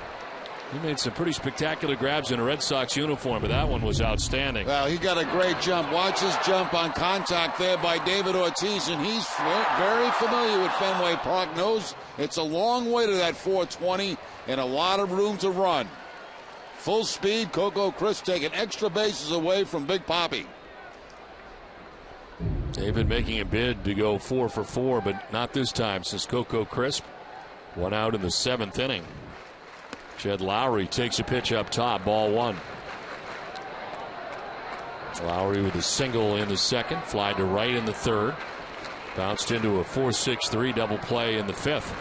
He made some pretty spectacular grabs in a Red Sox uniform, but that one was outstanding. Well, he got a great jump. Watch his jump on contact there by David Ortiz, and he's very familiar with Fenway Park. Knows it's a long way to that 420 and a lot of room to run. Full speed, Coco Crisp taking extra bases away from Big Papi. David making a bid to go 4 for 4, but not this time since Coco Crisp won out in the seventh inning. Jed Lowry takes a pitch up top, ball 1. Lowry with a single in the second, fly to right in the third. Bounced into a 4-6-3 double play in the fifth.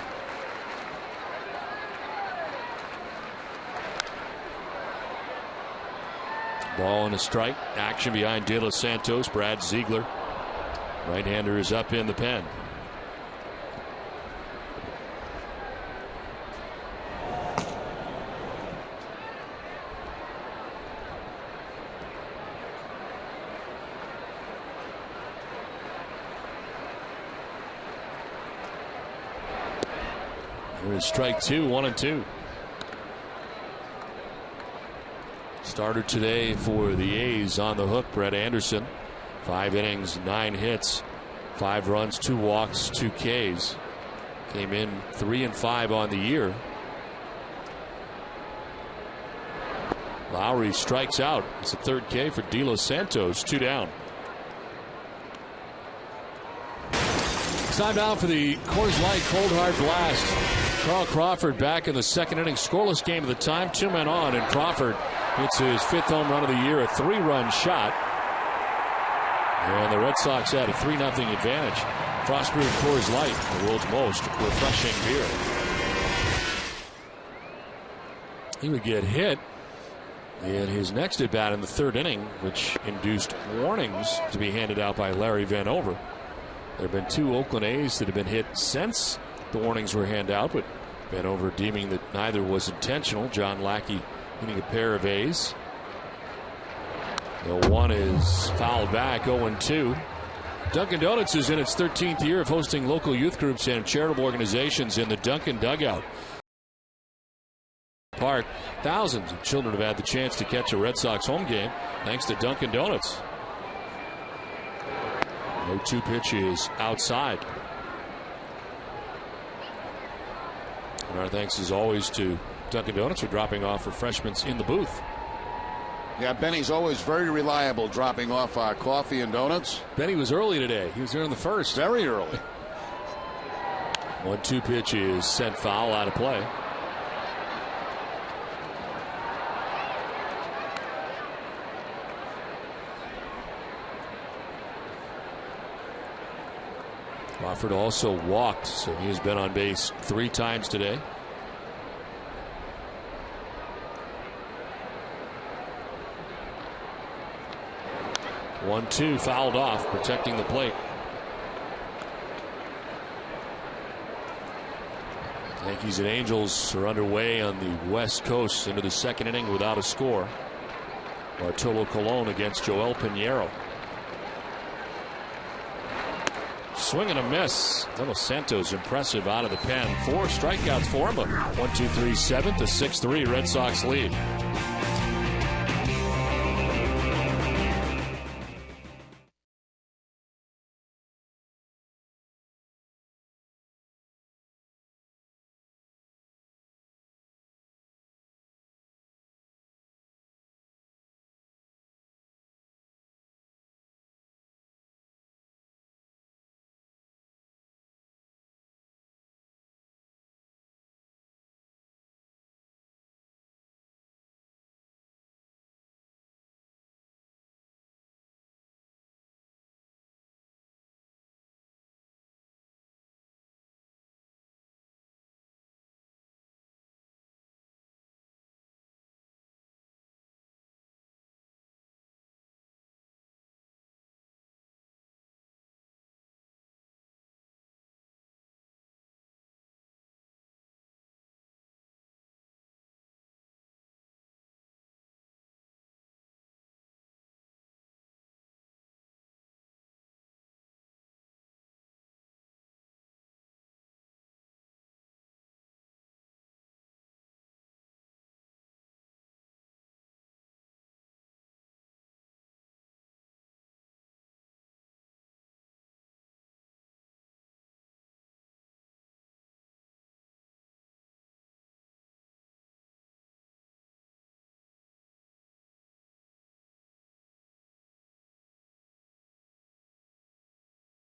Ball and a strike. Action behind De Los Santos. Brad Ziegler. Right-hander is up in the pen. Here's strike 2, 1-2. Starter today for the A's on the hook, Brett Anderson. 5 innings, 9 hits, 5 runs, 2 walks, 2 Ks. Came in 3-5 on the year. Lowry strikes out. It's the third K for De Los Santos. 2 down. It's time now for the Coors Light Cold Hard Blast. Carl Crawford back in the second inning. Scoreless game of the time. 2 men on, and Crawford hits his 5th home run of the year, a 3-run shot. And the Red Sox had a 3-0 advantage. Frostbrewed Coors Light, the world's most refreshing beer. He would get hit in his next at bat in the third inning, which induced warnings to be handed out by Larry Vanover. There have been 2 Oakland A's that have been hit since the warnings were handed out, but Vanover deeming that neither was intentional. John Lackey hitting a pair of A's. The 1 is fouled back, 0-2. Dunkin' Donuts is in its 13th year of hosting local youth groups and charitable organizations in the Dunkin' Dugout Park. Thousands of children have had the chance to catch a Red Sox home game thanks to Dunkin' Donuts. 0-2 pitch is outside. And our thanks as always to Dunkin' Donuts for dropping off refreshments in the booth. Yeah, Benny's always very reliable dropping off our coffee and donuts. Benny was early today. He was there in the first. Very early. 1-2 pitch is sent foul, out of play. Crawford also walked, so he has been on base 3 times today. One-two fouled off, protecting the plate. Yankees and Angels are underway on the West Coast into the second inning without a score. Bartolo Colon against Joel Pinheiro. Swing and a miss. Little Santos impressive out of the pen. 4 strikeouts for him. A 1-2-3 7th, a 6-3 Red Sox lead.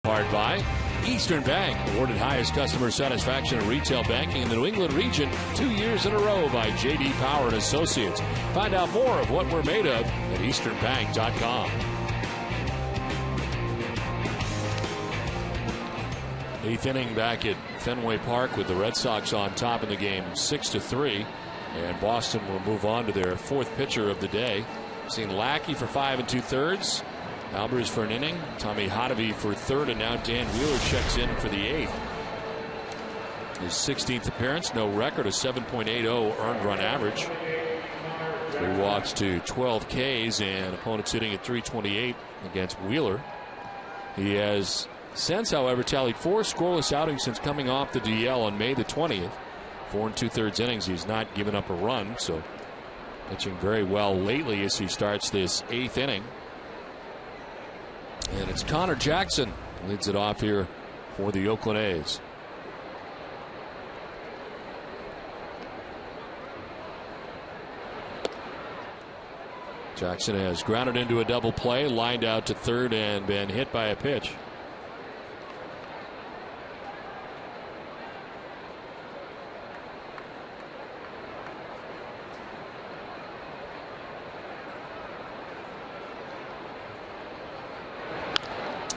Powered by Eastern Bank, awarded highest customer satisfaction in retail banking in the New England region 2 years in a row by J.D. Power and Associates. Find out more of what we're made of at easternbank.com. 8th inning back at Fenway Park with the Red Sox on top in the game 6-3, and Boston will move on to their 4th pitcher of the day. Seen Lackey for 5 2/3. Albers for an inning, Tommy Hotovy for 3rd, and now Dan Wheeler checks in for the 8th. His 16th appearance, no record, a 7.80 earned run average. 3 walks to 12 Ks, and opponents hitting at 328 against Wheeler. He has since, however, tallied 4 scoreless outings since coming off the DL on May the 20th. 4 2/3 innings, he's not given up a run, so pitching very well lately as he starts this 8th inning. And it's Connor Jackson leads it off here for the Oakland A's. Jackson has grounded into a double play, lined out to 3rd, and been hit by a pitch.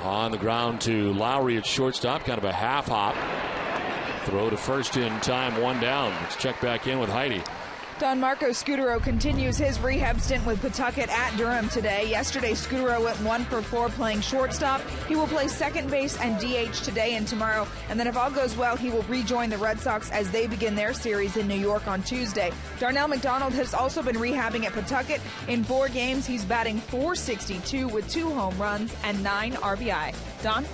On the ground to Lowry at shortstop, kind of a half hop. Throw to first in time, 1 down. Let's check back in with Heidi. Don Marco Scutaro continues his rehab stint with Pawtucket at Durham today. Yesterday, Scutaro went 1 for 4 playing shortstop. He will play second base and DH today and tomorrow. And then if all goes well, he will rejoin the Red Sox as they begin their series in New York on Tuesday. Darnell McDonald has also been rehabbing at Pawtucket. In 4 games, he's batting .462 with 2 home runs and 9 RBI. Don?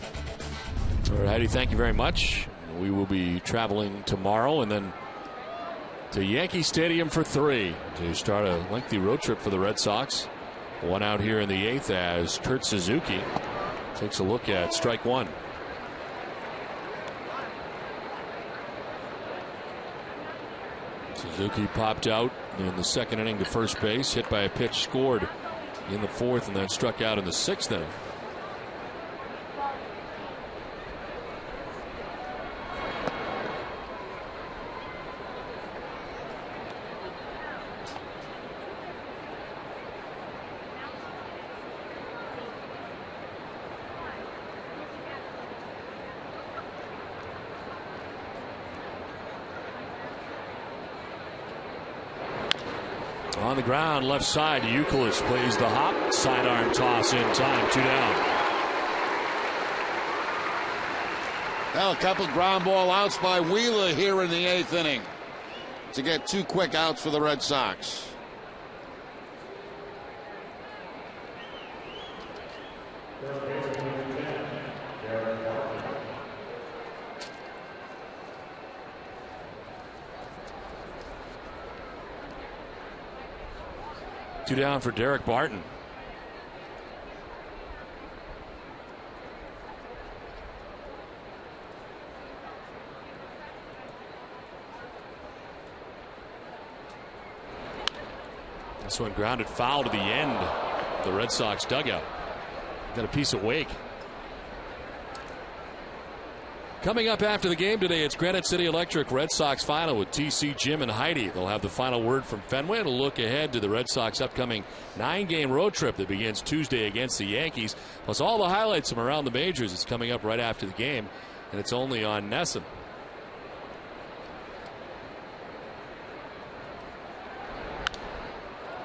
All right, Heidi, thank you very much. We will be traveling tomorrow and then to Yankee Stadium for 3 to start a lengthy road trip for the Red Sox. 1 out here in the 8th as Kurt Suzuki takes a look at strike 1. Suzuki popped out in the 2nd inning to first base, hit by a pitch, scored in the 4th, and then struck out in the 6th inning. On the ground, left side, Euclid plays the hop. Sidearm toss in time. 2 down. Now a couple ground ball outs by Wheeler here in the 8th inning to get 2 quick outs for the Red Sox. Two down for Derek Barton. This one grounded foul to the end of the Red Sox dugout. Got a piece of Wake. Coming up after the game today, it's Granite City Electric Red Sox final with TC, Jim, and Heidi. They'll have the final word from Fenway and a look ahead to the Red Sox upcoming 9-game road trip that begins Tuesday against the Yankees. Plus all the highlights from around the majors. It's coming up right after the game, and it's only on NESN.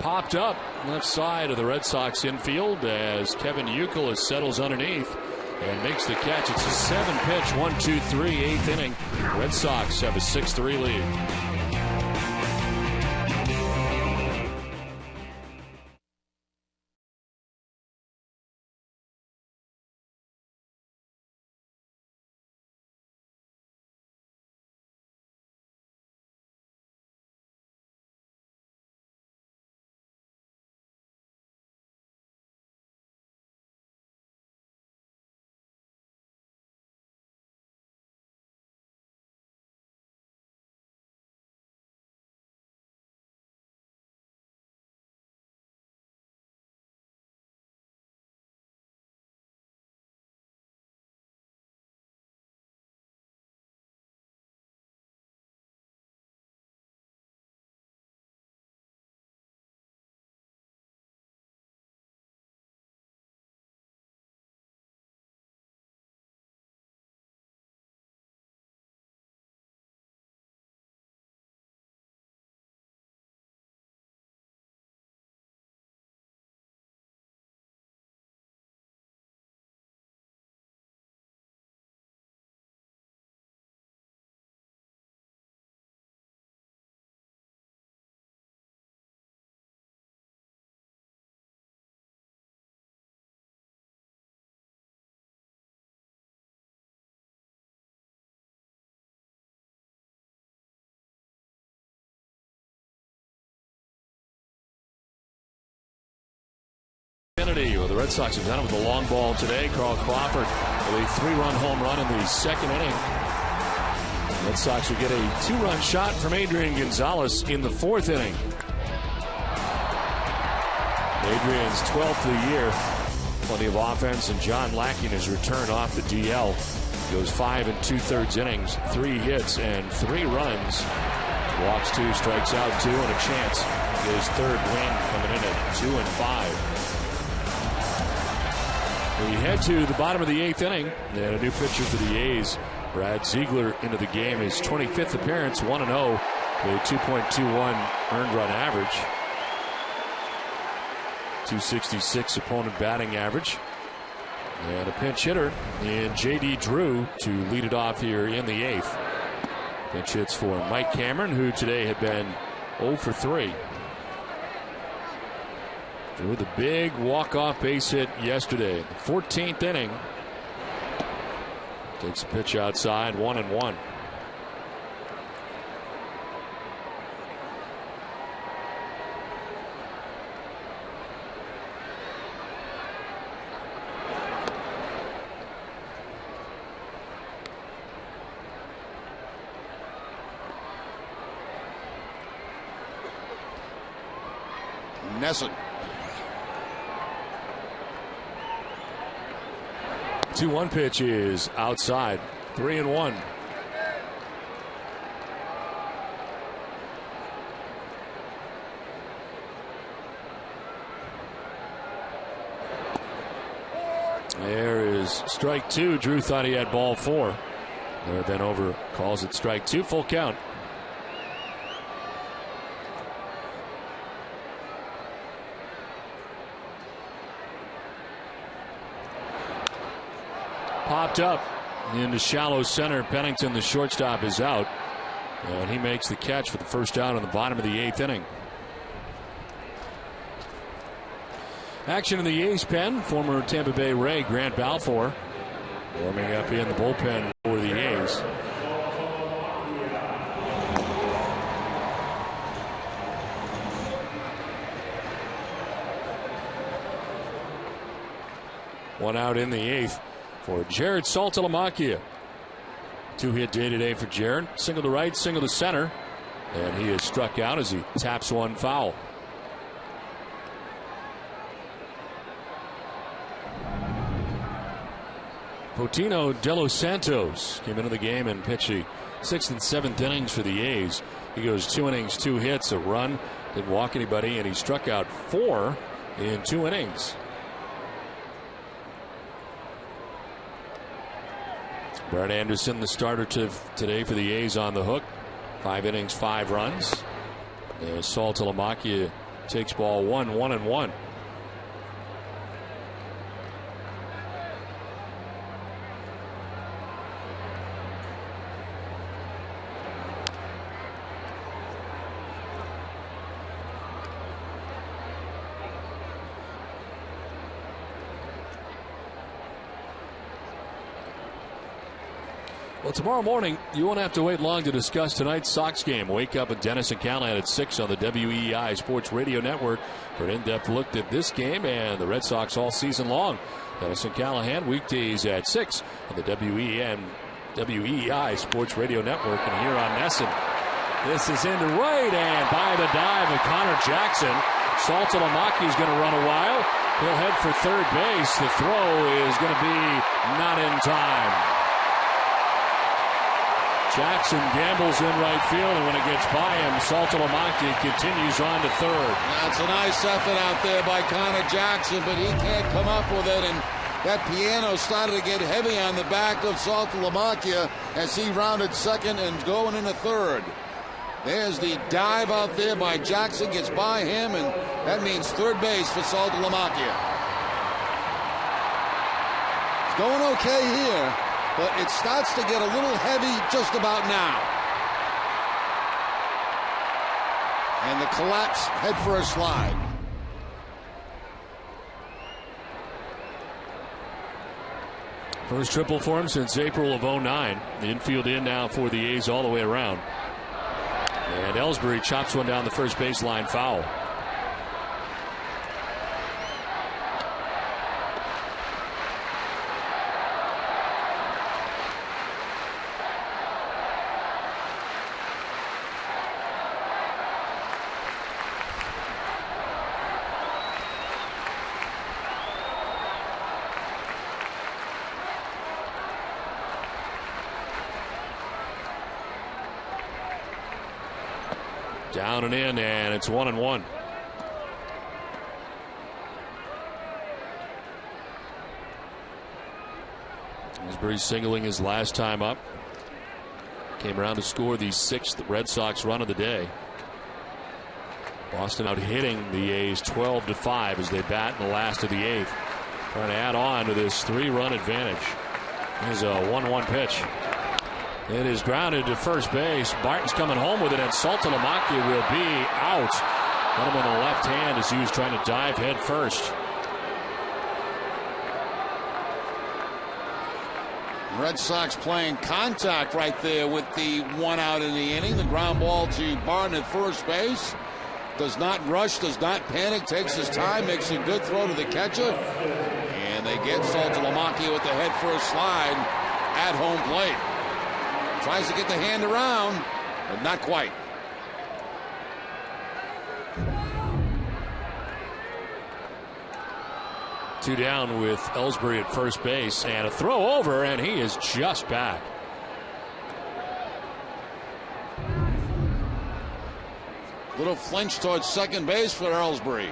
Popped up left side of the Red Sox infield as Kevin Euclid settles underneath and makes the catch. It's a 7-pitch, 1-2-3, 8th inning. Red Sox have a 6-3 lead. Well, the Red Sox have done it with a long ball today. Carl Crawford with a 3-run home run in the 2nd inning. Red Sox will get a 2-run shot from Adrian Gonzalez in the 4th inning. Adrian's 12th of the year. Plenty of offense, and John Lackey has returned off the DL. Goes 5 2/3 innings, 3 hits and 3 runs. Walks 2, strikes out 2, and a chance. His 3rd win coming in at 2-5. We head to the bottom of the 8th inning, and a new pitcher for the A's. Brad Ziegler into the game. His 25th appearance, 1-0, with a 2.21 earned run average. 266 opponent batting average. And a pinch hitter in J.D. Drew to lead it off here in the 8th. Pinch hits for Mike Cameron, who today had been 0 for 3. Drew with a big walk-off base hit yesterday. The 14th inning. Takes a pitch outside, 1-1. NESN. 2-1 pitch is outside. 3-1. There is strike 2. Drew thought he had ball 4. There then over calls it strike 2. Full count. Popped up into shallow center. Pennington, the shortstop, is out. And he makes the catch for the first out in the bottom of the 8th inning. Action in the A's pen. Former Tampa Bay Ray Grant Balfour warming up in the bullpen for the A's. One out in the 8th for Jared Saltalamacchia. 2-hit day today for Jared. Single to right, single to center. And he is struck out as he taps one foul. Potino De Los Santos came into the game and pitched the 6th and 7th innings for the A's. He goes 2 innings, 2 hits, a run, didn't walk anybody, and he struck out 4 in 2 innings. Brett Anderson, the starter today for the A's, on the hook. 5 innings, 5 runs. As Saltalamacchia takes ball 1-1-1. Well, tomorrow morning, you won't have to wait long to discuss tonight's Sox game. Wake up with Dennis and Callahan at 6 on the WEEI Sports Radio Network for an in-depth look at this game and the Red Sox all season long. Dennis and Callahan weekdays at 6 on the WEEI Sports Radio Network and here on NESN. This is into right, and by the dive of Connor Jackson, Saltalamacchia is going to run a while. He'll head for third base. The throw is going to be not in time. Jackson gambles in right field, and when it gets by him, Saltalamacchia continues on to third. That's a nice effort out there by Connor Jackson, but he can't come up with it, and that piano started to get heavy on the back of Saltalamacchia as he rounded second and going into third. There's the dive out there by Jackson, gets by him, and that means third base for Saltalamacchia. It's going okay here, but it starts to get a little heavy just about now. And the collapse, head for a slide. First triple for him since April of 09. The infield in now for the A's all the way around. And Ellsbury chops one down the first baseline, foul. Down and in, and it's 1-1. Ellsbury singling his last time up. Came around to score the 6th Red Sox run of the day. Boston out hitting the A's 12-5 as they bat in the last of the 8th. Trying to add on to this 3-run advantage. Here's a 1-1 pitch. It is grounded to first base. Barton's coming home with it, and Saltalamacchia will be out. Got him on the left hand as he was trying to dive head first. Red Sox playing contact right there with the 1 out in the inning. The ground ball to Barton at first base. Does not rush, does not panic, takes his time, makes a good throw to the catcher. And they get Saltalamacchia with the head first slide at home plate. Tries to get the hand around, but not quite. Two down with Ellsbury at first base, and a throw over, and he is just back. Little flinch towards second base for Ellsbury.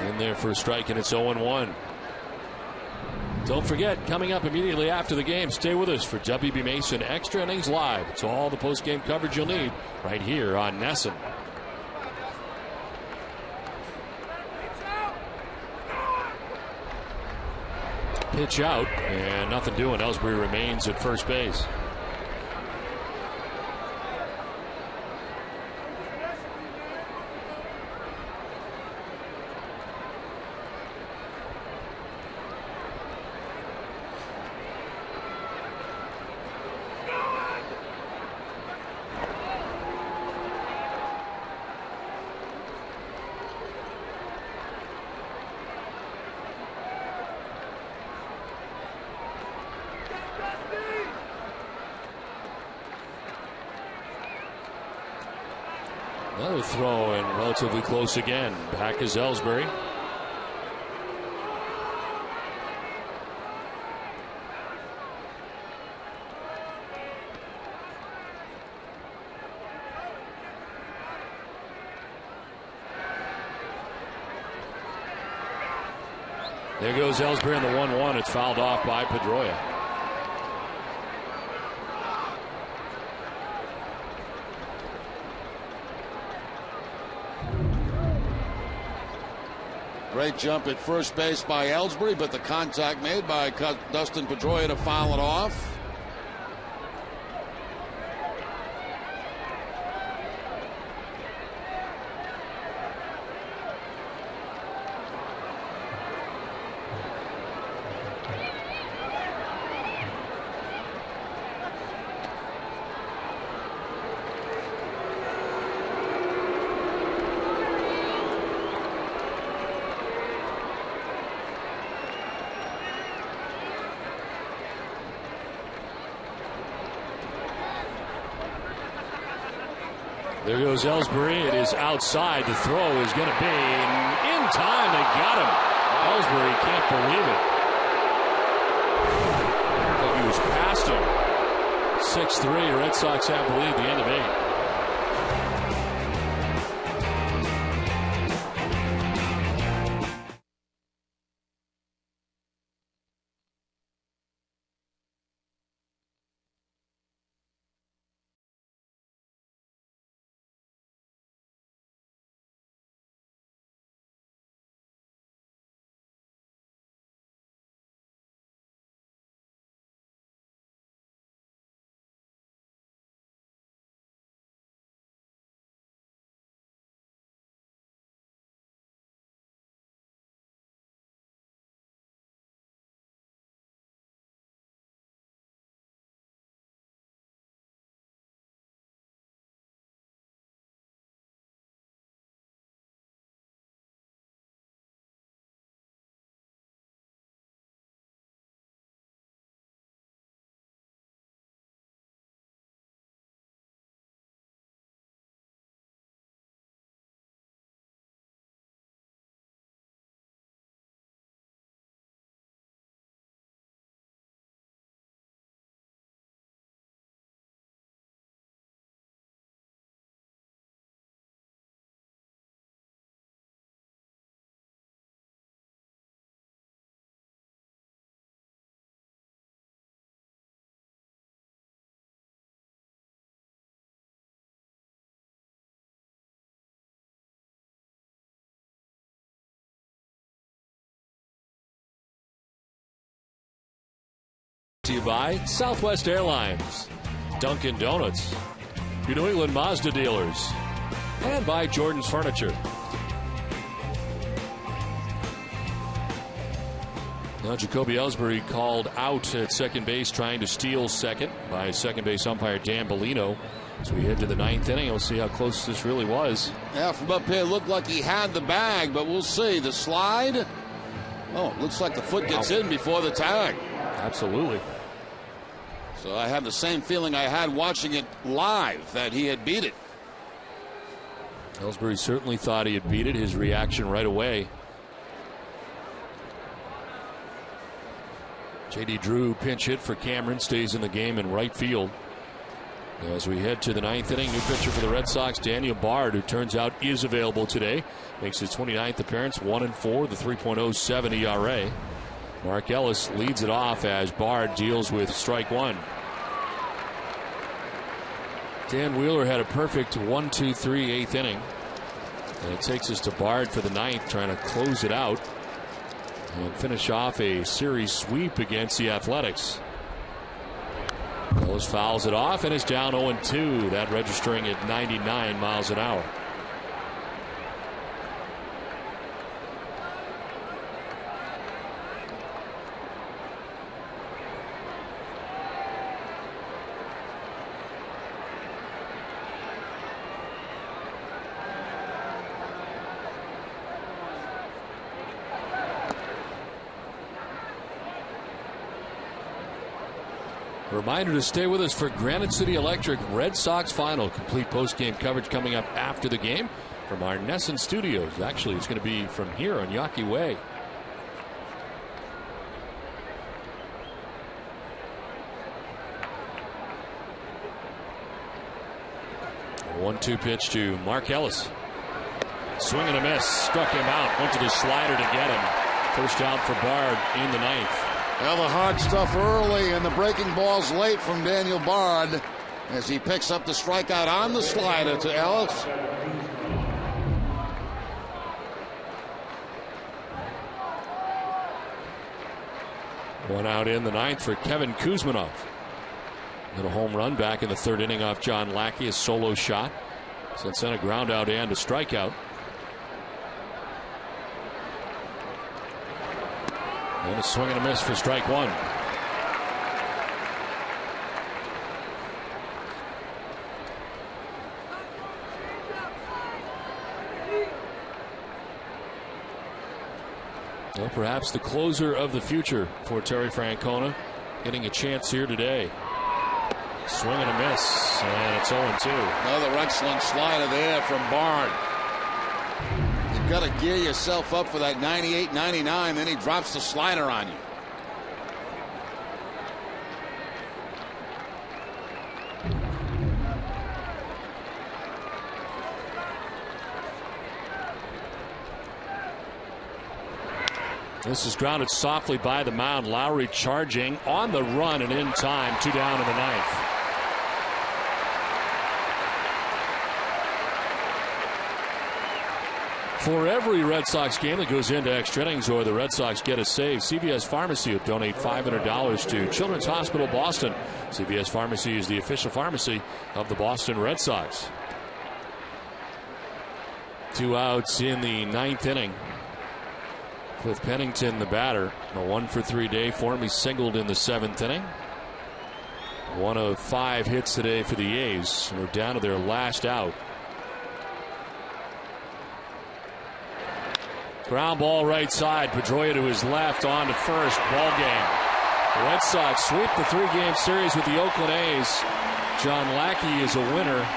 In there for a strike, and it's 0-1. Don't forget, coming up immediately after the game, stay with us for WB Mason Extra Innings Live. It's all the post-game coverage you'll need right here on NESN. Pitch out, and nothing doing. Ellsbury remains at first base. Another throw and relatively close again. Back is Ellsbury. There goes Ellsbury in the 1-1. It's fouled off by Pedroia. Great jump at first base by Ellsbury, but the contact made by Dustin Pedroia to foul it off. There goes Ellsbury. It is outside. The throw is going to be in time. They got him. Ellsbury can't believe it. Like he was past him. 6-3. Red Sox have the lead at the end of 8. To you by Southwest Airlines, Dunkin' Donuts, your New England Mazda dealers, and by Jordan's Furniture. Now Jacoby Ellsbury called out at second base, trying to steal second by second base umpire Dan Bellino. As we head to the 9th inning, we'll see how close this really was. Yeah, from up here, it looked like he had the bag, but we'll see. The slide. Oh, looks like the foot gets in before the tag. Absolutely. So I had the same feeling I had watching it live, that he had beat it. Ellsbury certainly thought he had beat it. His reaction right away. J.D. Drew pinch hit for Cameron, stays in the game in right field. As we head to the 9th inning, new pitcher for the Red Sox, Daniel Bard, who turns out is available today. Makes his 29th appearance, 1-4, the 3.07 ERA. Mark Ellis leads it off as Bard deals with strike one. Dan Wheeler had a perfect 1-2-3 8th inning. And it takes us to Bard for the ninth, trying to close it out and finish off a series sweep against the Athletics. Ellis fouls it off and is down 0-2. That registering at 99 miles an hour. Reminder to stay with us for Granite City Electric Red Sox final. Complete post-game coverage coming up after the game from our Nesson studios. Actually, it's going to be from here on Yawkey Way. A 1-2 pitch to Mark Ellis. Swing and a miss. Struck him out. Went to the slider to get him. First out for Bard in the ninth. Well, the hard stuff early and the breaking balls late from Daniel Bard as he picks up the strikeout on the slider to Ellis. One out in the ninth for Kevin Kuzmanov. Hit a home run back in the third inning off John Lackey, a solo shot. So it sent a ground out and a strikeout. And a swing and a miss for strike one. Well, perhaps the closer of the future for Terry Francona, getting a chance here today. Swing and a miss, and it's 0-2. Another excellent slider there from Bard. You've got to gear yourself up for that 98-99, then he drops the slider on you. This is grounded softly by the mound. Lowry charging on the run and in time. 2 down in the ninth. For every Red Sox game that goes into extra innings or the Red Sox get a save, CVS Pharmacy will donate $500 to Children's Hospital Boston. CVS Pharmacy is the official pharmacy of the Boston Red Sox. 2 outs in the ninth inning. Cliff Pennington, the batter, a 1-for-3 day for him. He singled in the seventh inning. 1 of 5 hits today for the A's. We're down to their last out. Ground ball right side. Pedroia to his left, on to first. Ball game. The Red Sox sweep the 3-game series with the Oakland A's. John Lackey is a winner.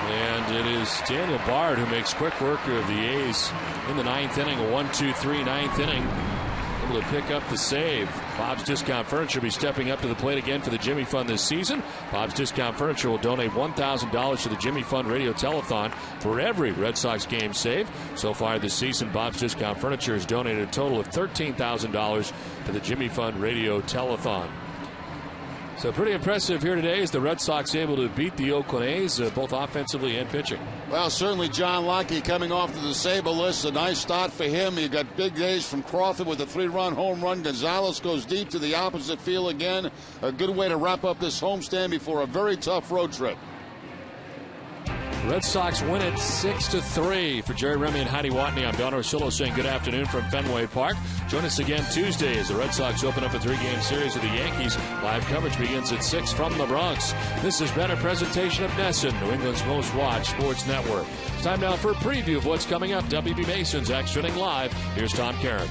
And it is Daniel Bard who makes quick work of the A's in the ninth inning. A 1-2-3 ninth inning. Able to pick up the save. Bob's Discount Furniture will be stepping up to the plate again for the Jimmy Fund this season. Bob's Discount Furniture will donate $1,000 to the Jimmy Fund Radio Telethon for every Red Sox game saved. So far this season, Bob's Discount Furniture has donated a total of $13,000 to the Jimmy Fund Radio Telethon. So pretty impressive here today as the Red Sox able to beat the Oakland A's both offensively and pitching. Well, certainly John Lackey coming off the disabled list. A nice start for him. You got big days from Crawford with a 3-run home run. Gonzalez goes deep to the opposite field again. A good way to wrap up this homestand before a very tough road trip. Red Sox win it 6-3. For Jerry Remy and Heidi Watney, I'm Don Orsillo saying good afternoon from Fenway Park. Join us again Tuesday as the Red Sox open up a 3-game series with the Yankees. Live coverage begins at 6 from the Bronx. This has been a presentation of Nesson, New England's most watched sports network. It's time now for a preview of what's coming up. WB Mason's Extra Inning Live. Here's Tom Caron.